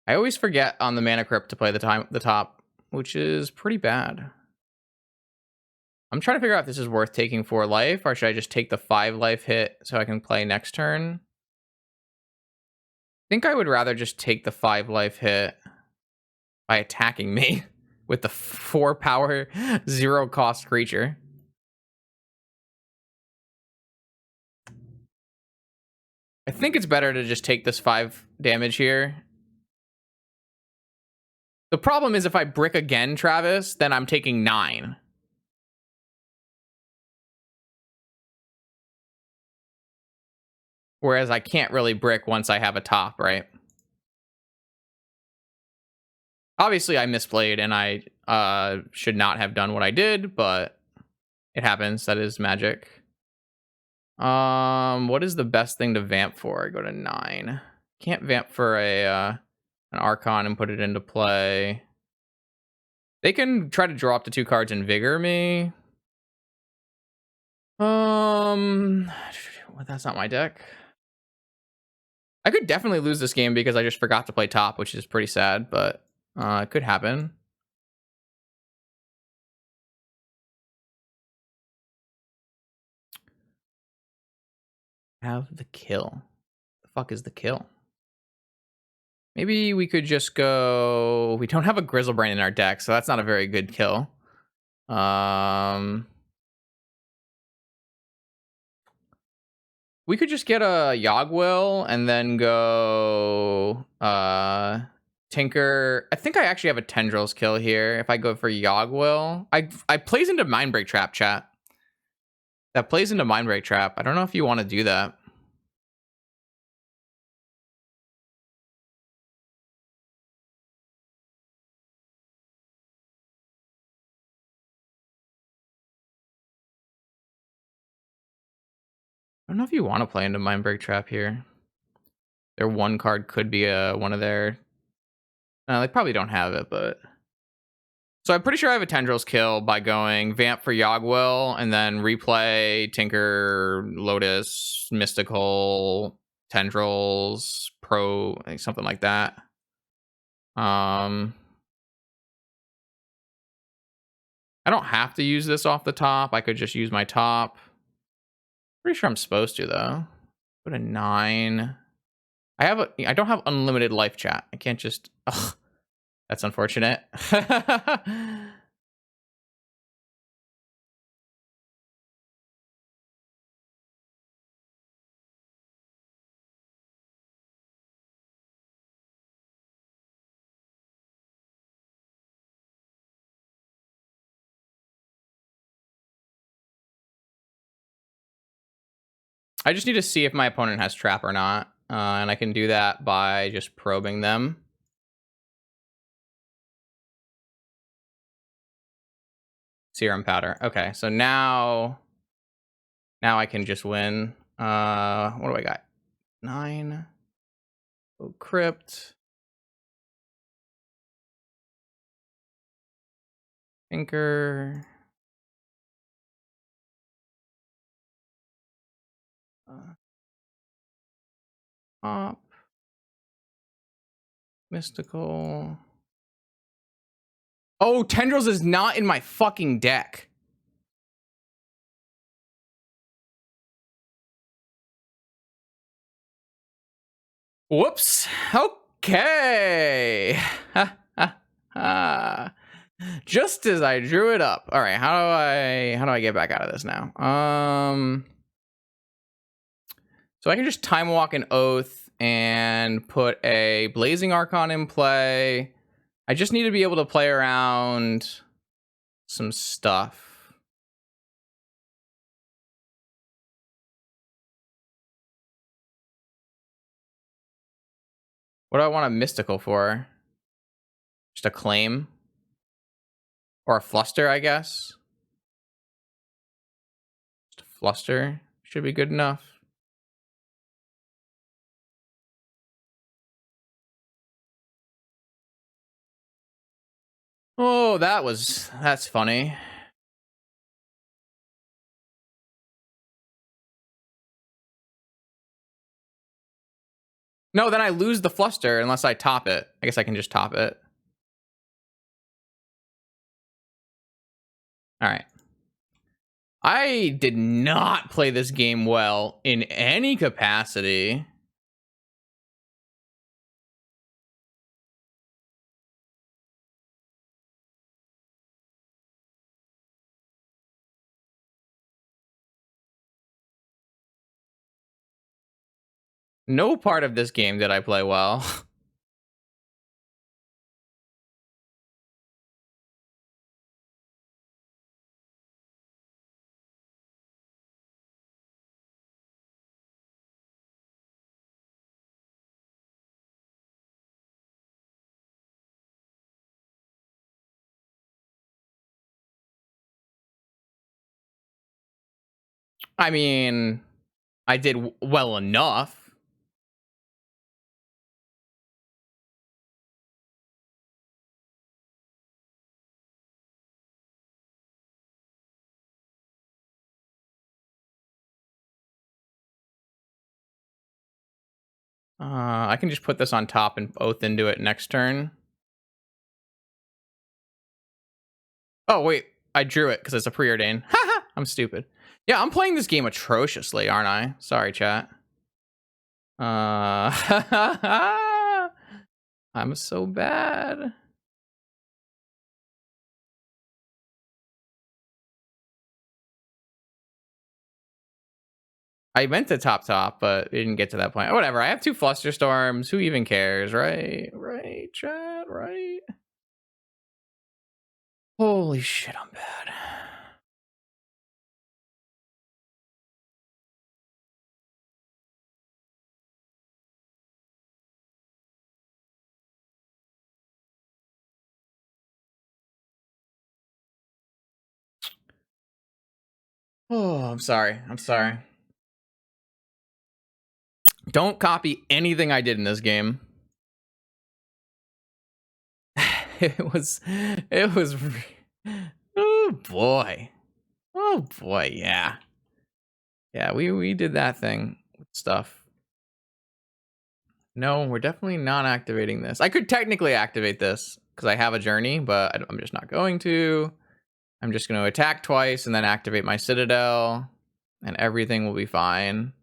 I always forget on the Mana Crypt to play the top, which is pretty bad. I'm trying to figure out if this is worth taking 4 life, or should I just take the 5 life hit so I can play next turn? I think I would rather just take the 5 life hit by attacking me with the 4 power, 0 cost creature. I think it's better to just take this 5 damage here. The problem is if I brick again, Travis, then I'm taking 9. Whereas I can't really brick once I have a top, right? Obviously, I misplayed and I should not have done what I did, but it happens. That is magic. What is the best thing to vamp for? I go to 9. Can't vamp for an Archon and put it into play. They can try to draw up to 2 cards and vigor me. Well, that's not my deck. I could definitely lose this game because I just forgot to play top, which is pretty sad, but it could happen. Have the kill. The fuck is the kill? Maybe we could just go... We don't have a Grizzlebrain in our deck, so that's not a very good kill. We could just get a Yogwill and then go Tinker. I think I actually have a Tendrils kill here. If I go for Yogwill, I plays into Mindbreak Trap, chat. That plays into Mindbreak Trap. I don't know if you want to do that. I don't know if you want to play into Mindbreak Trap here. Their 1 card could be one of their... they probably don't have it, but... So I'm pretty sure I have a Tendrils kill by going Vamp for Yogwill and then replay Tinker, Lotus, Mystical, Tendrils, Pro, something like that. I don't have to use this off the top. I could just use my top. Pretty sure I'm supposed to, though. Go to 9. I don't have unlimited life, chat. I can't just... Ugh, that's unfortunate. I just need to see if my opponent has trap or not. And I can do that by just probing them. Serum powder. Okay, so now I can just win. What do I got? 9. Oh, Crypt. Tinker. Pop. Mystical. Oh, Tendrils is not in my fucking deck. Whoops. Okay. Just as I drew it up. All right, how do I get back out of this now? So I can just Time Walk an Oath and put a Blazing Archon in play. I just need to be able to play around some stuff. What do I want a Mystical for? Just a Claim? Or a Fluster, I guess? Just a Fluster should be good enough. Oh, that's funny. No, then I lose the fluster unless I top it. I guess I can just top it. All right. I did not play this game well in any capacity. No part of this game did I play well. I mean, I did well enough. I can just put this on top and oath into it next turn. Oh, wait. I drew it because it's a preordain. Haha, I'm stupid. Yeah, I'm playing this game atrociously, aren't I? Sorry, chat. I'm so bad. I meant to top, but it didn't get to that point. Whatever. I have 2 fluster storms. Who even cares, right? Right, chat, right? Holy shit, I'm bad. Oh, I'm sorry. I'm sorry. Don't copy anything I did in this game. it was oh boy. Oh boy, yeah. Yeah, we did that thing with stuff. No, we're definitely not activating this. I could technically activate this because I have a journey, but I'm just not going to. I'm just going to attack twice and then activate my citadel, and everything will be fine.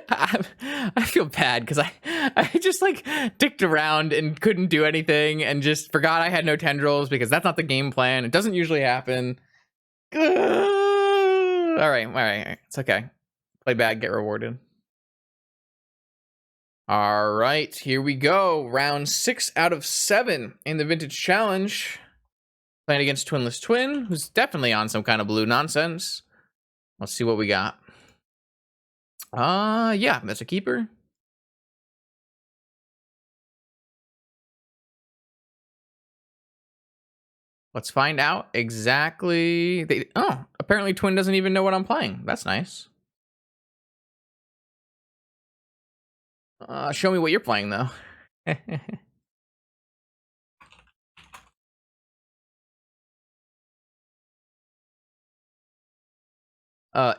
I feel bad because I just like dicked around and couldn't do anything and just forgot I had no tendrils because that's not the game plan. It doesn't usually happen. All right. It's okay. Play bad, get rewarded. All right, here we go. Round 6 out of 7 in the Vintage Challenge. Playing against Twinless Twin, who's definitely on some kind of blue nonsense. Let's see what we got. Yeah, that's a keeper. Let's find out exactly. Apparently Twin doesn't even know what I'm playing. That's nice. Show me what you're playing, though.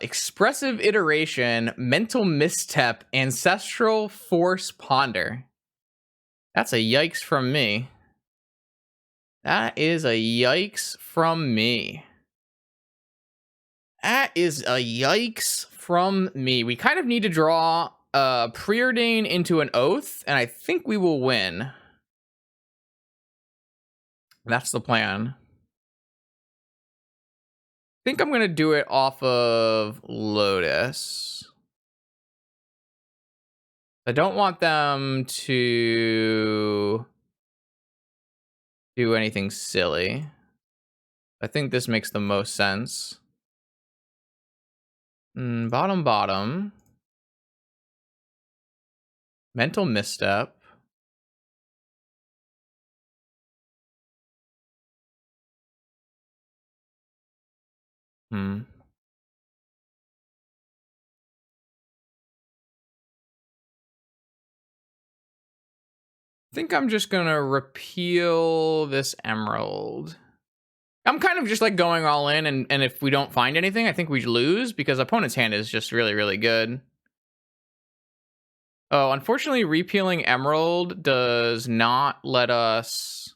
Expressive Iteration, Mental Misstep, Ancestral Force Ponder. That's a yikes from me. That is a yikes from me. That is a yikes from me. We kind of need to draw Preordain into an Oath, and I think we will win. That's the plan. I think I'm going to do it off of Lotus. I don't want them to do anything silly. I think this makes the most sense. Bottom. Mental Misstep. Hmm. I think I'm just gonna repeal this emerald. I'm kind of just like going all in, and if we don't find anything, I think we lose because opponent's hand is just really, really good. Oh, unfortunately, repealing emerald does not let us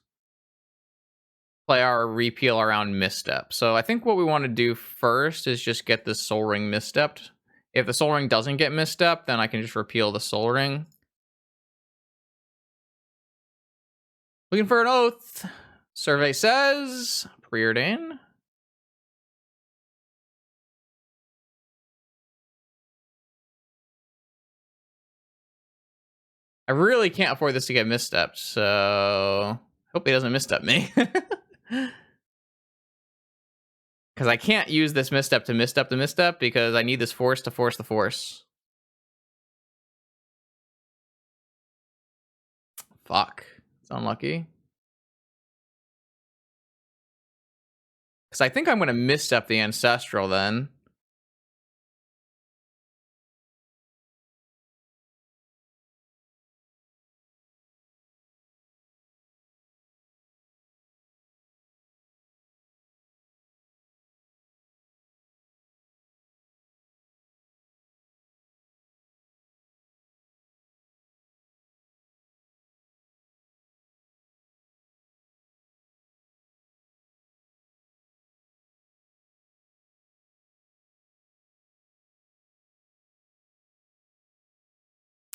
play our repeal around misstep. So I think what we want to do first is just get this soul ring misstepped. If the soul ring doesn't get misstepped, then I can just repeal the soul ring. Looking for an oath. Survey says preordain. I really can't afford this to get misstepped, so hope he doesn't misstep me. Because I can't use this misstep to misstep the misstep because I need this force to force the force. Fuck. It's unlucky. Because I think I'm going to misstep the ancestral then.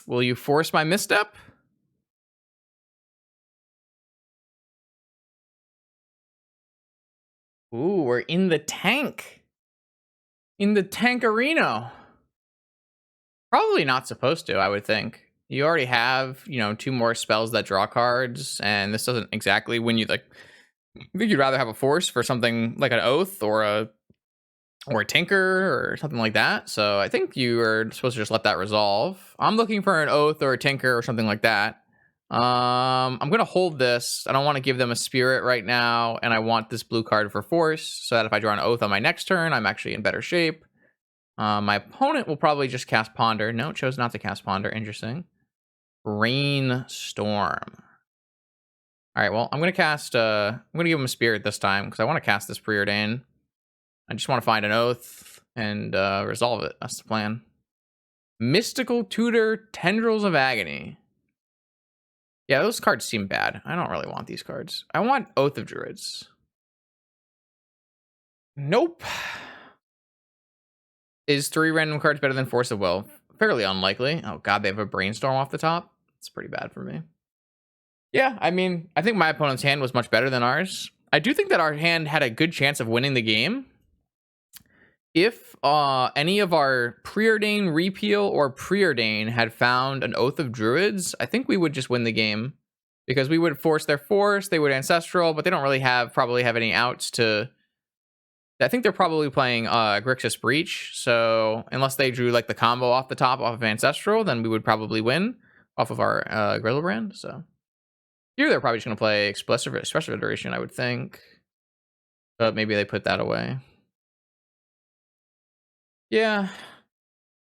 Will you force my misstep? Ooh, we're in the tank. In the tank arena. Probably not supposed to, I would think. You already have, 2 more spells that draw cards, and this doesn't exactly win you the. I think you'd rather have a force for something like an oath or a tinker or something like that. So I think you are supposed to just let that resolve. I'm looking for an oath or a tinker or something like that. I'm gonna hold this. I don't want to give them a spirit right now, and I want this blue card for force so that if I draw an oath on my next turn, I'm actually in better shape. My opponent will probably just cast Ponder. No, chose not to cast Ponder. Interesting. Rainstorm. All right, well, I'm gonna cast. I'm gonna give him a spirit this time because I want to cast this preordain. I just want to find an oath and resolve it. That's the plan. Mystical Tutor, Tendrils of Agony. Yeah, those cards seem bad. I don't really want these cards. I want Oath of Druids. Nope. Is 3 random cards better than Force of Will? Fairly unlikely. Oh god, they have a Brainstorm off the top. It's pretty bad for me. Yeah, I mean, I think my opponent's hand was much better than ours. I do think that our hand had a good chance of winning the game. If any of our preordain, repeal, or preordain had found an Oath of Druids, I think we would just win the game. Because we would force their force, they would ancestral, but they don't really probably have any outs to. I think they're probably playing Grixis Breach, so unless they drew like the combo off the top off of ancestral, then we would probably win off of our Grillbrand. So here they're probably just gonna play Expressive Iteration, I would think, but maybe they put that away. Yeah,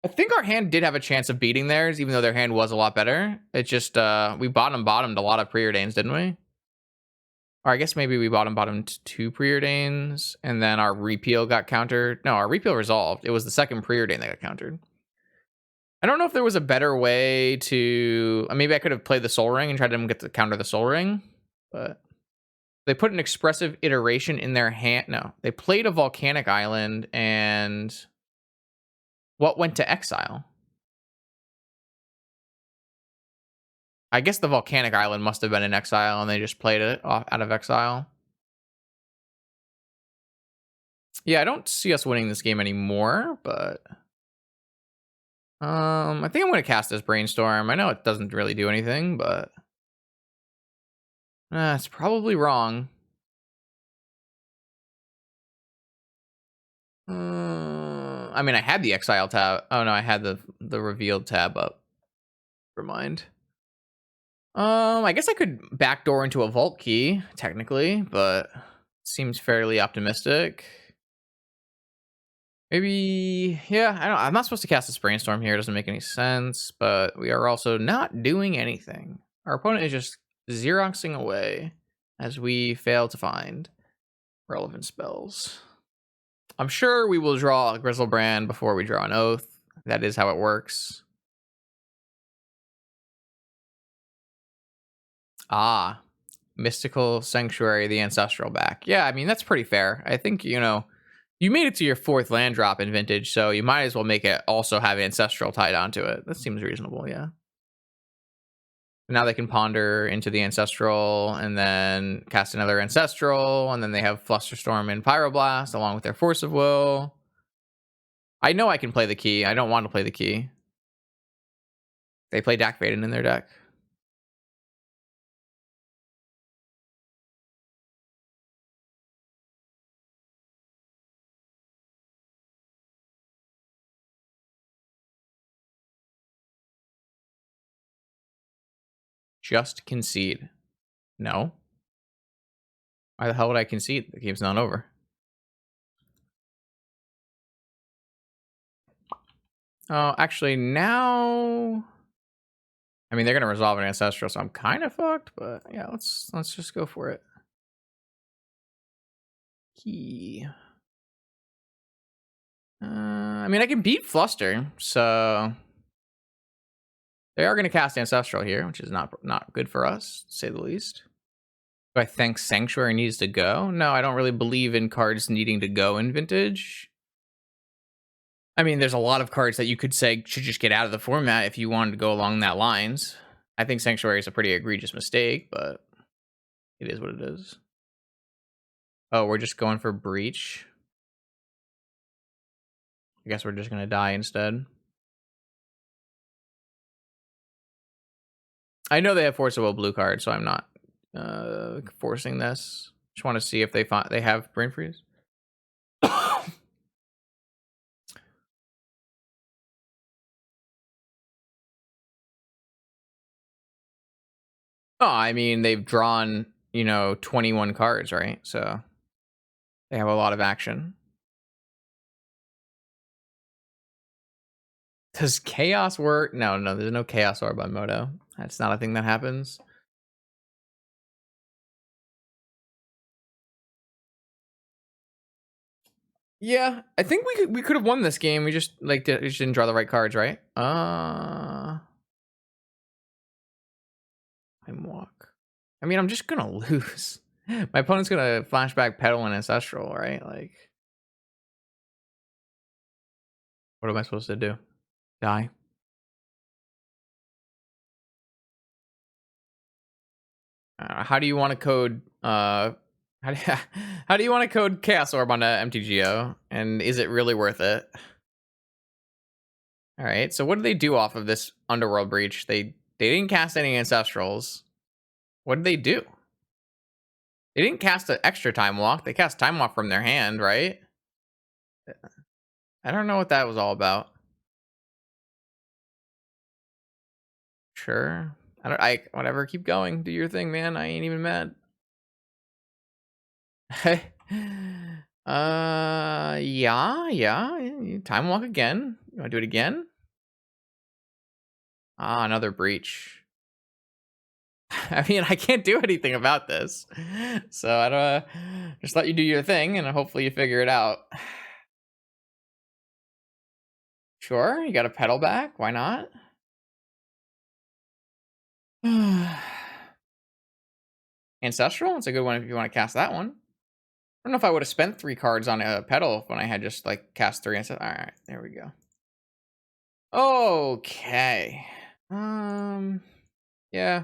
I think our hand did have a chance of beating theirs, even though their hand was a lot better. It just we bottomed a lot of preordains, didn't we? Or I guess maybe we bottomed 2 preordains, and then our repeal got countered. No, our repeal resolved. It was the second preordain that got countered. I don't know if there was a better way to. Maybe I could have played the Soul Ring and tried to get to counter the Soul Ring, but they put an Expressive Iteration in their hand. No, they played a Volcanic Island, and what went to exile? I guess the Volcanic Island must have been in exile, and they just played it out of exile. Yeah, I don't see us winning this game anymore, but I think I'm going to cast this Brainstorm. I know it doesn't really do anything, but it's probably wrong. I mean, I had the Exile tab. Oh no, I had the Revealed tab up. Never mind. I guess I could backdoor into a Vault Key technically, but seems fairly optimistic. Maybe, yeah, I'm not supposed to cast a Brainstorm here. It doesn't make any sense, but we are also not doing anything. Our opponent is just Xeroxing away as we fail to find relevant spells. I'm sure we will draw a Grizzlebrand before we draw an Oath. That is how it works. Ah, Mystical Sanctuary, the Ancestral back. Yeah, I mean, that's pretty fair. I think, you made it to your 4th land drop in Vintage, so you might as well make it also have Ancestral tied onto it. That seems reasonable, yeah. Now they can ponder into the Ancestral and then cast another Ancestral, and then they have Flusterstorm and Pyroblast along with their Force of Will. I know I can play the key. I don't want to play the key. They play Dak Vaden in their deck. Just concede. No. Why the hell would I concede? The game's not over. Oh, actually, now... I mean, they're going to resolve an Ancestral, so I'm kind of fucked, but yeah, let's just go for it. Key. I mean, I can beat Fluster, so... They are going to cast Ancestral here, which is not good for us, to say the least. Do I think Sanctuary needs to go? No, I don't really believe in cards needing to go in Vintage. I mean, there's a lot of cards that you could say should just get out of the format if you wanted to go along that lines. I think Sanctuary is a pretty egregious mistake, but it is what it is. Oh, we're just going for Breach. I guess we're just going to die instead. I know they have Force of Will blue card, so I'm not forcing this. Just want to see if they have Brain Freeze. Oh, I mean, they've drawn, 21 cards, right? So they have a lot of action. Does Chaos work? No, there's no Chaos Orb on Moto. That's not a thing that happens. Yeah, I think we could have won this game. We just didn't draw the right cards, right? Time walk. I mean, I'm just gonna lose. My opponent's gonna flashback Petal and Ancestral, right? Like, what am I supposed to do? Die? How do you want to code? How do you want to code Chaos Orb on a MTGO? And is it really worth it? All right. So what did they do off of this Underworld Breach? They didn't cast any Ancestrals. What did they do? They didn't cast an extra Time Walk. They cast Time Walk from their hand, right? I don't know what that was all about. Sure. Whatever. Keep going. Do your thing, man. I ain't even mad. Yeah. Time Walk again. You want to do it again? Ah, another Breach. I mean, I can't do anything about this. So I don't just let you do your thing and hopefully you figure it out. Sure, you got a pedal back. Why not? Ancestral? It's a good one if you want to cast that one. I don't know if I would have spent 3 cards on a pedal when I had just cast 3 Ancestral. All right, there we go. Okay. Yeah.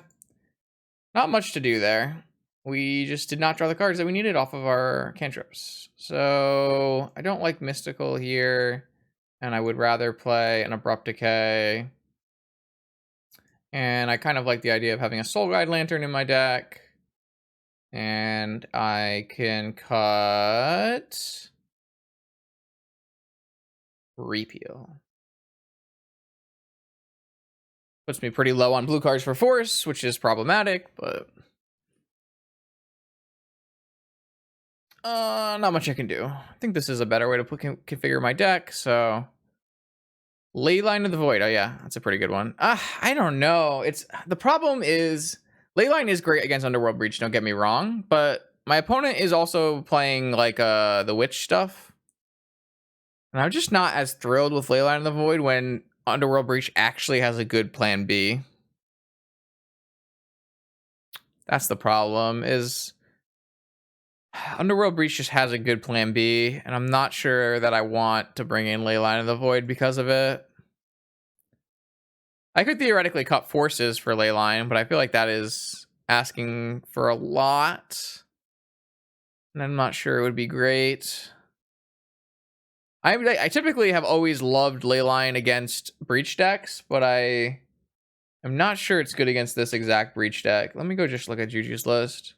Not much to do there. We just did not draw the cards that we needed off of our cantrips. So I don't like Mystical here. And I would rather play an Abrupt Decay. And I kind of like the idea of having a Soul Guide Lantern in my deck. And I can cut Repeal. Puts me pretty low on blue cards for Force, which is problematic, but... Not much I can do. I think this is a better way to configure my deck, so Leyline of the Void. Oh yeah, that's a pretty good one. I don't know. It's the problem is Leyline is great against Underworld Breach, don't get me wrong, but my opponent is also playing like the witch stuff. And I'm just not as thrilled with Leyline of the Void when Underworld Breach actually has a good plan B. That's the problem, is Underworld Breach just has a good plan B, and I'm not sure that I want to bring in Leyline of the Void because of it. I could theoretically cut forces for Leyline, but I feel like that is asking for a lot. And I'm not sure it would be great. I typically have always loved Leyline against Breach decks, but I'm not sure it's good against this exact Breach deck. Let me go just look at Juju's list.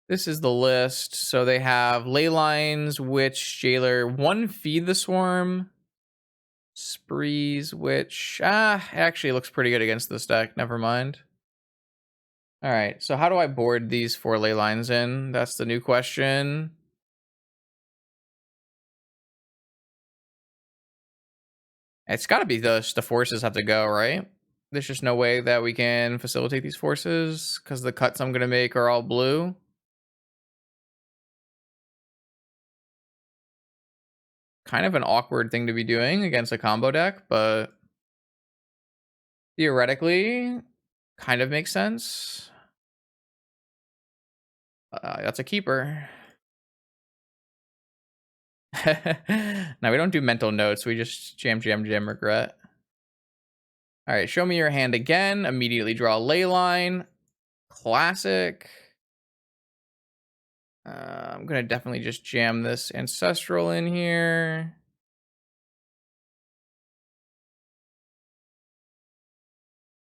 This is the list. So they have Leylines, Witch, Jailer, 1 Feed the Swarm, Sprees, Witch. It actually looks pretty good against this deck. Never mind. All right, so how do I board these 4 Leylines in? That's the new question. It's got to be the forces have to go, right? There's just no way that we can facilitate these forces because the cuts I'm going to make are all blue. Kind of an awkward thing to be doing against a combo deck, but theoretically kind of makes sense. That's a keeper. Now we don't do mental notes. We just jam, regret. All right, show me your hand again. Immediately draw a Leyline. Classic. I'm going to definitely just jam this Ancestral in here.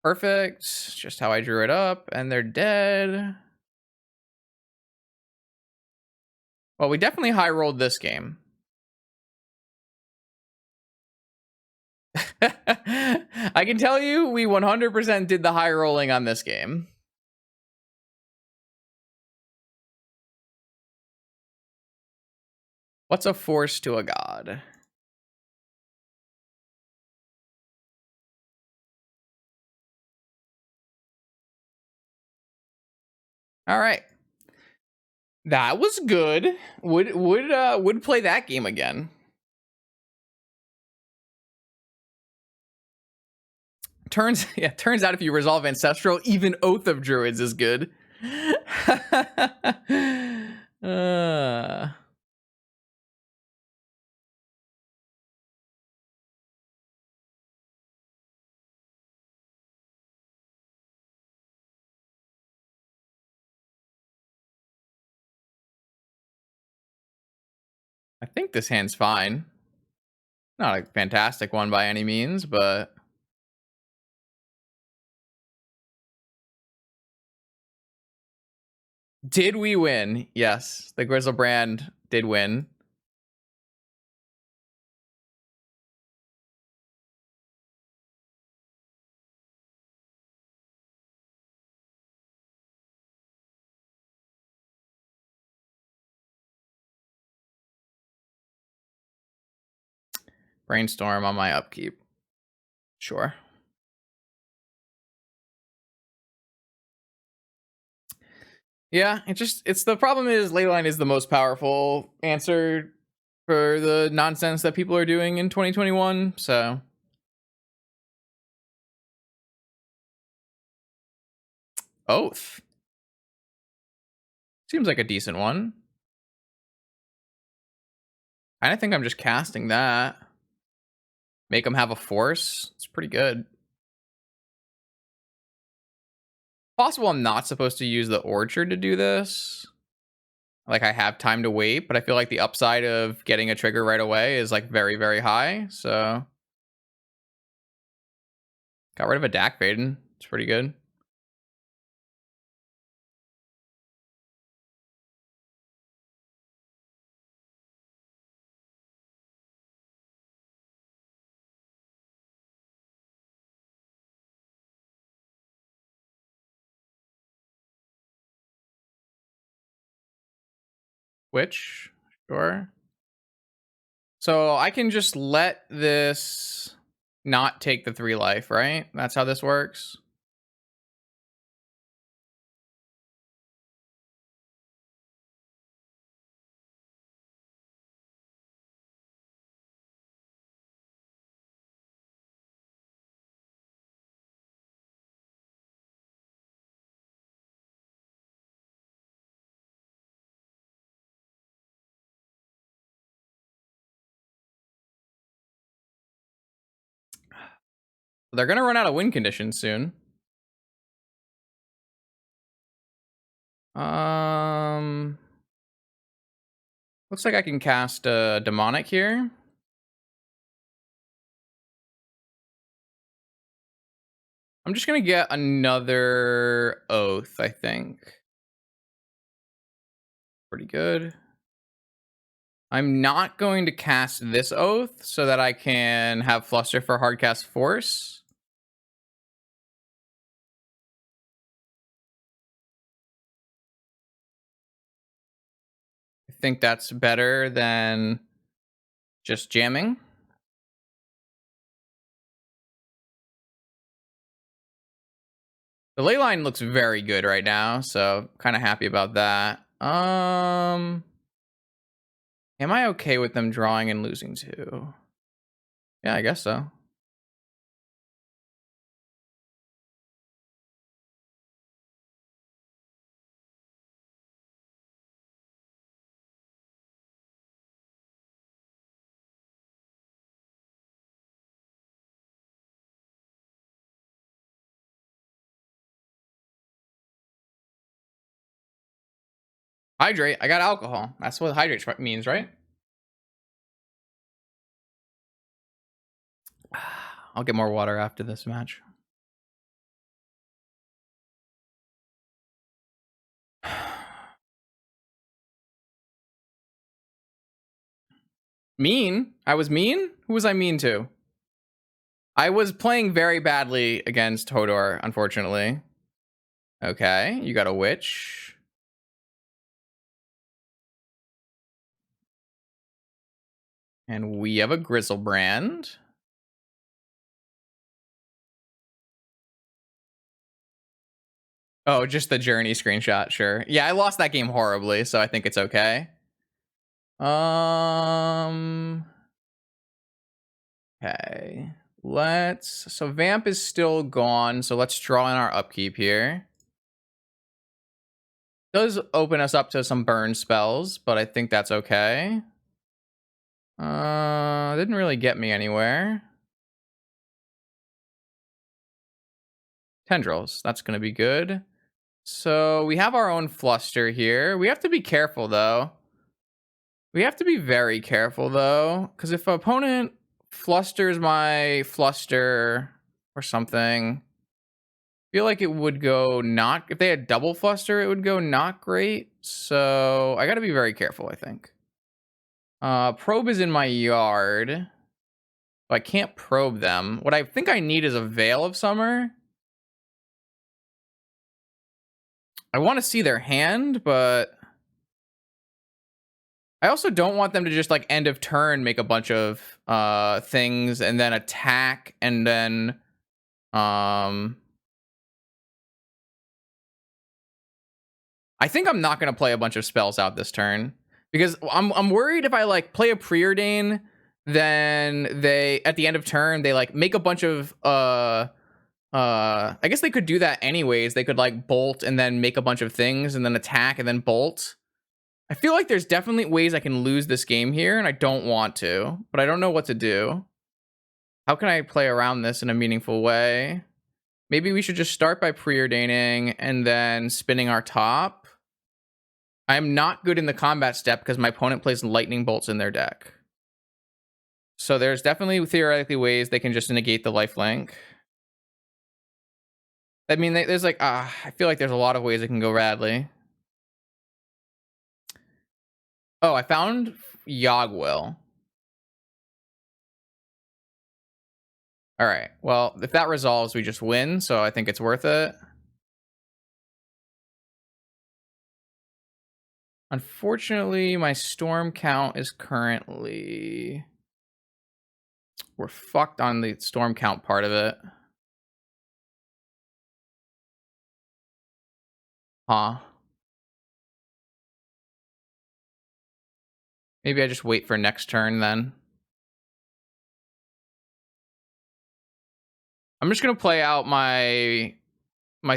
Perfect. Just how I drew it up. And they're dead. Well, we definitely high rolled this game. I can tell you we 100% did the high rolling on this game. What's a force to a god? All right. That was good. Would play that game again. Turns out if you resolve Ancestral, even Oath of Druids is good. I think this hand's fine. Not a fantastic one by any means, but did we win? Yes, the Grizzlebrand did win. Brainstorm on my upkeep. Sure. Yeah, it's the problem is Leyline is the most powerful answer for the nonsense that people are doing in 2021, so Oath seems like a decent one. I think I'm just casting that. Make them have a force. It's pretty good. Possible I'm not supposed to use the orchard to do this. Like I have time to wait, but I feel like the upside of getting a trigger right away is like very, very high. So got rid of a Dak Baden. It's pretty good. Which, sure. So I can just let this not take the 3 life, right? That's how this works. They're gonna run out of win conditions soon. Um, looks like I can cast a demonic here. I'm just gonna get another oath, I think. Pretty good. I'm not going to cast this oath so that I can have fluster for hardcast force. I think that's better than just jamming. The ley line looks very good right now, so kind of happy about that. Am I okay with them drawing and losing too? Yeah, I guess so. Hydrate. I got alcohol. That's what hydrate means, right? I'll get more water after this match. Mean? I was mean? Who was I mean to? I was playing very badly against Hodor, unfortunately. Okay, you got a witch. And we have a Grizzlebrand. Oh, just the journey screenshot, sure. Yeah, I lost that game horribly, so I think it's okay. Okay. So Vamp is still gone, so let's draw in our upkeep here. Does open us up to some burn spells, but I think that's okay. Didn't really get me anywhere. Tendrils, that's gonna be good. So we have our own fluster here. We have to be careful though. We have to be very careful though, because if an opponent flusters my fluster or something, I feel like it would go not, if they had double fluster, it would go not great. So I gotta be very careful, I think. Probe is in my yard. So I can't probe them. What I think I need is a Veil of Summer. I want to see their hand, but I also don't want them to just like end of turn make a bunch of things and then attack and then I think I'm not gonna play a bunch of spells out this turn because I'm worried if I like play a preordain, then they at the end of turn they like make a bunch of I guess they could do that anyways. They could like bolt and then make a bunch of things and then attack and then bolt. I feel like there's definitely ways I can lose this game here and I don't want to, but I don't know what to do. How can I play around this in a meaningful way? Maybe we should just start by preordaining and then spinning our top. I'm not good in the combat step because my opponent plays lightning bolts in their deck. So there's definitely theoretically ways they can just negate the lifelink. I mean, there's like, I feel like there's a lot of ways it can go badly. Oh, I found Yogwill. All right. Well, if that resolves, we just win. So I think it's worth it. Unfortunately, my storm count is currently... We're fucked on the storm count part of it. Huh. Maybe I just wait for next turn then. I'm just gonna play out my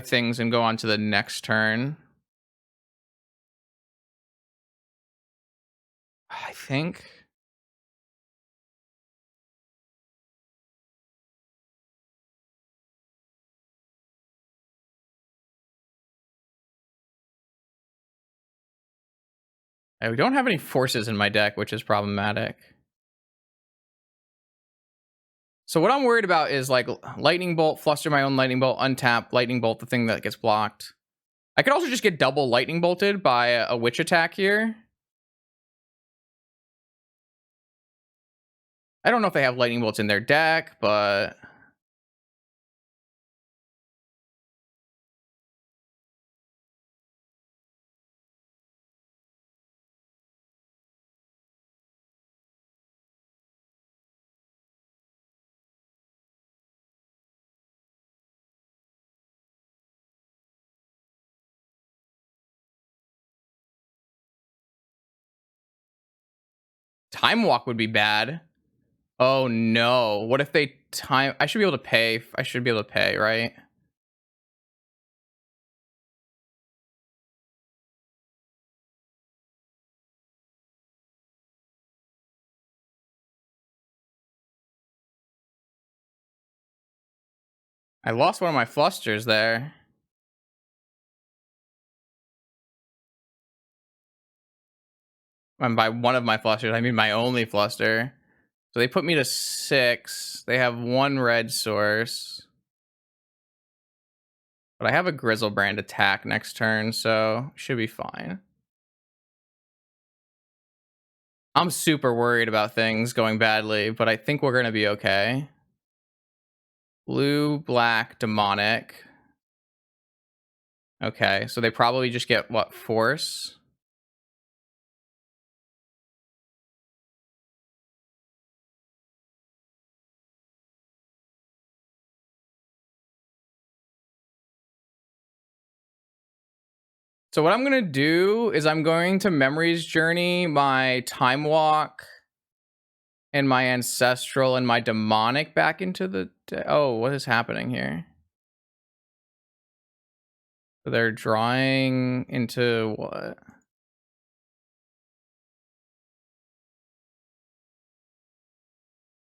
things and go on to the next turn. I think. I don't have any forces in my deck, which is problematic. So what I'm worried about is like lightning bolt, fluster my own lightning bolt, untap, lightning bolt, the thing that gets blocked. I could also just get double lightning bolted by a witch attack here. I don't know if they have lightning bolts in their deck, but time walk would be bad. Oh no. What if they time... I should be able to pay. I should be able to pay, right? I lost one of my flusters there. And by one of my flusters, I mean my only fluster. So they put me to 6. They have 1 red source. But I have a Grizzlebrand attack next turn, so should be fine. I'm super worried about things going badly, but I think we're going to be okay. Blue, black, demonic. Okay, so they probably just get, what, force? So what I'm going to do is I'm going to Memories Journey my Time Walk and my Ancestral and my Demonic back into the... Oh, what is happening here? They're drawing into what?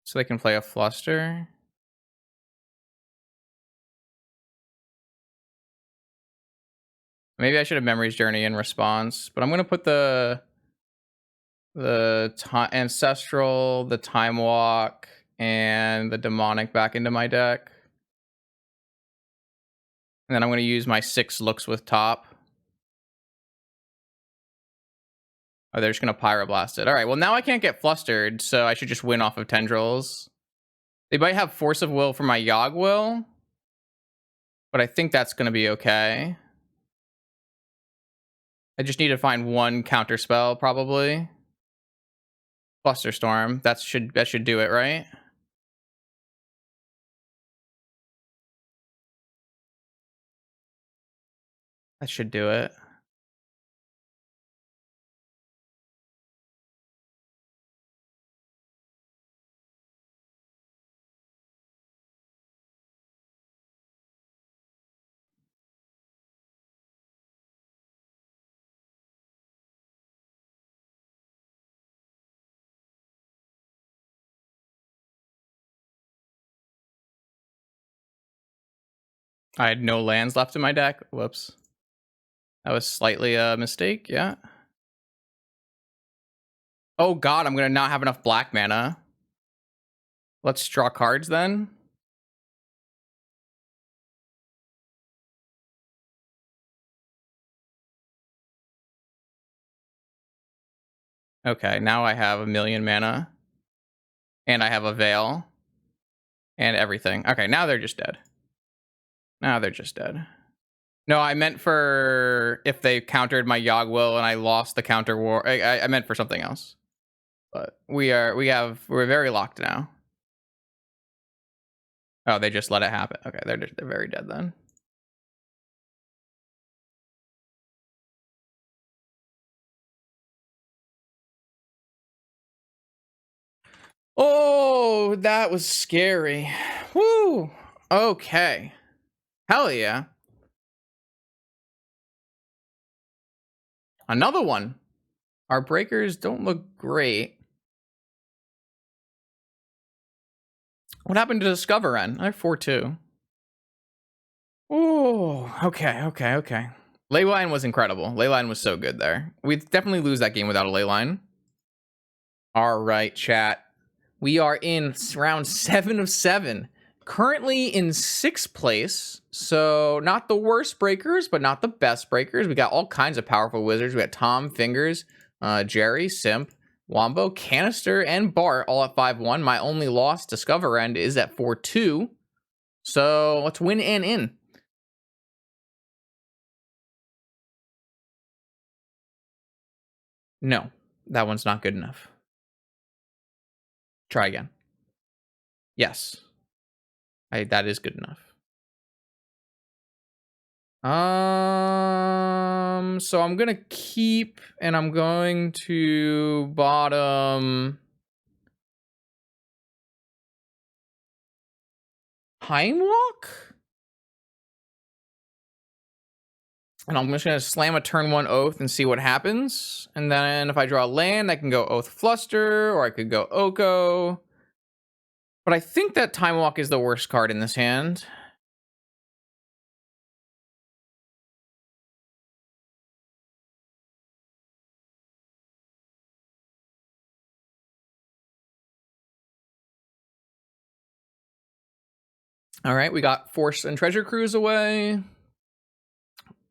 So they can play a fluster. Maybe I should have Memories Journey in response, but I'm going to put the Ancestral, the Time Walk, and the Demonic back into my deck. And then I'm going to use my 6 looks with top. Oh, they're just going to Pyroblast it. All right, well, now I can't get flustered, so I should just win off of Tendrils. They might have Force of Will for my Yogg Will, but I think that's going to be okay. I just need to find 1 counter spell, probably. Flusterstorm. That should do it, right? That should do it. I had no lands left in my deck. Whoops. That was slightly a mistake, yeah. Oh god, I'm gonna not have enough black mana. Let's draw cards then. Okay, now I have 1,000,000 mana. And I have a Veil. And everything. Okay, now they're just dead. Now they're just dead. No, I meant for if they countered my Yogg-Will and I lost the counter war. I meant for something else. But we're very locked now. Oh, they just let it happen. Okay, they're very dead then. Oh, that was scary. Woo. Okay. Hell yeah. Another one. Our breakers don't look great. What happened to Discover N? I have 4-2. Oh, okay. Leyline was incredible. Leyline was so good there. We'd definitely lose that game without a Leyline. All right, chat. We are in round 7 of 7. Currently in 6th place. So not the worst breakers, but not the best breakers. We got all kinds of powerful wizards. We got Tom, Fingers, Jerry, Simp, Wombo, Canister, and Bart all at 5-1. My only loss, Discover End, is at 4-2. So let's win and in. No, that one's not good enough. Try again. Yes. That is good enough. So I'm gonna keep, and I'm going to bottom Time Walk? And I'm just gonna slam a turn 1 Oath and see what happens. And then if I draw land, I can go Oath Fluster, or I could go Oko. But I think that Time Walk is the worst card in this hand. All right, we got Force and Treasure Cruise away.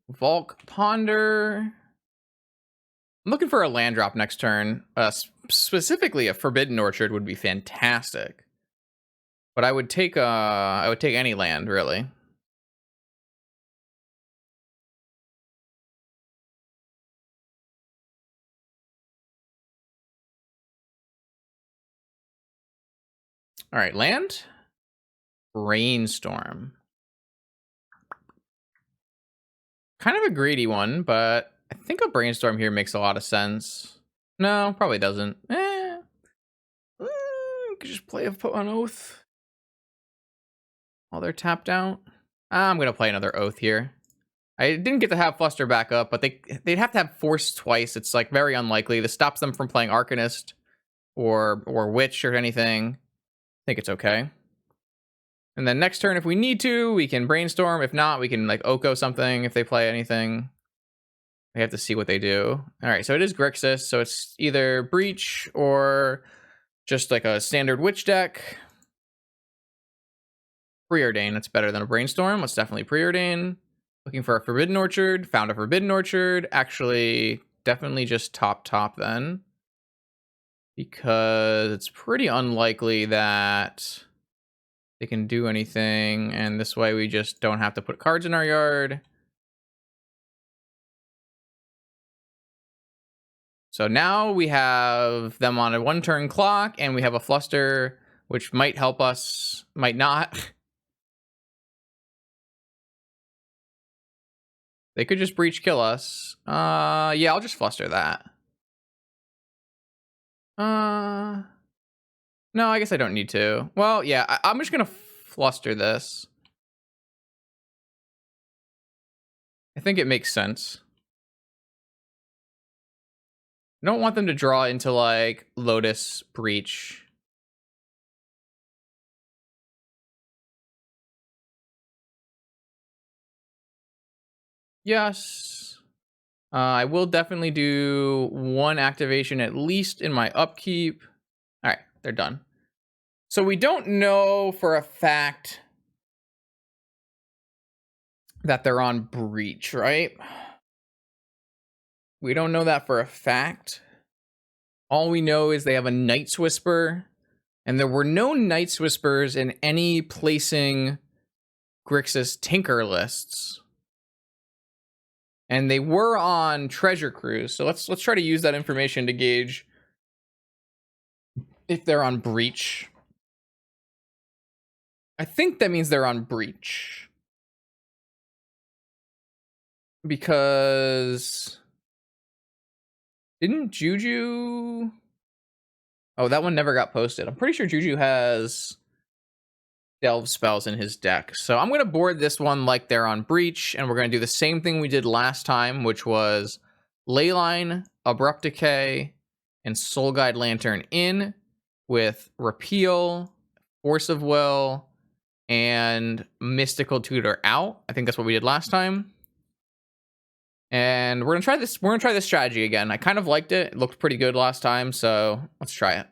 Volk Ponder. I'm looking for a land drop next turn. Specifically, a Forbidden Orchard would be fantastic. But I would take any land, really. All right, land. Brainstorm. Kind of a greedy one, but I think a Brainstorm here makes a lot of sense. No, probably doesn't. Could just play a put on Oath while they're tapped out. I'm gonna play another Oath here. I didn't get to have Fluster back up, but they'd have to have Force twice. It's like very unlikely. This stops them from playing Arcanist or Witch or anything. I think it's okay. And then next turn, if we need to, we can Brainstorm. If not, we can like Oko something if they play anything. We have to see what they do. All right, so it is Grixis, so it's either Breach or just like a standard Witch deck. Preordain, that's better than a Brainstorm. Let's definitely Preordain. Looking for a Forbidden Orchard. Found a Forbidden Orchard. Actually, definitely just top then. Because it's pretty unlikely that they can do anything. And this way we just don't have to put cards in our yard. So now we have them on a 1-turn clock, and we have a Fluster, which might help us, might not. They could just Breach kill us. Yeah, I'll just Fluster that. No, I guess I don't need to. Well, yeah, I'm just gonna Fluster this. I think it makes sense. I don't want them to draw into like Lotus Breach. Yes. I will definitely do 1 activation at least in my upkeep. All right, they're done. So we don't know for a fact that they're on Breach, right? We don't know that for a fact. All we know is they have a Night's Whisper, and there were no Night's Whispers in any placing Grixis Tinker lists. And they were on Treasure Cruise. So let's try to use that information to gauge if they're on Breach. I think that means they're on Breach. Because didn't Juju... Oh, that one never got posted. I'm pretty sure Juju has delve spells in his deck. So I'm going to board this one like they're on Breach, and we're going to do the same thing we did last time, which was Leyline, Abrupt Decay, and Soul Guide Lantern in with Repeal, Force of Will, and Mystical Tutor out. I think that's what we did last time. And we're gonna try this. We're gonna try this strategy again. I kind of liked it. It looked pretty good last time, so let's try it.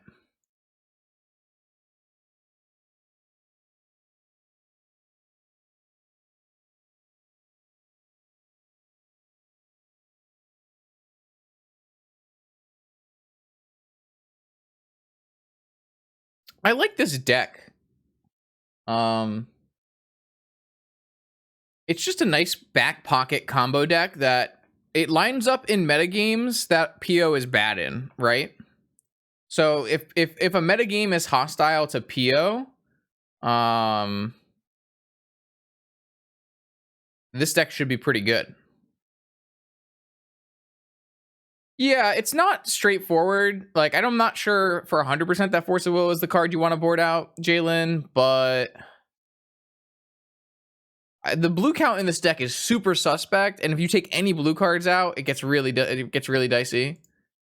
I like this deck. It's just a nice back pocket combo deck that it lines up in metagames that PO is bad in, right? So if a metagame is hostile to PO, this deck should be pretty good. Yeah, it's not straightforward. Like, I'm not sure for 100% that Force of Will is the card you want to board out, Jalen, but the blue count in this deck is super suspect, and if you take any blue cards out, it gets really dicey.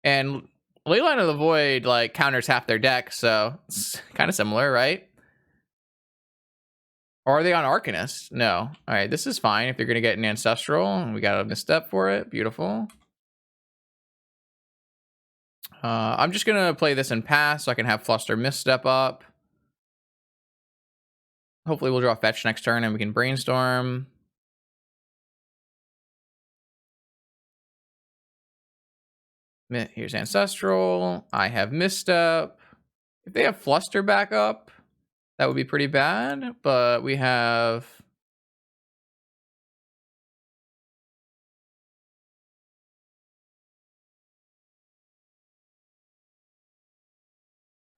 And Leyline of the Void like counters half their deck, so it's kind of similar, right? Or are they on Arcanist? No. All right, this is fine if you're gonna get an Ancestral. We got a misstep for it. Beautiful. I'm just gonna play this and pass so I can have Fluster misstep up. Hopefully we'll draw fetch next turn and we can brainstorm. Here's Ancestral. I have misstep. If they have Fluster back up, that would be pretty bad, but we have...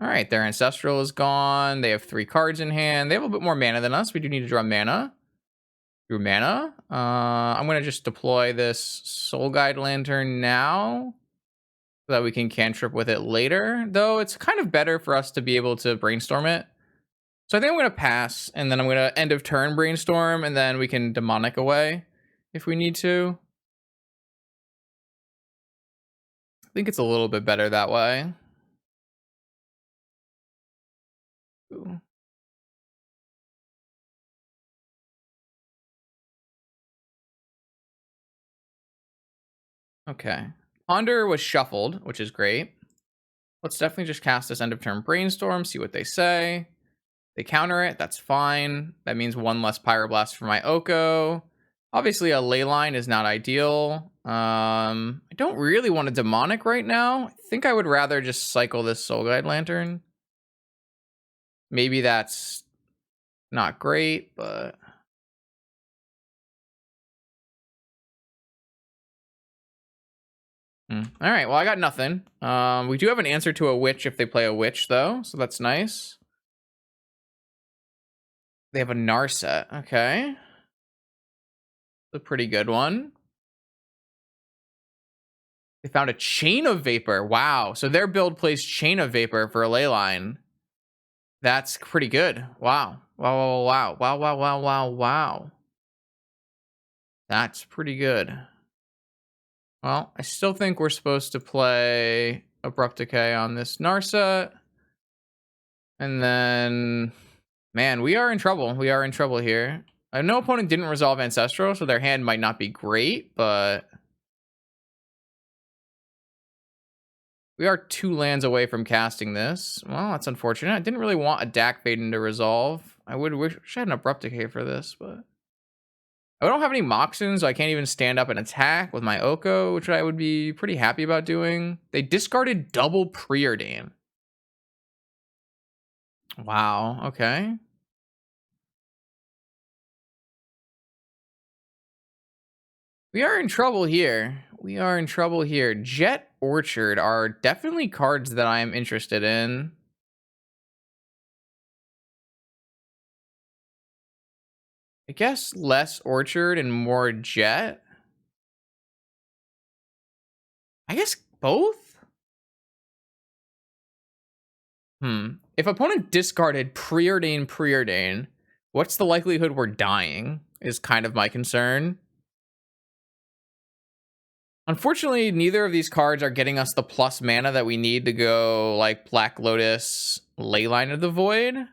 All right, their Ancestral is gone. They have 3 cards in hand. They have a little bit more mana than us. We do need to draw mana. Drew mana. I'm going to just deploy this Soul Guide Lantern now so that we can cantrip with it later. Though it's kind of better for us to be able to brainstorm it. So I think I'm going to pass, and then I'm going to end of turn brainstorm, and then we can demonic away if we need to. I think it's a little bit better that way. Ooh. Okay. Ponder was shuffled, which is great. Let's definitely just cast this end of turn brainstorm, see what they say. They counter it, that's fine. That means 1 less Pyroblast for my Oko. Obviously, a Leyline is not ideal. I don't really want a Demonic right now. I think I would rather just cycle this Soul Guide Lantern. Maybe that's not great, but... All right, well, I got nothing. We do have an answer to a Witch if they play a Witch, though, so that's nice. They have a Narset, okay. A pretty good one. They found a Chain of Vapor. Wow. So their build plays Chain of Vapor for a Leyline. That's pretty good. Wow. Wow, wow, wow, wow, wow, wow, wow. That's pretty good. Well, I still think we're supposed to play Abrupt Decay on this Narset. And then, man, we are in trouble. We are in trouble here. No opponent didn't resolve Ancestral, so their hand might not be great, but... We are 2 lands away from casting this. Well, that's unfortunate. I didn't really want a Dak Baden to resolve. I would wish I had an Abrupt Decay for this, but... I don't have any Moxen, so I can't even stand up and attack with my Oko, which I would be pretty happy about doing. They discarded double Preordain. Wow, okay. We are in trouble here. We are in trouble here. Jet Orchard are definitely cards that I am interested in. I guess less Orchard and more Jet. I guess both? If opponent discarded Preordain, what's the likelihood we're dying? Is kind of my concern. Unfortunately, neither of these cards are getting us the plus mana that we need to go like Black Lotus, Leyline of the Void.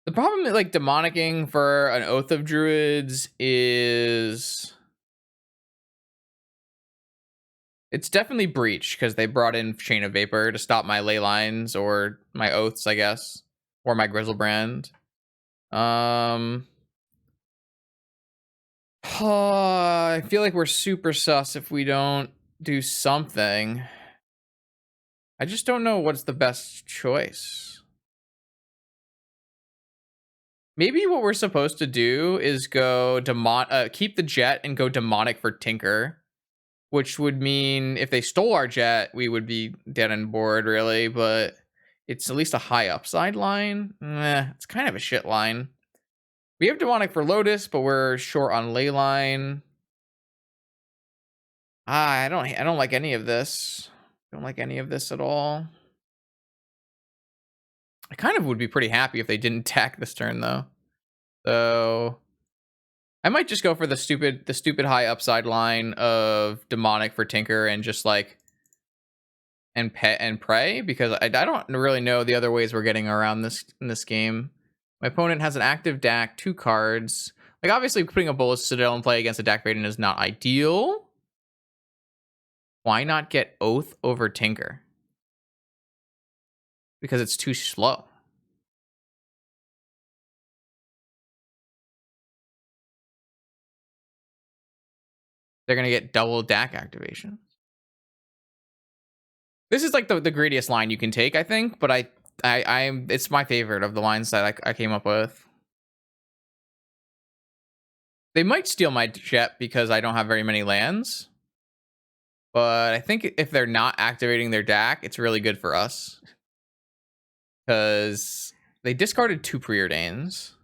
The problem with like demonicking for an Oath of Druids is it's definitely breach because they brought in Chain of Vapor to stop my ley lines or my oaths, I guess, or my Grizzlebrand. I feel like we're super sus if we don't do something. I just don't know what's the best choice. Maybe what we're supposed to do is go keep the jet and go demonic for Tinker, which would mean if they stole our jet, we would be dead and bored, really. But it's at least a high upside line. It's kind of a shit line. We have demonic for Lotus, but we're short on Leyline. I don't like any of this. Don't like any of this at all. I kind of would be pretty happy if they didn't attack this turn, though. So I might just go for the stupid high upside line of demonic for Tinker and just like and pray, because I don't really know the other ways we're getting around this in this game. My opponent has an active DAC, 2 cards. Like obviously putting a Bolas Citadel in play against a DAC Maiden is not ideal. Why not get Oath over Tinker? Because it's too slow. They're gonna get double DAC activation. This is like the greediest line you can take, I think, but it's my favorite of the lines that I came up with. They might steal my jet because I don't have very many lands. But I think if they're not activating their DAC, it's really good for us. Because they discarded 2 Preordains.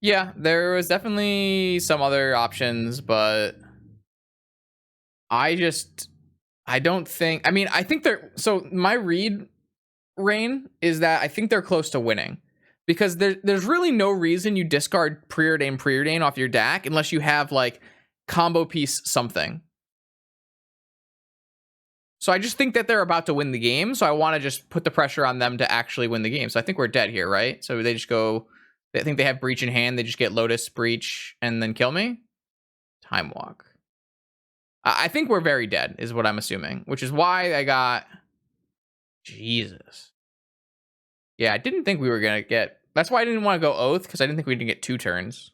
Yeah, there was definitely some other options, but I don't think, I mean, I think so my read, Rain, is that I think they're close to winning. Because there's really no reason you discard Preordain off your DAC unless you have like combo piece something. So I just think that they're about to win the game. So I want to just put the pressure on them to actually win the game. So I think we're dead here, right? So they just go, I think they have breach in hand. They just get Lotus, breach, and then kill me. Time walk. I think we're very dead is what I'm assuming, which is why I got Jesus. Yeah, I didn't think we were going to get, that's why I didn't want to go Oath, because I didn't think we didn't get 2 turns.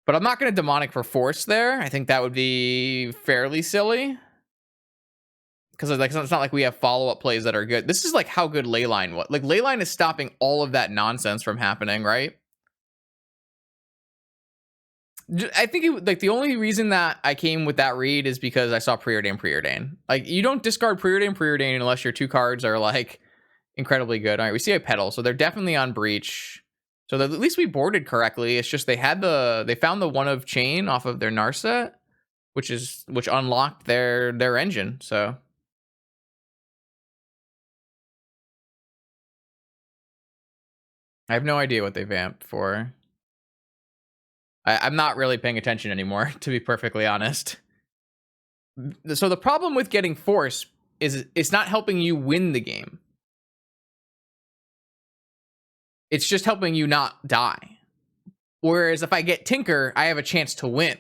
But I'm not going to demonic for Force there. I think that would be fairly silly. Because like, it's not like we have follow-up plays that are good. This is like how good Leyline was. Like Leyline is stopping all of that nonsense from happening, right? I think like the only reason that I came with that read is because I saw Preordain. Like you don't discard Preordain unless your 2 cards are like incredibly good. All right, we see a Petal, so they're definitely on breach. So at least we boarded correctly. It's just they found the 1 of chain off of their Narset, which unlocked their engine. So I have no idea what they vamped for. I'm not really paying attention anymore, to be perfectly honest. So the problem with getting Force is it's not helping you win the game. It's just helping you not die. Whereas if I get Tinker, I have a chance to win.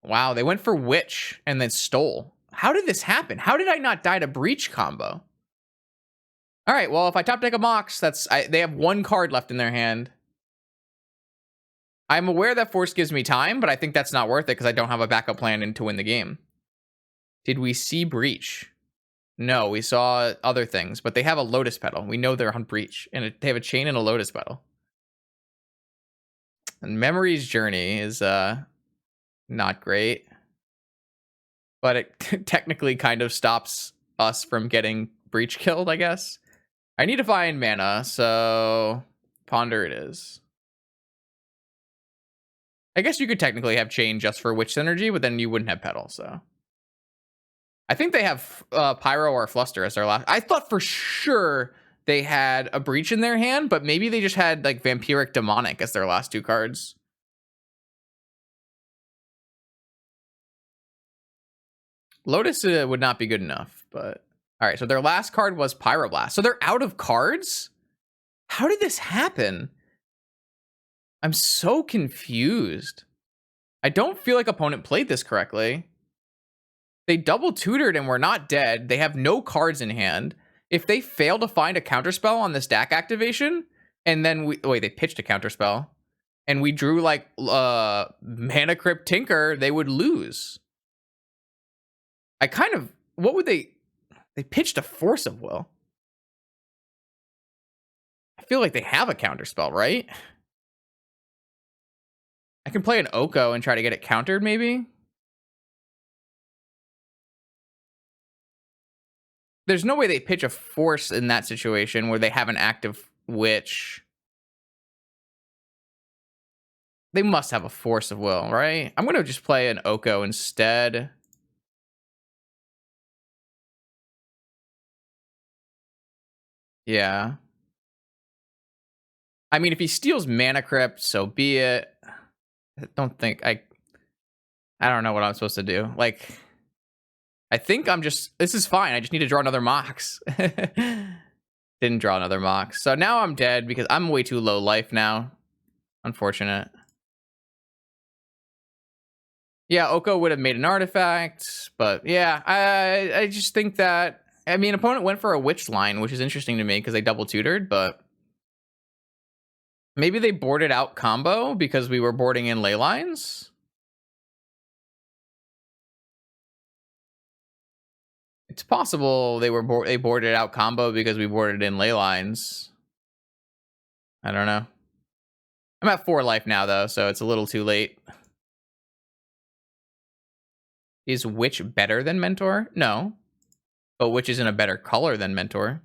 Wow, they went for Witch and then stole. How did this happen? How did I not die to Breach combo? All right, well, if I top deck a Mox, they have one card left in their hand. I'm aware that Force gives me time, but I think that's not worth it because I don't have a backup plan to win the game. Did we see Breach? No, we saw other things, but they have a Lotus Petal. We know they're on Breach, and they have a Chain and a Lotus Petal. And Memory's Journey is not great, but it technically kind of stops us from getting Breach killed, I guess. I need to find mana, so Ponder it is. I guess you could technically have Chain just for Witch Synergy, but then you wouldn't have Petal, so. I think they have Pyro or Fluster as their last. I thought for sure they had a Breach in their hand, but maybe they just had like Vampiric Demonic as their last two cards. Lotus would not be good enough, but all right. So their last card was Pyroblast. So they're out of cards? How did this happen? I'm so confused. I don't feel like opponent played this correctly. They double tutored and were not dead. They have no cards in hand. If they fail to find a counterspell on this DAC activation, and then they pitched a counterspell, and we drew like Mana Crypt Tinker, they would lose. What would they pitched a Force of Will. I feel like they have a counterspell, right? I can play an Oko and try to get it countered, maybe? There's no way they pitch a Force in that situation where they have an active Witch. They must have a Force of Will, right? I'm going to just play an Oko instead. Yeah. I mean, if he steals Mana Crypt, so be it. I don't know what I'm supposed to do. Like, I think this is fine. I just need to draw another Mox. Didn't draw another Mox. So now I'm dead because I'm way too low life now. Unfortunate. Yeah, Oko would have made an artifact, but yeah, I just think that, I mean, opponent went for a Witch line, which is interesting to me because they double tutored, but maybe they boarded out combo because we were boarding in ley lines. It's possible they boarded out combo because we boarded in ley lines. I don't know. I'm at 4 life now though, so it's a little too late. Is Witch better than Mentor? No. But Witch isn't a better color than Mentor.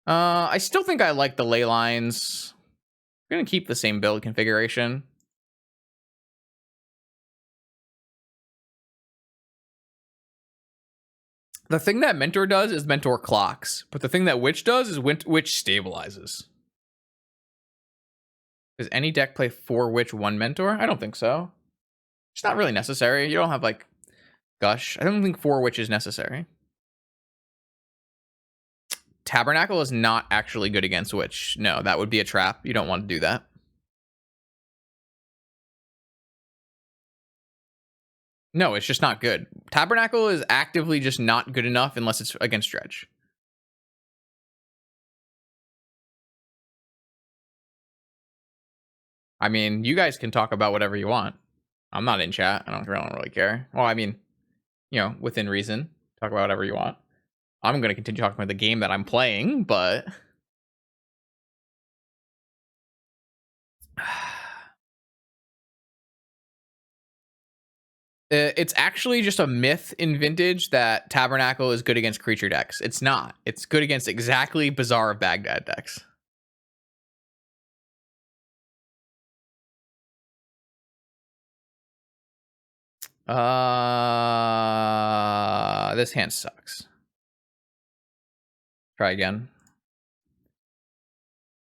I still think I like the ley lines. I'm gonna keep the same build configuration. The thing that Mentor does is Mentor clocks, but the thing that Witch does is Witch stabilizes. Does any deck play 4 Witch, 1 Mentor? I don't think so. It's not really necessary. You don't have like Gush. I don't think 4 Witch is necessary. Tabernacle is not actually good against Witch. No, that would be a trap. You don't want to do that. No, it's just not good. Tabernacle is actively just not good enough unless it's against Dredge. I mean, you guys can talk about whatever you want. I'm not in chat. I don't really care. Well, I mean, within reason. Talk about whatever you want. I'm going to continue talking about the game that I'm playing, but... It's actually just a myth in Vintage that Tabernacle is good against creature decks. It's not. It's good against exactly Bazaar of Baghdad decks. This hand sucks. Try again.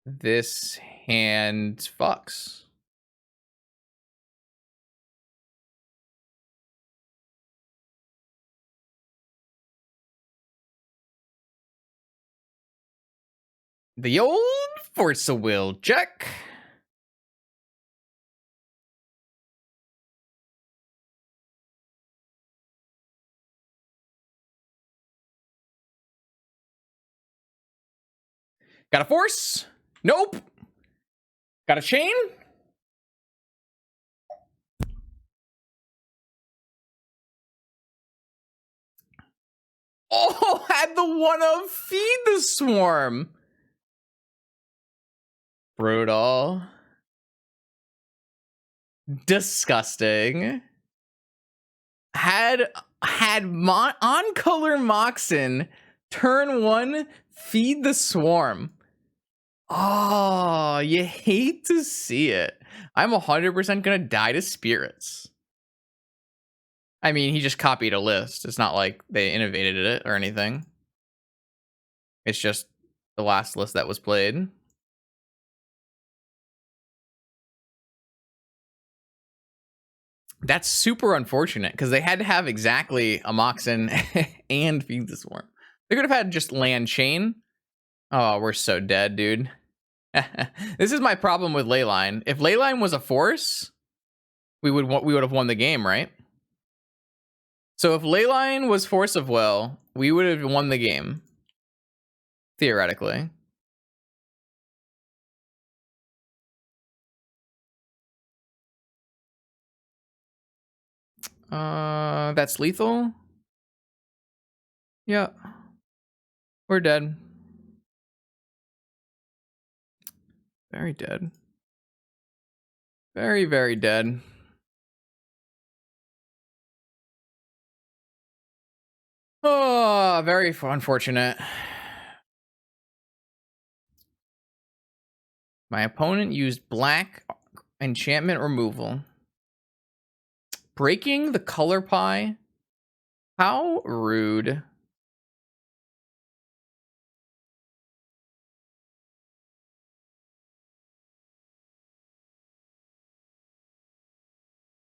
This hand fucks. The old Force of Will check. Got a force? Nope. Got a chain? Oh, had the one of feed the swarm. Brutal. Disgusting. Had on color Moxen turn 1 feed the swarm. Oh, you hate to see it. I'm 100% gonna die to spirits. I mean, he just copied a list. It's not like they innovated it or anything. It's just the last list that was played. That's super unfortunate because they had to have exactly a Moxen and feed the swarm. They could have had just land chain. Oh, we're so dead, dude. This is my problem with Leyline. If Leyline was a force, we would have won the game, right? So if Leyline was Force of Will, we would have won the game. Theoretically. That's lethal. Yeah. We're dead. Very dead. Very, very dead. Oh, very unfortunate. My opponent used black enchantment removal. Breaking the color pie? How rude.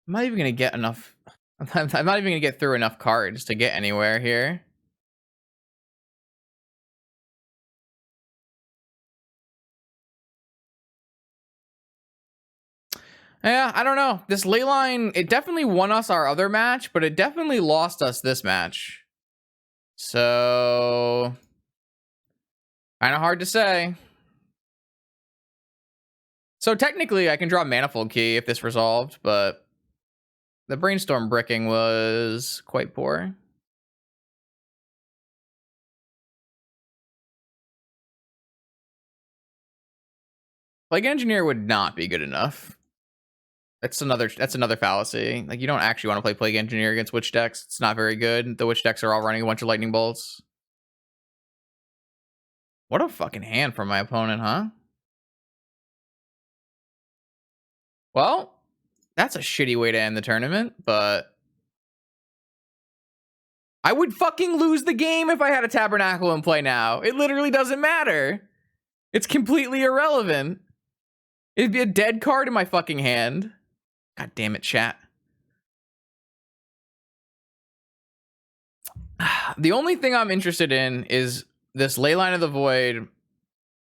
I'm not even gonna get enough. I'm not even gonna get through enough cards to get anywhere here. Yeah, I don't know. This Leyline, it definitely won us our other match, but it definitely lost us this match. So, kind of hard to say. So technically, I can draw Manifold Key if this resolved, but the Brainstorm bricking was quite poor. Plague Engineer would not be good enough. That's another fallacy. Like, you don't actually want to play Plague Engineer against Witch decks. It's not very good. The Witch decks are all running a bunch of Lightning Bolts. What a fucking hand from my opponent, huh? Well, that's a shitty way to end the tournament, but I would fucking lose the game if I had a Tabernacle in play now. It literally doesn't matter. It's completely irrelevant. It'd be a dead card in my fucking hand. God damn it, chat. The only thing I'm interested in is this Leyline of the Void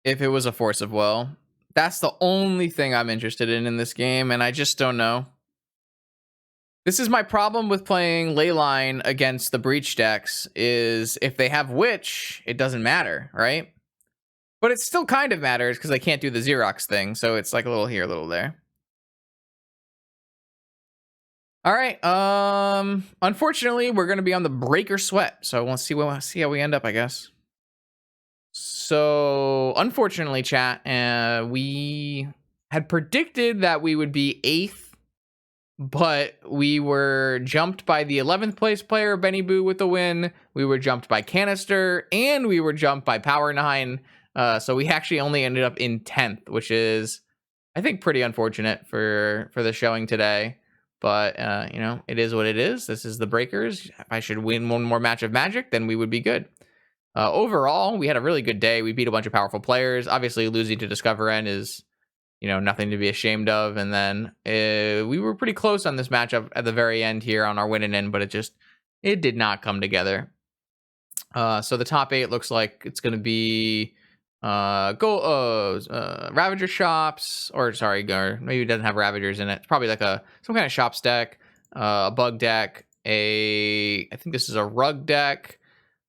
if it was a Force of Will. That's the only thing I'm interested in this game, and I just don't know. This is my problem with playing Leyline against the Breach decks, is if they have Witch, it doesn't matter, right? But it still kind of matters because I can't do the Xerox thing, so it's like a little here, a little there. All right. Unfortunately, we're gonna be on the Breaker Sweat, so we'll see how we end up, I guess. So, unfortunately, chat, we had predicted that we would be 8th, but we were jumped by the 11th place player, Benny Boo, with the win. We were jumped by Canister, and we were jumped by Power 9. So we actually only ended up in 10th, which is, I think, pretty unfortunate for the showing today. But, you know, it is what it is. This is the Breakers. If I should win one more match of Magic, then we would be good. Overall, we had a really good day. We beat a bunch of powerful players. Obviously, losing to Discover N is, you know, nothing to be ashamed of. And then we were pretty close on this matchup at the very end here on our winning end, but it did not come together. So the top 8 looks like it's going to be Ravager Shops, or sorry, maybe it doesn't have Ravagers in it. It's probably like some kind of Shops deck, a Bug deck, I think this is a Rug deck,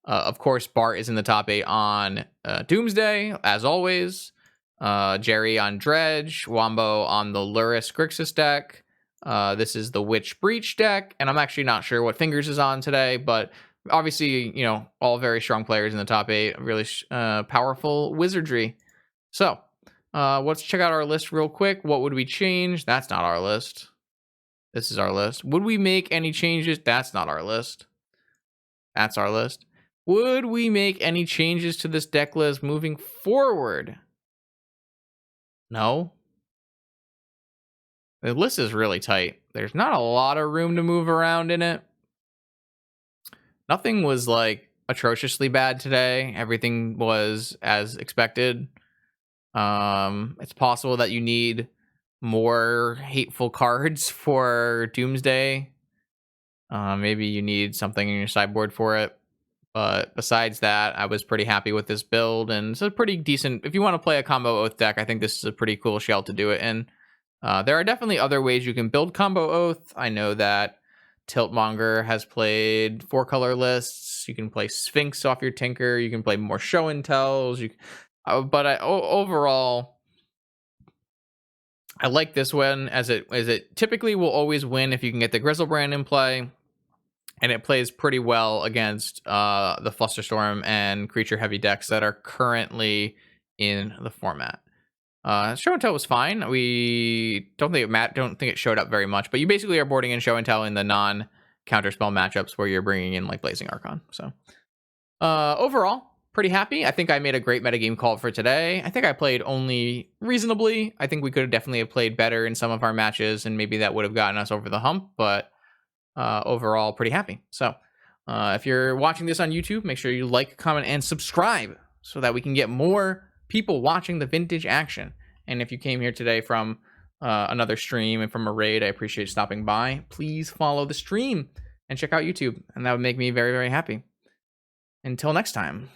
Of course, Bart is in the top 8 on Doomsday, as always. Jerry on Dredge, Wombo on the Luris Grixis deck. This is the Witch Breach deck, and I'm actually not sure what Fingers is on today, but obviously, all very strong players in the top 8, really powerful wizardry. So, let's check out our list real quick. What would we change? That's not our list. This is our list. Would we make any changes? That's not our list. That's our list. Would we make any changes to this deck list moving forward? No. The list is really tight. There's not a lot of room to move around in it. Nothing was like atrociously bad today. Everything was as expected. It's possible that you need more hateful cards for Doomsday. Maybe you need something in your sideboard for it. But besides that, I was pretty happy with this build, and it's a pretty decent. If you want to play a combo Oath deck, I think this is a pretty cool shell to do it in. There are definitely other ways you can build combo Oath. I know that Tiltmonger has played 4-color lists. You can play Sphinx off your Tinker. You can play more Show and Tells. Overall, I like this one as it typically will always win if you can get the Grizzlebrand in play. And it plays pretty well against the Flusterstorm and creature heavy decks that are currently in the format. Show and Tell was fine. We don't think it showed up very much, but you basically are boarding in Show and Tell in the non-counterspell matchups where you're bringing in like Blazing Archon. So overall, pretty happy. I think I made a great metagame call for today. I think I played only reasonably. I think we could have definitely played better in some of our matches, and maybe that would have gotten us over the hump, but overall pretty happy. So if you're watching this on YouTube, make sure you like, comment, and subscribe so that we can get more people watching the vintage action. And if you came here today from another stream and from a raid, I appreciate stopping by. Please follow the stream and check out YouTube, and that would make me very, very happy. Until next time.